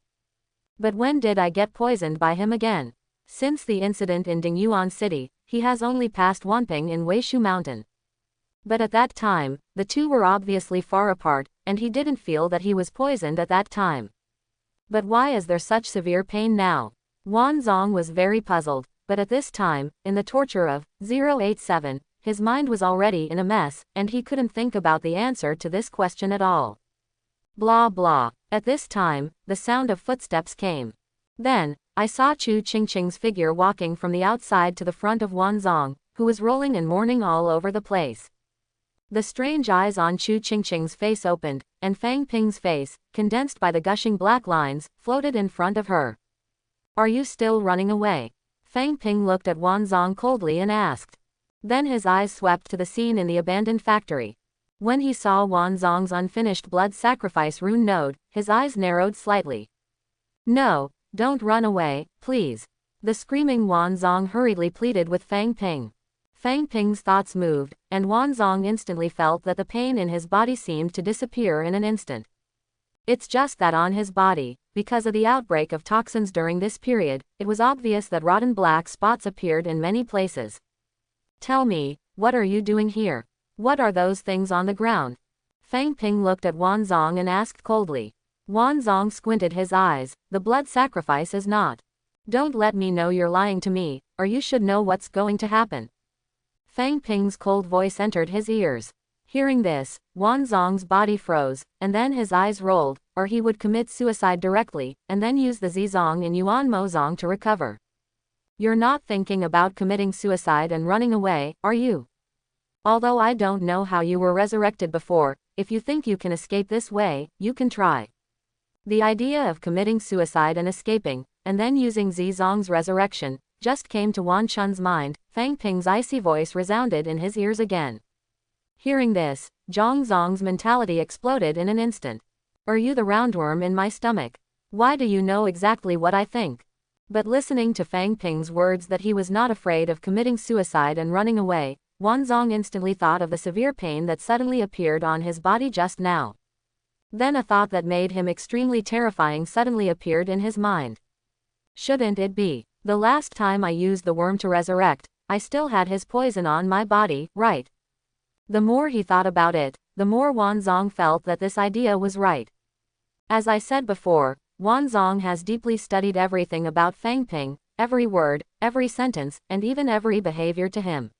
Speaker 1: But when did I get poisoned by him again? Since the incident in Dingyuan City, he has only passed Wanping in Weishu Mountain. But at that time, the two were obviously far apart, and he didn't feel that he was poisoned at that time. But why is there such severe pain now? Wanzong was very puzzled. But at this time, in the torture of 087, his mind was already in a mess, and he couldn't think about the answer to this question at all. Blah blah. At this time, the sound of footsteps came. Then, I saw Chu Qingqing's figure walking from the outside to the front of Wanzong, who was rolling and mourning all over the place. The strange eyes on Chu Qingqing's face opened, and Fang Ping's face, condensed by the gushing black lines, floated in front of her. Are you still running away? Fang Ping looked at Wanzong coldly and asked. Then his eyes swept to the scene in the abandoned factory. When he saw Wanzong's unfinished blood sacrifice rune node, his eyes narrowed slightly. No, don't run away, please. The screaming Wanzong hurriedly pleaded with Fang Ping. Fang Ping's thoughts moved, and Wanzong instantly felt that the pain in his body seemed to disappear in an instant. It's just that on his body, because of the outbreak of toxins during this period, it was obvious that rotten black spots appeared in many places. Tell me, what are you doing here? What are those things on the ground? Fang Ping looked at Wanzong and asked coldly. Wanzong squinted his eyes. The blood sacrifice is not. Don't let me know you're lying to me, or you should know what's going to happen. Fang Ping's cold voice entered his ears. Hearing this, Wanzong's body froze, and then his eyes rolled, or he would commit suicide directly, and then use the Zizong in Yuan Mozong to recover. You're not thinking about committing suicide and running away, are you? Although I don't know how you were resurrected before, if you think you can escape this way, you can try. The idea of committing suicide and escaping, and then using Zizong's resurrection, just came to Wan Chun's mind. Fang Ping's icy voice resounded in his ears again. Hearing this, Zhang Zong's mentality exploded in an instant. Are you the roundworm in my stomach? Why do you know exactly what I think? But listening to Fang Ping's words that he was not afraid of committing suicide and running away, Wanzong instantly thought of the severe pain that suddenly appeared on his body just now. Then a thought that made him extremely terrifying suddenly appeared in his mind. Shouldn't it be? The last time I used the worm to resurrect, I still had his poison on my body, right? The more he thought about it, the more Wanzong felt that this idea was right. As I said before, Wanzong has deeply studied everything about Fang Ping, every word, every sentence, and even every behavior to him.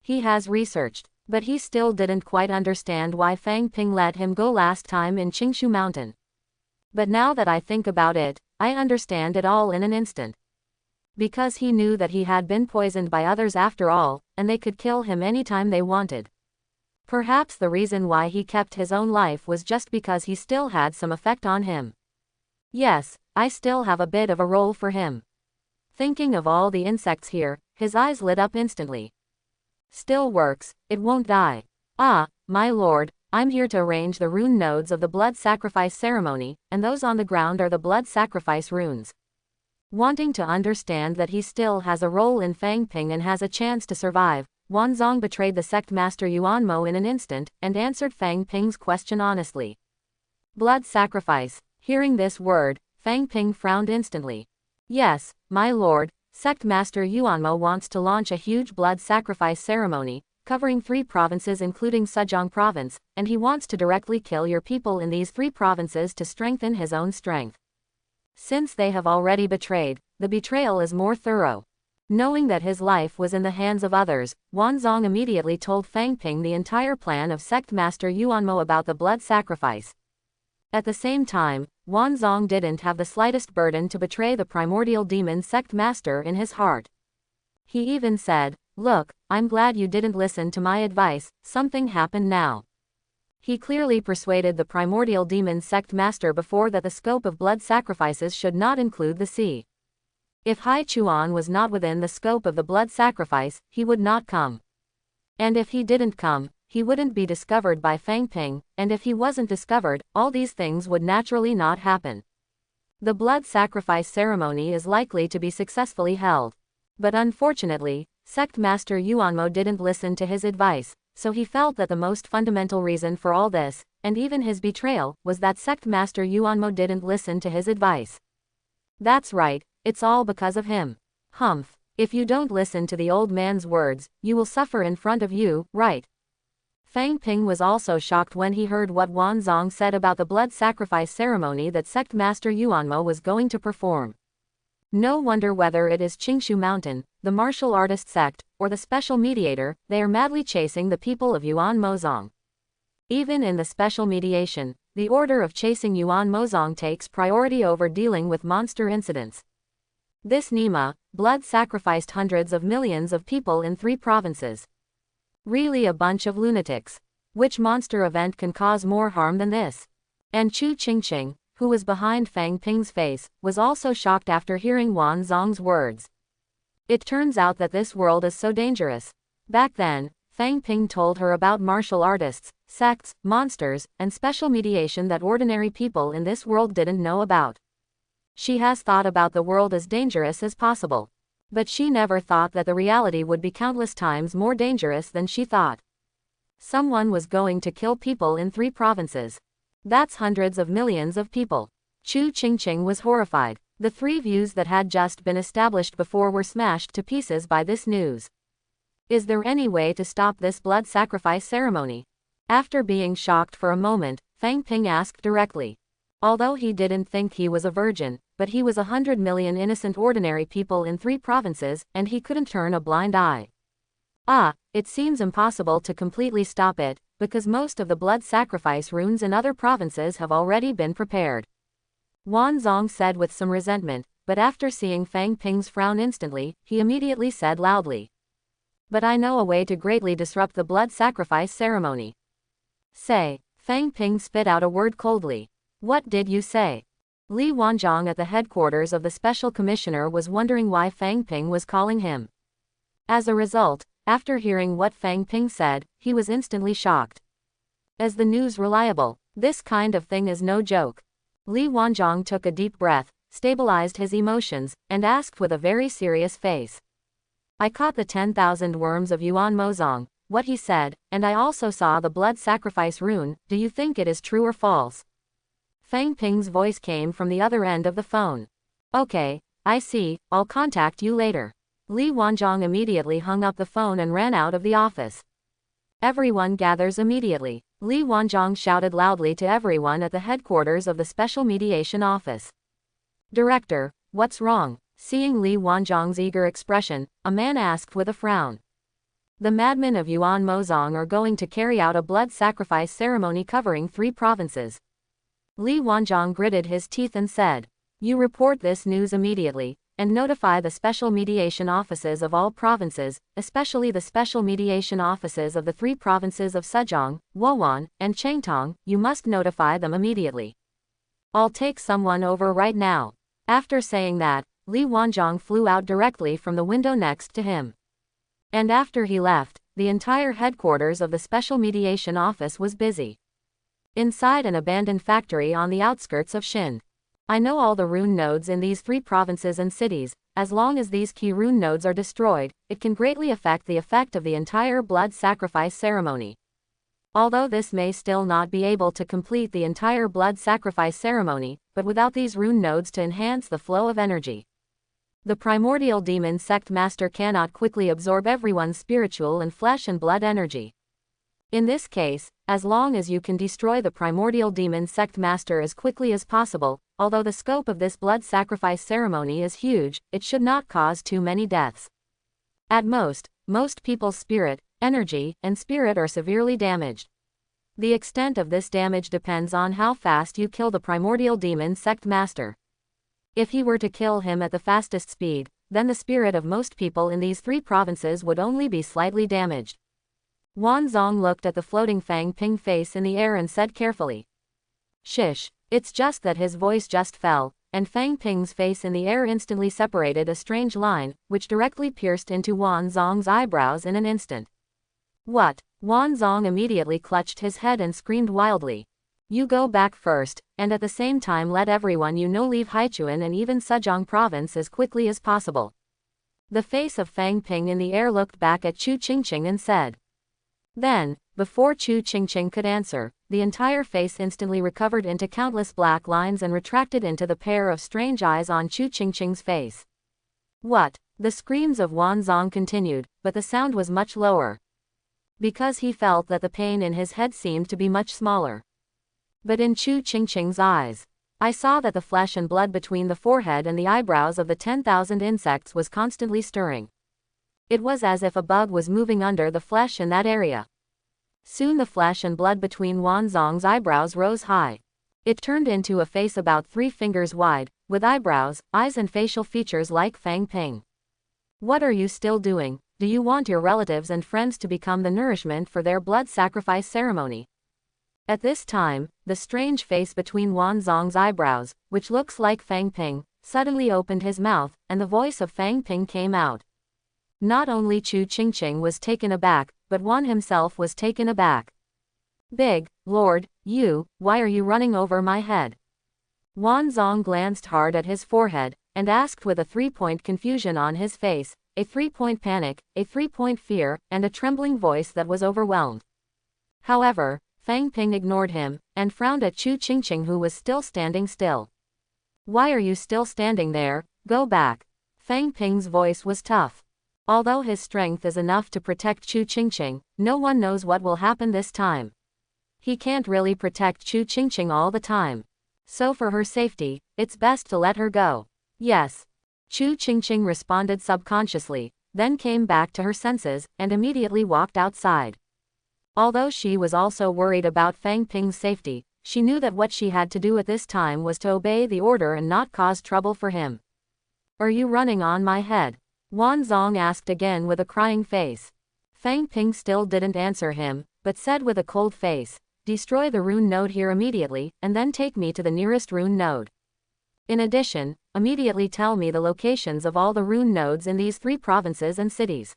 Speaker 1: He has researched, but he still didn't quite understand why Fang Ping let him go last time in Qingshu Mountain. But now that I think about it, I understand it all in an instant. Because he knew that he had been poisoned by others after all, and they could kill him anytime they wanted. Perhaps the reason why he kept his own life was just because he still had some effect on him. Yes, I still have a bit of a role for him. Thinking of all the insects here, his eyes lit up instantly. Still works, it won't die. Ah, my lord, I'm here to arrange the rune nodes of the blood sacrifice ceremony, and those on the ground are the blood sacrifice runes. Wanting to understand that he still has a role in Fang Ping and has a chance to survive, Wanzong betrayed the sect master Yuanmo in an instant, and answered Fang Ping's question honestly. Blood sacrifice. Hearing this word, Fang Ping frowned instantly. Yes, my lord, sect master Yuanmo wants to launch a huge blood sacrifice ceremony, covering 3 provinces including Sejong province, and he wants to directly kill your people in these 3 provinces to strengthen his own strength. Since they have already betrayed, the betrayal is more thorough. Knowing that his life was in the hands of others, Wanzong immediately told Fang Ping the entire plan of sect master Yuanmo about the blood sacrifice. At the same time, Wanzong didn't have the slightest burden to betray the primordial demon sect master in his heart. He even said, "Look, I'm glad you didn't listen to my advice, something happened now." He clearly persuaded the primordial demon sect master before that the scope of blood sacrifices should not include the sea. If Hai Chuan was not within the scope of the blood sacrifice, he would not come. And if he didn't come, he wouldn't be discovered by Fang Ping, and if he wasn't discovered, all these things would naturally not happen. The blood sacrifice ceremony is likely to be successfully held. But unfortunately, sect master Yuanmo didn't listen to his advice, so he felt that the most fundamental reason for all this, and even his betrayal, was that sect master Yuanmo didn't listen to his advice. That's right, it's all because of him. Humph, if you don't listen to the old man's words, you will suffer in front of you, right? Fang Ping was also shocked when he heard what Wanzong said about the blood sacrifice ceremony that sect master Yuanmo was going to perform. No wonder whether it is Qingshu Mountain, the martial artist sect, or the special mediator, they are madly chasing the people of Yuan Mozong. Even in the special mediation, the order of chasing Yuan Mozong takes priority over dealing with monster incidents. This Nima, blood sacrificed hundreds of millions of people in 3 provinces. Really a bunch of lunatics. Which monster event can cause more harm than this? And Chu Qingqing, who was behind Fang Ping's face, was also shocked after hearing Wanzong's words. It turns out that this world is so dangerous. Back then, Fang Ping told her about martial artists, sects, monsters, and special mediation that ordinary people in this world didn't know about. She has thought about the world as dangerous as possible. But she never thought that the reality would be countless times more dangerous than she thought. Someone was going to kill people in 3 provinces. That's hundreds of millions of people. Chu Qingqing was horrified. The 3 views that had just been established before were smashed to pieces by this news. Is there any way to stop this blood sacrifice ceremony? After being shocked for a moment, Fang Ping asked directly. Although he didn't think he was a virgin, but he was 100 million innocent ordinary people in 3 provinces, and he couldn't turn a blind eye. It seems impossible to completely stop it, because most of the blood sacrifice runes in other provinces have already been prepared. Wanzong said with some resentment, but after seeing Fang Ping's frown instantly, he immediately said loudly. But I know a way to greatly disrupt the blood sacrifice ceremony. Say. Fang Ping spit out a word coldly. What did you say? Li Wanzhong at the headquarters of the special commissioner was wondering why Fang Ping was calling him. As a result, after hearing what Fang Ping said, he was instantly shocked. Is the news reliable? This kind of thing is no joke. Li Wanzhong took a deep breath, stabilized his emotions, and asked with a very serious face. I caught the 10,000 worms of Yuan Mozong, what he said, and I also saw the blood sacrifice rune. Do you think it is true or false? Fang Ping's voice came from the other end of the phone. Okay, I see, I'll contact you later. Li Wanzhong immediately hung up the phone and ran out of the office. Everyone gathers immediately. Li Wanzhong shouted loudly to everyone at the headquarters of the Special Mediation Office. Director, what's wrong? Seeing Li Wanzhong's eager expression, a man asked with a frown. The madmen of Yuan Mozong are going to carry out a blood sacrifice ceremony covering 3 provinces. Li Wanzhong gritted his teeth and said, you report this news immediately, and notify the special mediation offices of all provinces, especially the special mediation offices of the 3 provinces of Sejong, Wowan, and Changtong. You must notify them immediately. I'll take someone over right now. After saying that, Li Wanzhong flew out directly from the window next to him. And after he left, the entire headquarters of the special mediation office was busy. Inside an abandoned factory on the outskirts of Xin. I know all the rune nodes in these 3 provinces and cities. As long as these key rune nodes are destroyed, it can greatly affect the effect of the entire blood sacrifice ceremony. Although this may still not be able to complete the entire blood sacrifice ceremony, but without these rune nodes to enhance the flow of energy, the primordial demon sect master cannot quickly absorb everyone's spiritual and flesh and blood energy. In this case, as long as you can destroy the primordial demon sect master as quickly as possible, although the scope of this blood sacrifice ceremony is huge, it should not cause too many deaths. At most people's spirit, energy, and spirit are severely damaged. The extent of this damage depends on how fast you kill the primordial demon sect master. If he were to kill him at the fastest speed, then the spirit of most people in these 3 provinces would only be slightly damaged. Wanzong looked at the floating Fang Ping face in the air and said carefully. Shish, it's just that his voice just fell, and Fang Ping's face in the air instantly separated a strange line, which directly pierced into Wanzong's eyebrows in an instant. What? Wanzong immediately clutched his head and screamed wildly. You go back first, and at the same time let everyone you know leave Haichuan and even Sejong province as quickly as possible. The face of Fang Ping in the air looked back at Chu Qingqing and said. Then, before Chu Qingqing could answer, the entire face instantly recovered into countless black lines and retracted into the pair of strange eyes on Chu Qingqing's face. What? The screams of Wanzong continued, but the sound was much lower. Because he felt that the pain in his head seemed to be much smaller. But in Chu Qingqing's eyes, I saw that the flesh and blood between the forehead and the eyebrows of the 10,000 insects was constantly stirring. It was as if a bug was moving under the flesh in that area. Soon the flesh and blood between Wanzong's eyebrows rose high. It turned into a face about 3 fingers wide, with eyebrows, eyes and facial features like Fang Ping. What are you still doing? Do you want your relatives and friends to become the nourishment for their blood sacrifice ceremony? At this time, the strange face between Wanzong's eyebrows, which looks like Fang Ping, suddenly opened his mouth, and the voice of Fang Ping came out. Not only Chu Qingqing was taken aback, but Wan himself was taken aback. Big Lord, why are you running over my head? Wanzong glanced hard at his forehead, and asked with a 3-point confusion on his face, a 3-point panic, a 3-point fear, and a trembling voice that was overwhelmed. However, Fang Ping ignored him, and frowned at Chu Qingqing who was still standing still. Why are you still standing there? Go back. Fang Ping's voice was tough. Although his strength is enough to protect Chu Qingqing, no one knows what will happen this time. He can't really protect Chu Qingqing all the time. So for her safety, it's best to let her go. Yes. Chu Qingqing responded subconsciously, then came back to her senses, and immediately walked outside. Although she was also worried about Fang Ping's safety, she knew that what she had to do at this time was to obey the order and not cause trouble for him. Are you running on my head? Wanzong asked again with a crying face. Fang Ping still didn't answer him, but said with a cold face, destroy the rune node here immediately, and then take me to the nearest rune node. In addition, immediately tell me the locations of all the rune nodes in these 3 provinces and cities.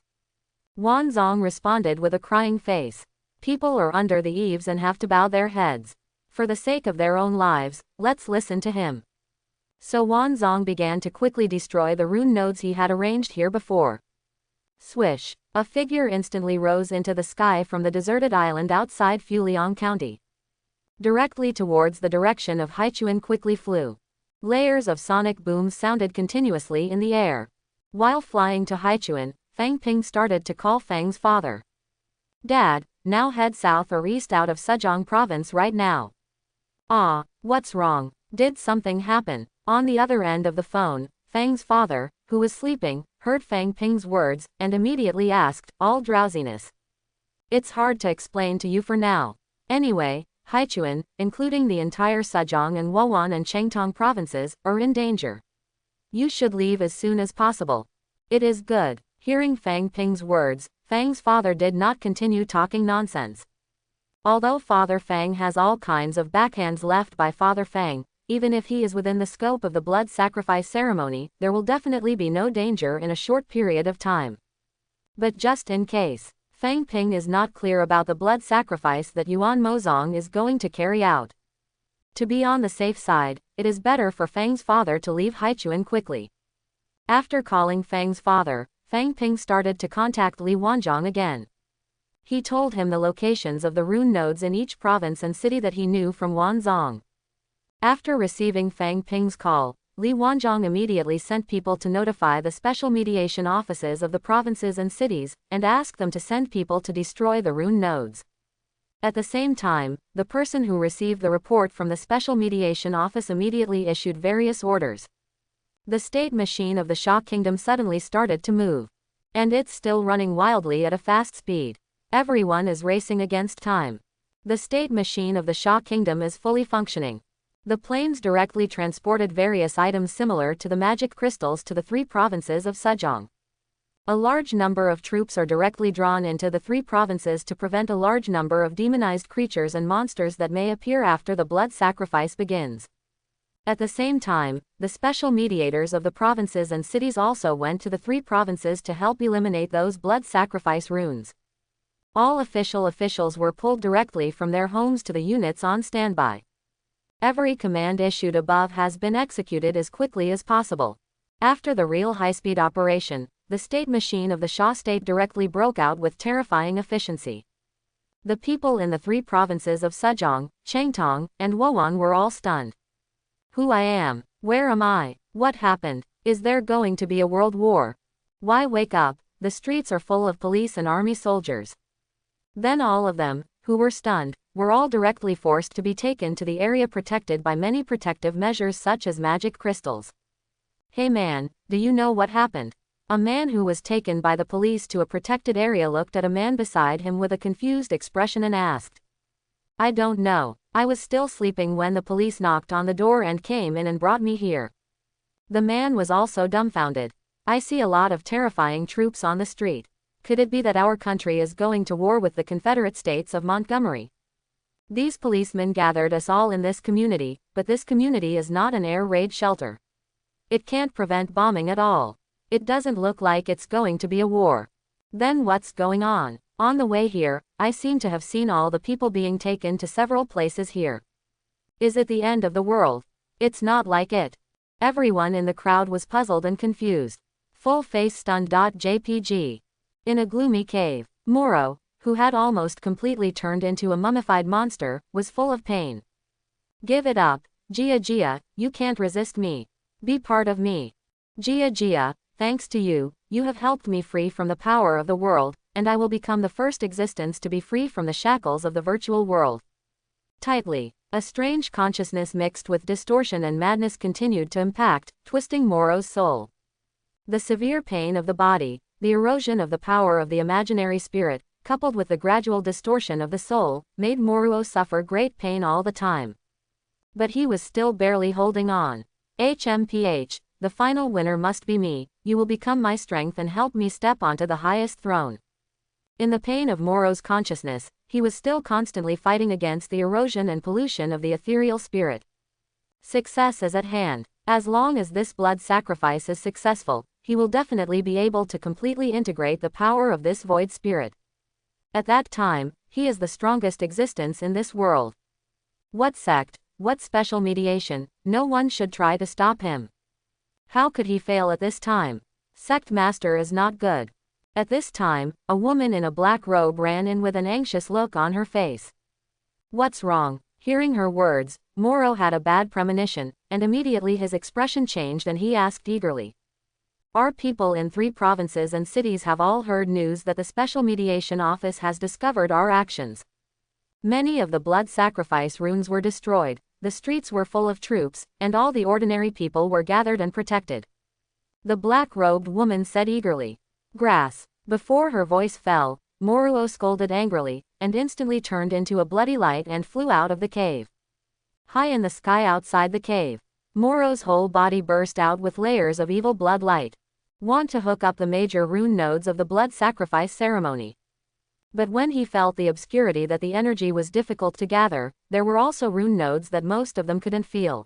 Speaker 1: Wanzong responded with a crying face. People are under the eaves and have to bow their heads. For the sake of their own lives, let's listen to him. So Wanzong began to quickly destroy the rune nodes he had arranged here before. Swish! A figure instantly rose into the sky from the deserted island outside Fuliang County. Directly towards the direction of Haichuan quickly flew. Layers of sonic booms sounded continuously in the air. While flying to Haichuan, Fang Ping started to call Fang's father. Dad, now head south or east out of Sejong province right now. Ah, what's wrong? Did something happen? On the other end of the phone, Fang's father, who was sleeping, heard Fang Ping's words, and immediately asked, all drowsiness. It's hard to explain to you for now. Anyway, Haichuan, including the entire Sejong and Wowan and Chengtong provinces, are in danger. You should leave as soon as possible. It is good. Hearing Fang Ping's words, Fang's father did not continue talking nonsense. Although Father Fang has all kinds of backhands left by Father Fang, even if he is within the scope of the blood sacrifice ceremony, there will definitely be no danger in a short period of time. But just in case, Fang Ping is not clear about the blood sacrifice that Yuan Mozong is going to carry out. To be on the safe side, it is better for Fang's father to leave Haichuan quickly. After calling Fang's father, Fang Ping started to contact Li Wanzhong again. He told him the locations of the rune nodes in each province and city that he knew from Wanzhong. After receiving Fang Ping's call, Li Wanzhong immediately sent people to notify the special mediation offices of the provinces and cities, and asked them to send people to destroy the rune nodes. At the same time, the person who received the report from the special mediation office immediately issued various orders. The state machine of the Xia Kingdom suddenly started to move. And it's still running wildly at a fast speed. Everyone is racing against time. The state machine of the Xia Kingdom is fully functioning. The planes directly transported various items similar to the magic crystals to the 3 provinces of Sejong. A large number of troops are directly drawn into the 3 provinces to prevent a large number of demonized creatures and monsters that may appear after the blood sacrifice begins. At the same time, the special mediators of the provinces and cities also went to the 3 provinces to help eliminate those blood sacrifice runes. All officials were pulled directly from their homes to the units on standby. Every command issued above has been executed as quickly as possible. After the real high-speed operation, the state machine of the Xia state directly broke out with terrifying efficiency. The people in the 3 provinces of Sejong, Chengtong, and Wowan were all stunned. Who I am? Where am I? What happened? Is there going to be a world war? Why wake up? The streets are full of police and army soldiers. Then all of them, who were stunned, were all directly forced to be taken to the area protected by many protective measures such as magic crystals. Hey man, do you know what happened? A man who was taken by the police to a protected area looked at a man beside him with a confused expression and asked. I don't know. I was still sleeping when the police knocked on the door and came in and brought me here. The man was also dumbfounded. I see a lot of terrifying troops on the street. Could it be that our country is going to war with the Confederate States of Montgomery? These policemen gathered us all in this community, but this community is not an air raid shelter. It can't prevent bombing at all. It doesn't look like it's going to be a war. Then what's going on? On the way here, I seem to have seen all the people being taken to several places here. Is it the end of the world? It's not like it. Everyone in the crowd was puzzled and confused. Full face stunned. JPG. In a gloomy cave, Moro, who had almost completely turned into a mummified monster, was full of pain. Give it up, Jia, you can't resist me. Be part of me. Jia, thanks to you, you have helped me free from the power of the world, and I will become the first existence to be free from the shackles of the virtual world. Tightly, a strange consciousness mixed with distortion and madness continued to impact, twisting Moro's soul. The severe pain of the body, the erosion of the power of the imaginary spirit, coupled with the gradual distortion of the soul, made Moro suffer great pain all the time. But he was still barely holding on. HMPH, the final winner must be me. You will become my strength and help me step onto the highest throne. In the pain of Moro's consciousness, he was still constantly fighting against the erosion and pollution of the ethereal spirit. Success is at hand. As long as this blood sacrifice is successful, he will definitely be able to completely integrate the power of this void spirit. At that time, he is the strongest existence in this world. What sect? What special mediation? No one should try to stop him. How could he fail at this time? Sect master is not good. At this time, a woman in a black robe ran in with an anxious look on her face. What's wrong? Hearing her words, Moro had a bad premonition, and immediately his expression changed and he asked eagerly. Our people in 3 provinces and cities have all heard news that the Special Mediation Office has discovered our actions. Many of the blood sacrifice runes were destroyed, the streets were full of troops, and all the ordinary people were gathered and protected. The black-robed woman said eagerly. Grass. Before her voice fell, Moro scolded angrily, and instantly turned into a bloody light and flew out of the cave. High in the sky outside the cave, Moro's whole body burst out with layers of evil blood light. Want to hook up the major rune nodes of the blood sacrifice ceremony. But when he felt the obscurity that the energy was difficult to gather, there were also rune nodes that most of them couldn't feel.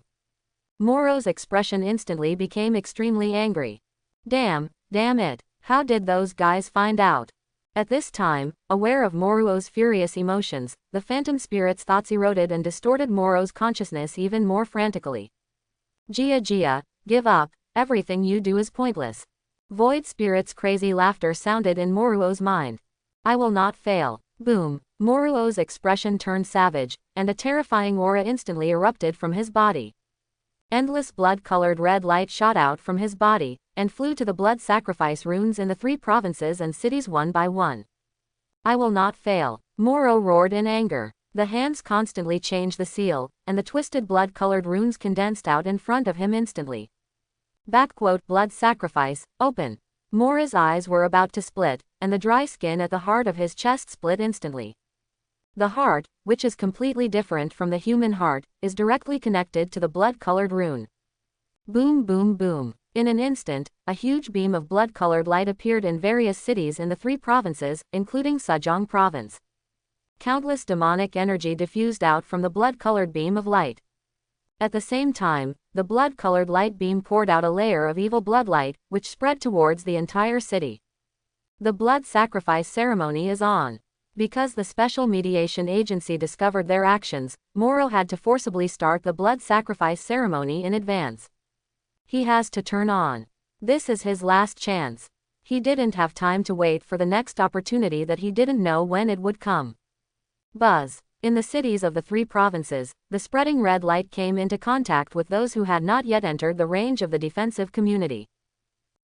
Speaker 1: Moro's expression instantly became extremely angry. Damn it. How did those guys find out? At this time, aware of Moro's furious emotions, the phantom spirit's thoughts eroded and distorted Moro's consciousness even more frantically. Gia, give up, everything you do is pointless. Void spirit's crazy laughter sounded in Moro's mind. I will not fail. Boom. Moro's expression turned savage, and a terrifying aura instantly erupted from his body. Endless blood-colored red light shot out from his body, and flew to the blood sacrifice runes in the 3 provinces and cities one by one. I will not fail. Moro roared in anger. The hands constantly changed the seal, and the twisted blood-colored runes condensed out in front of him instantly. Blood sacrifice, open. Moro's eyes were about to split, and the dry skin at the heart of his chest split instantly. The heart, which is completely different from the human heart, is directly connected to the blood-colored rune. Boom boom boom. In an instant, a huge beam of blood-colored light appeared in various cities in the 3 provinces, including Sejong province. Countless demonic energy diffused out from the blood-colored beam of light. At the same time, the blood-colored light beam poured out a layer of evil blood light, which spread towards the entire city. The blood sacrifice ceremony is on. Because the Special Mediation Agency discovered their actions, Moro had to forcibly start the blood sacrifice ceremony in advance. He has to turn on. This is his last chance. He didn't have time to wait for the next opportunity that he didn't know when it would come. Buzz. In the cities of the 3 provinces, the spreading red light came into contact with those who had not yet entered the range of the defensive community.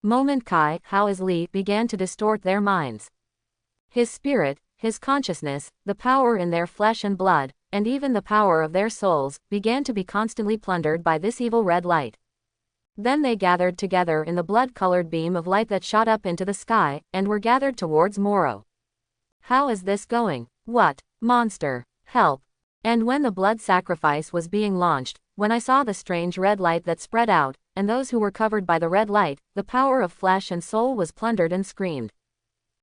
Speaker 1: Moment Kai, how is Li began to distort their minds. His spirit, his consciousness, the power in their flesh and blood, and even the power of their souls, began to be constantly plundered by this evil red light. Then they gathered together in the blood-colored beam of light that shot up into the sky, and were gathered towards Moro. How is this going? What? Monster. Help. And when the blood sacrifice was being launched, when I saw the strange red light that spread out, and those who were covered by the red light, the power of flesh and soul was plundered and screamed.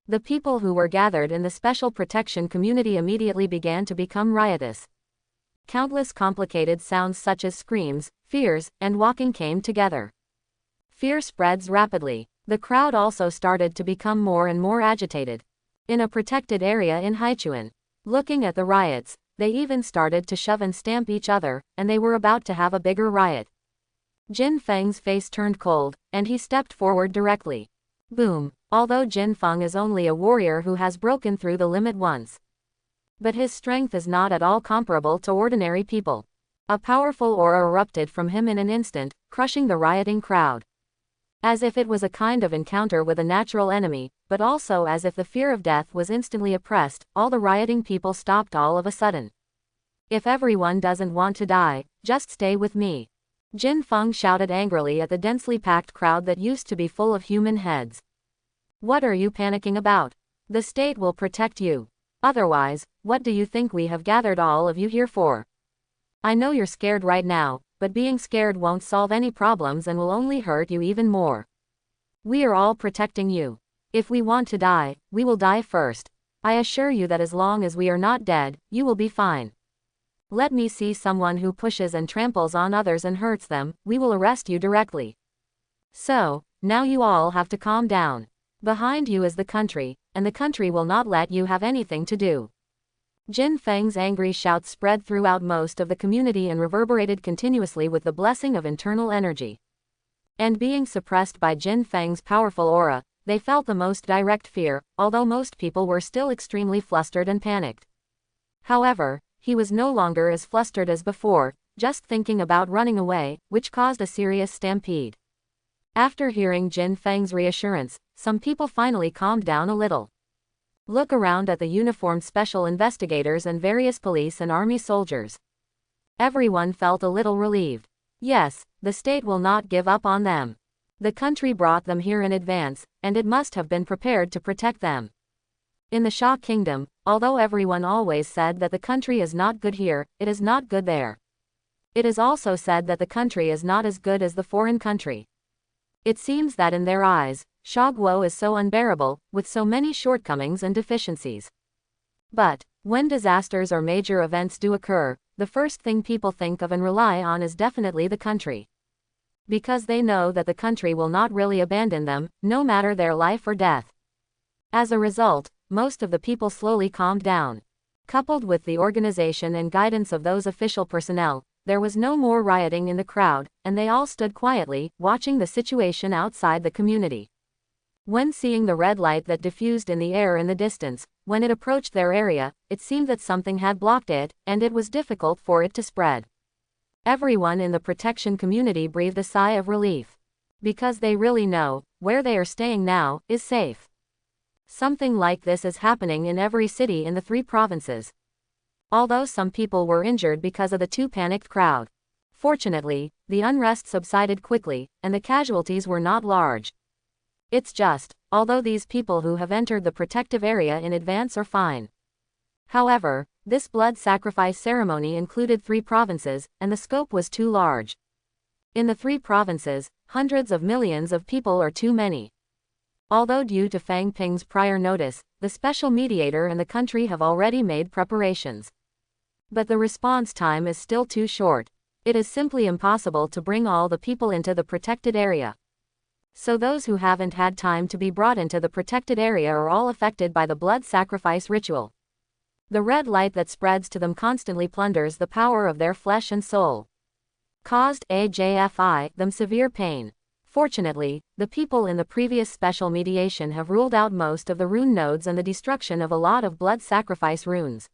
Speaker 1: The people who were gathered in the special protection community immediately began to become riotous. Countless complicated sounds such as screams, fears, and walking came together. Fear spreads rapidly. The crowd also started to become more and more agitated. In a protected area in Haichuan, looking at the riots, they even started to shove and stamp each other, and they were about to have a bigger riot. Jin Feng's face turned cold, and he stepped forward directly. Boom. Although Jin Feng is only a warrior who has broken through the limit once. But his strength is not at all comparable to ordinary people. A powerful aura erupted from him in an instant, crushing the rioting crowd. As if it was a kind of encounter with a natural enemy, but also as if the fear of death was instantly oppressed, all the rioting people stopped all of a sudden. If everyone doesn't want to die, just stay with me. Jin Feng shouted angrily at the densely packed crowd that used to be full of human heads. What are you panicking about? The state will protect you. Otherwise, what do you think we have gathered all of you here for? I know you're scared right now, but being scared won't solve any problems and will only hurt you even more. We are all protecting you. If we want to die, we will die first. I assure you that as long as we are not dead, you will be fine. Let me see someone who pushes and tramples on others and hurts them, we will arrest you directly. So, now you all have to calm down. Behind you is the country, and the country will not let you have anything to do. Jin Feng's angry shouts spread throughout most of the community and reverberated continuously with the blessing of internal energy. And being suppressed by Jin Feng's powerful aura, they felt the most direct fear, although most people were still extremely flustered and panicked. However, he was no longer as flustered as before, just thinking about running away, which caused a serious stampede. After hearing Jin Feng's reassurance, some people finally calmed down a little. Look around at the uniformed special investigators and various police and army soldiers. Everyone felt a little relieved. Yes, the state will not give up on them. The country brought them here in advance, and it must have been prepared to protect them. In the Xia Kingdom, although everyone always said that the country is not good here, it is not good there. It is also said that the country is not as good as the foreign country. It seems that in their eyes, Xia Guo is so unbearable, with so many shortcomings and deficiencies. But, when disasters or major events do occur, the first thing people think of and rely on is definitely the country. Because they know that the country will not really abandon them, no matter their life or death. As a result, most of the people slowly calmed down. Coupled with the organization and guidance of those official personnel, there was no more rioting in the crowd, and they all stood quietly, watching the situation outside the community. When seeing the red light that diffused in the air in the distance, when it approached their area, it seemed that something had blocked it, and it was difficult for it to spread. Everyone in the protection community breathed a sigh of relief. Because they really know, where they are staying now, is safe. Something like this is happening in every city in the 3 provinces. Although some people were injured because of the too panicked crowd. Fortunately, the unrest subsided quickly, and the casualties were not large. It's just, although these people who have entered the protective area in advance are fine. However, this blood sacrifice ceremony included 3 provinces, and the scope was too large. In the 3 provinces, hundreds of millions of people are too many. Although due to Fang Ping's prior notice, the special mediator and the country have already made preparations. But the response time is still too short. It is simply impossible to bring all the people into the protected area. So those who haven't had time to be brought into the protected area are all affected by the blood sacrifice ritual. The red light that spreads to them constantly plunders the power of their flesh and soul. Caused them severe pain. Fortunately, the people in the previous special mediation have ruled out most of the rune nodes and the destruction of a lot of blood sacrifice runes.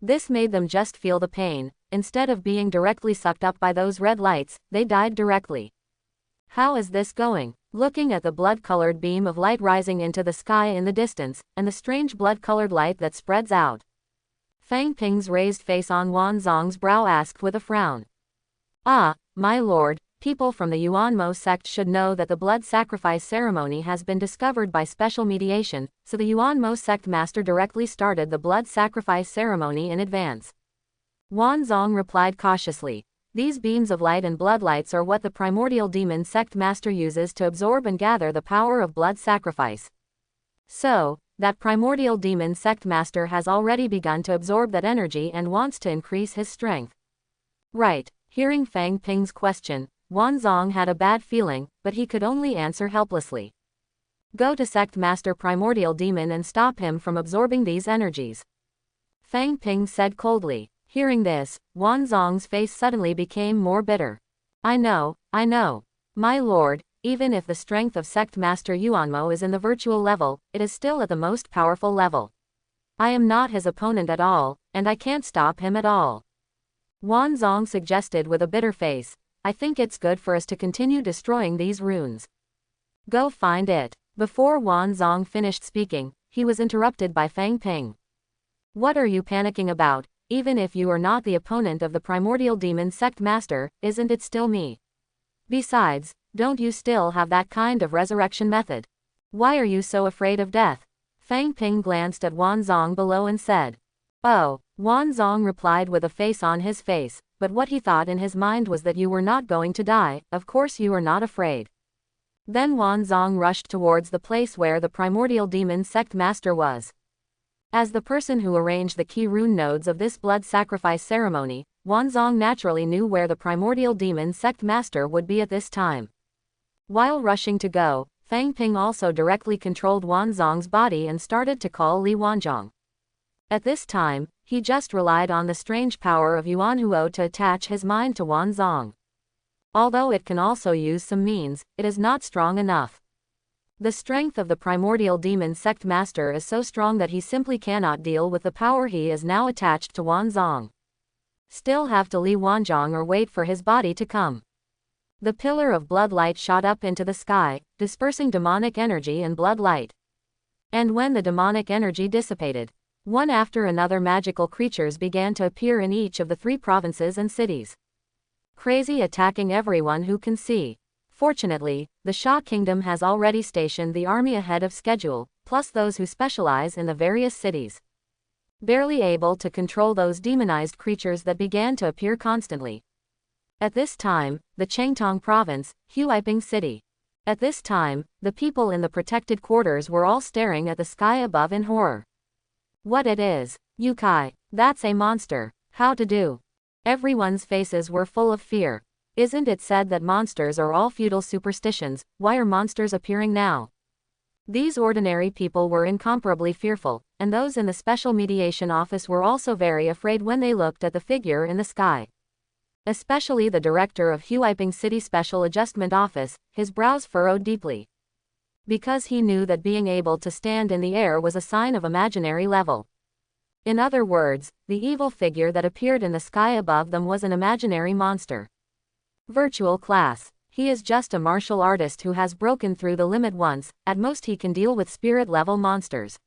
Speaker 1: This made them just feel the pain. Instead of being directly sucked up by those red lights, they died directly. How is this going? Looking at the blood-colored beam of light rising into the sky in the distance, and the strange blood-colored light that spreads out. Fang Ping's raised face on Wan Zong's brow asked with a frown. Ah, my lord, people from the Yuanmo sect should know that the blood sacrifice ceremony has been discovered by special mediation, so the Yuanmo sect master directly started the blood sacrifice ceremony in advance. Wan Zong replied cautiously. These beams of light and blood lights are what the primordial demon sect master uses to absorb and gather the power of blood sacrifice. So, that primordial demon sect master has already begun to absorb that energy and wants to increase his strength. Right. Hearing Fang Ping's question, Wan Zong had a bad feeling, but he could only answer helplessly. Go to sect master primordial demon and stop him from absorbing these energies. Fang Ping said coldly. Hearing this, Wan Zong's face suddenly became more bitter. I know. My lord, even if the strength of sect master Yuanmo is in the virtual level, it is still at the most powerful level. I am not his opponent at all, and I can't stop him at all. Wan Zong suggested with a bitter face, I think it's good for us to continue destroying these runes. Go find it. Before Wan Zong finished speaking, he was interrupted by Fang Ping. What are you panicking about? Even if you are not the opponent of the primordial demon sect master, isn't it still me? Besides, don't you still have that kind of resurrection method? Why are you so afraid of death? Fang Ping glanced at Wan Zong below and said. Oh, Wan Zong replied with a face on his face, but what he thought in his mind was that you were not going to die, of course you are not afraid. Then Wan Zong rushed towards the place where the primordial demon sect master was. As the person who arranged the key rune nodes of this blood sacrifice ceremony, Wan Zong naturally knew where the primordial demon sect master would be at this time. While rushing to go, Fang Ping also directly controlled Wan Zong's body and started to call Li Wanzhong. At this time, he just relied on the strange power of Yuan Huo to attach his mind to Wanzong. Although it can also use some means, it is not strong enough. The strength of the primordial demon sect master is so strong that he simply cannot deal with the power he is now attached to Wanzong. Still have to Li Wanzhong or wait for his body to come. The pillar of blood light shot up into the sky, dispersing demonic energy and blood light. And when the demonic energy dissipated, one after another magical creatures began to appear in each of the 3 provinces and cities. Crazy, attacking everyone who can see. Fortunately, the Sha Kingdom has already stationed the army ahead of schedule, plus those who specialize in the various cities. Barely able to control those demonized creatures that began to appear constantly. At this time, the Chengtong province, Huaiping city. At this time, the people in the protected quarters were all staring at the sky above in horror. What it is? Yukai. That's a monster. How to do? Everyone's faces were full of fear. Isn't it said that monsters are all feudal superstitions? Why are monsters appearing now? These ordinary people were incomparably fearful, and those in the special mediation office were also very afraid when they looked at the figure in the sky. Especially the director of Huaiping City Special Adjustment Office, his brows furrowed deeply. Because he knew that being able to stand in the air was a sign of imaginary level. In other words, the evil figure that appeared in the sky above them was an imaginary monster. Virtual class. He is just a martial artist who has broken through the limit once, at most he can deal with spirit-level monsters.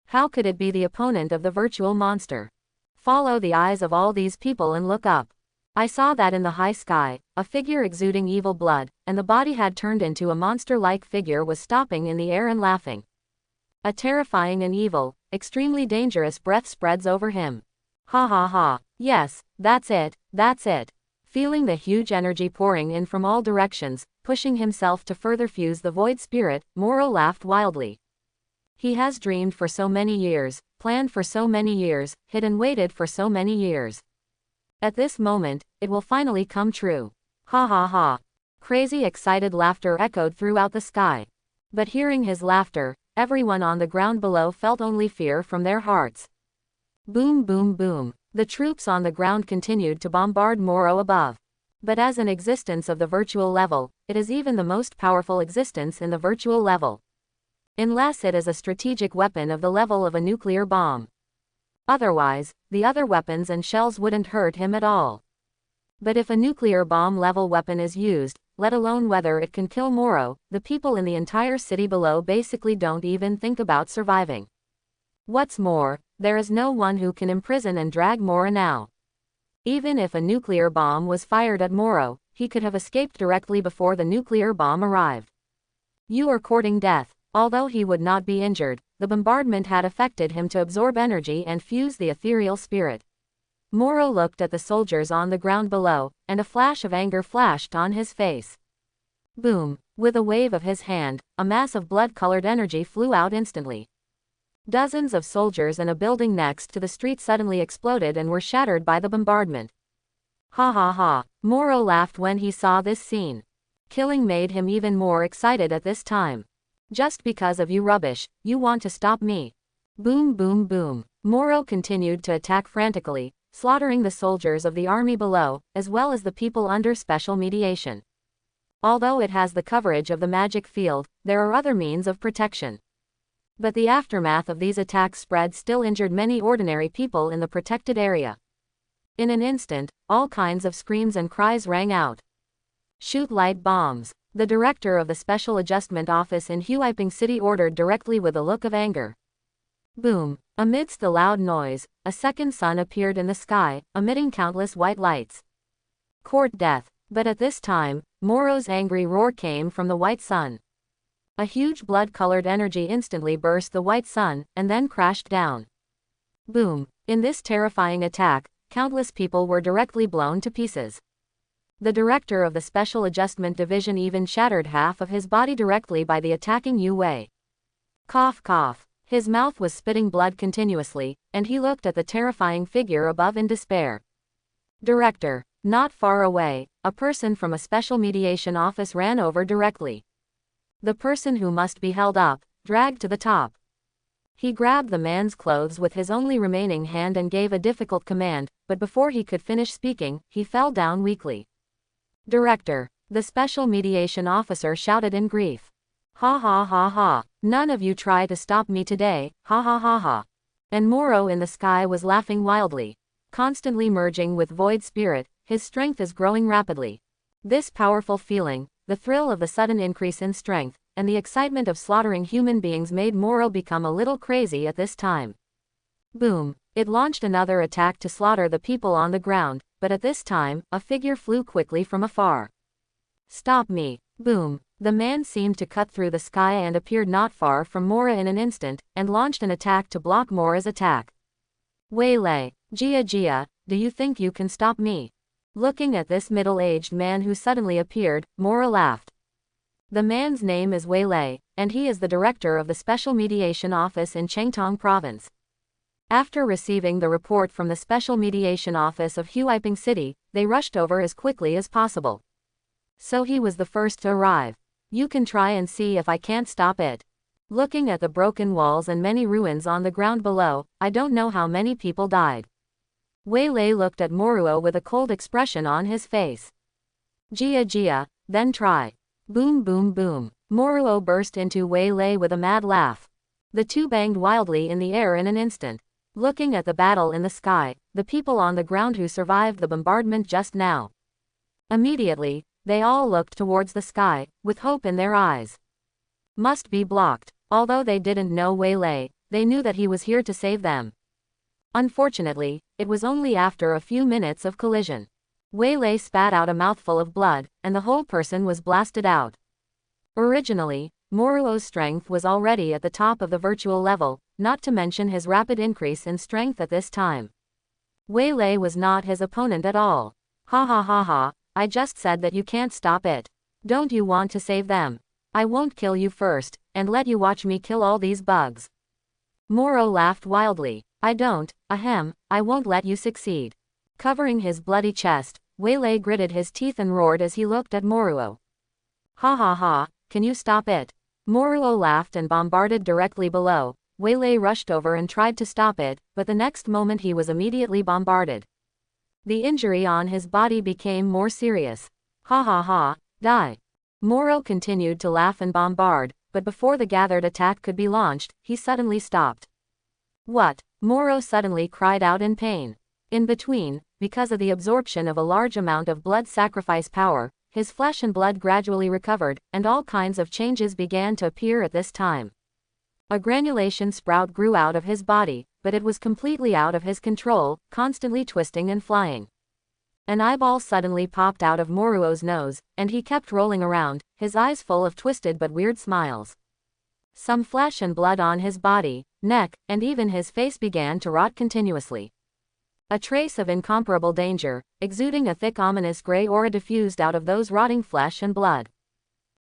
Speaker 1: How could it be the opponent of the virtual monster? Follow the eyes of all these people and look up. I saw that in the high sky, a figure exuding evil blood, and the body had turned into a monster-like figure was stopping in the air and laughing. A terrifying and evil, extremely dangerous breath spreads over him. Ha ha ha. Yes, that's it, that's it. Feeling the huge energy pouring in from all directions, pushing himself to further fuse the void spirit, Moro laughed wildly. He has dreamed for so many years, planned for so many years, hid and waited for so many years. At this moment, it will finally come true. Ha ha ha. Crazy excited laughter echoed throughout the sky. But hearing his laughter, everyone on the ground below felt only fear from their hearts. Boom boom boom. The troops on the ground continued to bombard Moro above. But as an existence of the virtual level, it is even the most powerful existence in the virtual level. Unless it is a strategic weapon of the level of a nuclear bomb. Otherwise, the other weapons and shells wouldn't hurt him at all. But if a nuclear bomb level weapon is used, let alone whether it can kill Moro, the people in the entire city below basically don't even think about surviving. What's more, there is no one who can imprison and drag Moro now. Even if a nuclear bomb was fired at Moro, he could have escaped directly before the nuclear bomb arrived. You are courting death. Although he would not be injured, the bombardment had affected him to absorb energy and fuse the ethereal spirit. Moro looked at the soldiers on the ground below, and a flash of anger flashed on his face. Boom! With a wave of his hand, a mass of blood-colored energy flew out instantly. Dozens of soldiers and a building next to the street suddenly exploded and were shattered by the bombardment. Ha ha ha. Moro laughed when he saw this scene. Killing made him even more excited at this time. Just because of you rubbish, you want to stop me. Boom boom boom. Moro continued to attack frantically, slaughtering the soldiers of the army below, as well as the people under special mediation. Although it has the coverage of the magic field, there are other means of protection. But the aftermath of these attacks spread still injured many ordinary people in the protected area. In an instant, all kinds of screams and cries rang out. Shoot light bombs. The director of the Special Adjustment Office in Huaiping City ordered directly with a look of anger. Boom. Amidst the loud noise, a second sun appeared in the sky, emitting countless white lights. Court death. But at this time, Moro's angry roar came from the white sun. A huge blood-colored energy instantly burst the white sun, and then crashed down. Boom. In this terrifying attack, countless people were directly blown to pieces. The director of the Special Adjustment Division even shattered half of his body directly by the attacking Yu Wei. Cough cough. His mouth was spitting blood continuously, and he looked at the terrifying figure above in despair. Director. Not far away, a person from a special mediation office ran over directly. The person who must be held up, dragged to the top. He grabbed the man's clothes with his only remaining hand and gave a difficult command, but before he could finish speaking, he fell down weakly. Director, the special mediation officer shouted in grief. Ha ha ha ha. None of you try to stop me today, ha ha ha ha. And Moro in the sky was laughing wildly. Constantly merging with void spirit, his strength is growing rapidly. This powerful feeling, the thrill of the sudden increase in strength, and the excitement of slaughtering human beings made Moro become a little crazy at this time. Boom! It launched another attack to slaughter the people on the ground, but at this time, a figure flew quickly from afar. Stop me! Boom! The man seemed to cut through the sky and appeared not far from Mora in an instant, and launched an attack to block Mora's attack. Waylay, Jia, do you think you can stop me? Looking at this middle-aged man who suddenly appeared, Mora laughed. The man's name is Waylay, and he is the director of the Special Mediation Office in Chengtong Province. After receiving the report from the Special Mediation Office of Huiping City, they rushed over as quickly as possible. So he was the first to arrive. You can try and see if I can't stop it. Looking at the broken walls and many ruins on the ground below, I don't know how many people died. Waylay looked at Moruo with a cold expression on his face. Jia, then try. Boom boom boom. Moruo burst into Waylay with a mad laugh. The two banged wildly in the air in an instant. Looking at the battle in the sky, the people on the ground who survived the bombardment just now. Immediately, they all looked towards the sky, with hope in their eyes. Must be blocked. Although they didn't know Waylay, they knew that he was here to save them. Unfortunately, it was only after a few minutes of collision. Waylay spat out a mouthful of blood, and the whole person was blasted out. Originally, Moruo's strength was already at the top of the virtual level, not to mention his rapid increase in strength at this time. Waylay was not his opponent at all. Ha ha ha ha, I just said that you can't stop it. Don't you want to save them? I won't kill you first, and let you watch me kill all these bugs. Moro laughed wildly. I won't let you succeed. Covering his bloody chest, Waylay gritted his teeth and roared as he looked at Moruo. Ha ha ha, can you stop it? Moruo laughed and bombarded directly below. Waylay rushed over and tried to stop it, but the next moment he was immediately bombarded. The injury on his body became more serious. Ha ha ha, die. Moro continued to laugh and bombard, but before the gathered attack could be launched, he suddenly stopped. What? Moro suddenly cried out in pain. In between, because of the absorption of a large amount of blood sacrifice power, his flesh and blood gradually recovered, and all kinds of changes began to appear at this time. A granulation sprout grew out of his body, but it was completely out of his control, constantly twisting and flying. An eyeball suddenly popped out of Moruo's nose, and he kept rolling around, his eyes full of twisted but weird smiles. Some flesh and blood on his body, neck, and even his face began to rot continuously. A trace of incomparable danger, exuding a thick ominous gray aura diffused out of those rotting flesh and blood.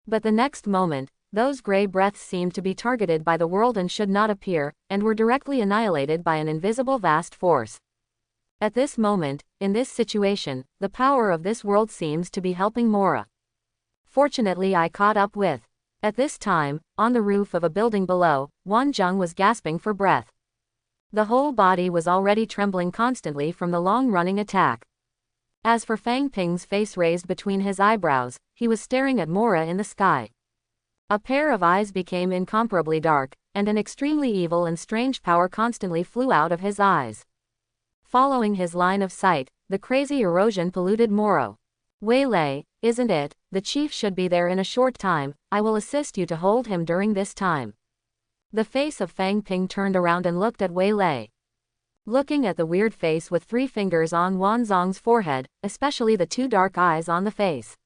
Speaker 1: But the next moment, those gray breaths seemed to be targeted by the world and should not appear, and were directly annihilated by an invisible vast force. At this moment, in this situation, the power of this world seems to be helping Mora. Fortunately I caught up with. At this time, on the roof of a building below, Wan Zheng was gasping for breath. The whole body was already trembling constantly from the long-running attack. As for Fang Ping's face raised between his eyebrows, he was staring at Mora in the sky. A pair of eyes became incomparably dark, and an extremely evil and strange power constantly flew out of his eyes. Following his line of sight, the crazy erosion polluted Moro. Waylay, isn't it? The chief should be there in a short time. I will assist you to hold him during this time. The face of Fang Ping turned around and looked at Waylay. Looking at the weird face with 3 fingers on Wan Zhong's forehead, especially the 2 dark eyes on the face.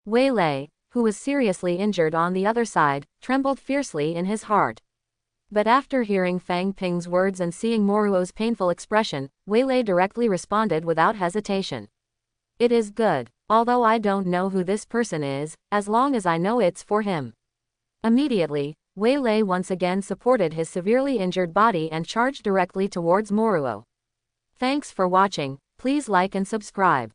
Speaker 1: Waylay, who was seriously injured on the other side, trembled fiercely in his heart. But after hearing Fang Ping's words and seeing Moruo's painful expression, Waylay directly responded without hesitation. It is good. Although I don't know who this person is, as long as I know it's for him. Immediately, Waylay once again supported his severely injured body and charged directly towards Moruo. Thanks for watching, please like and subscribe.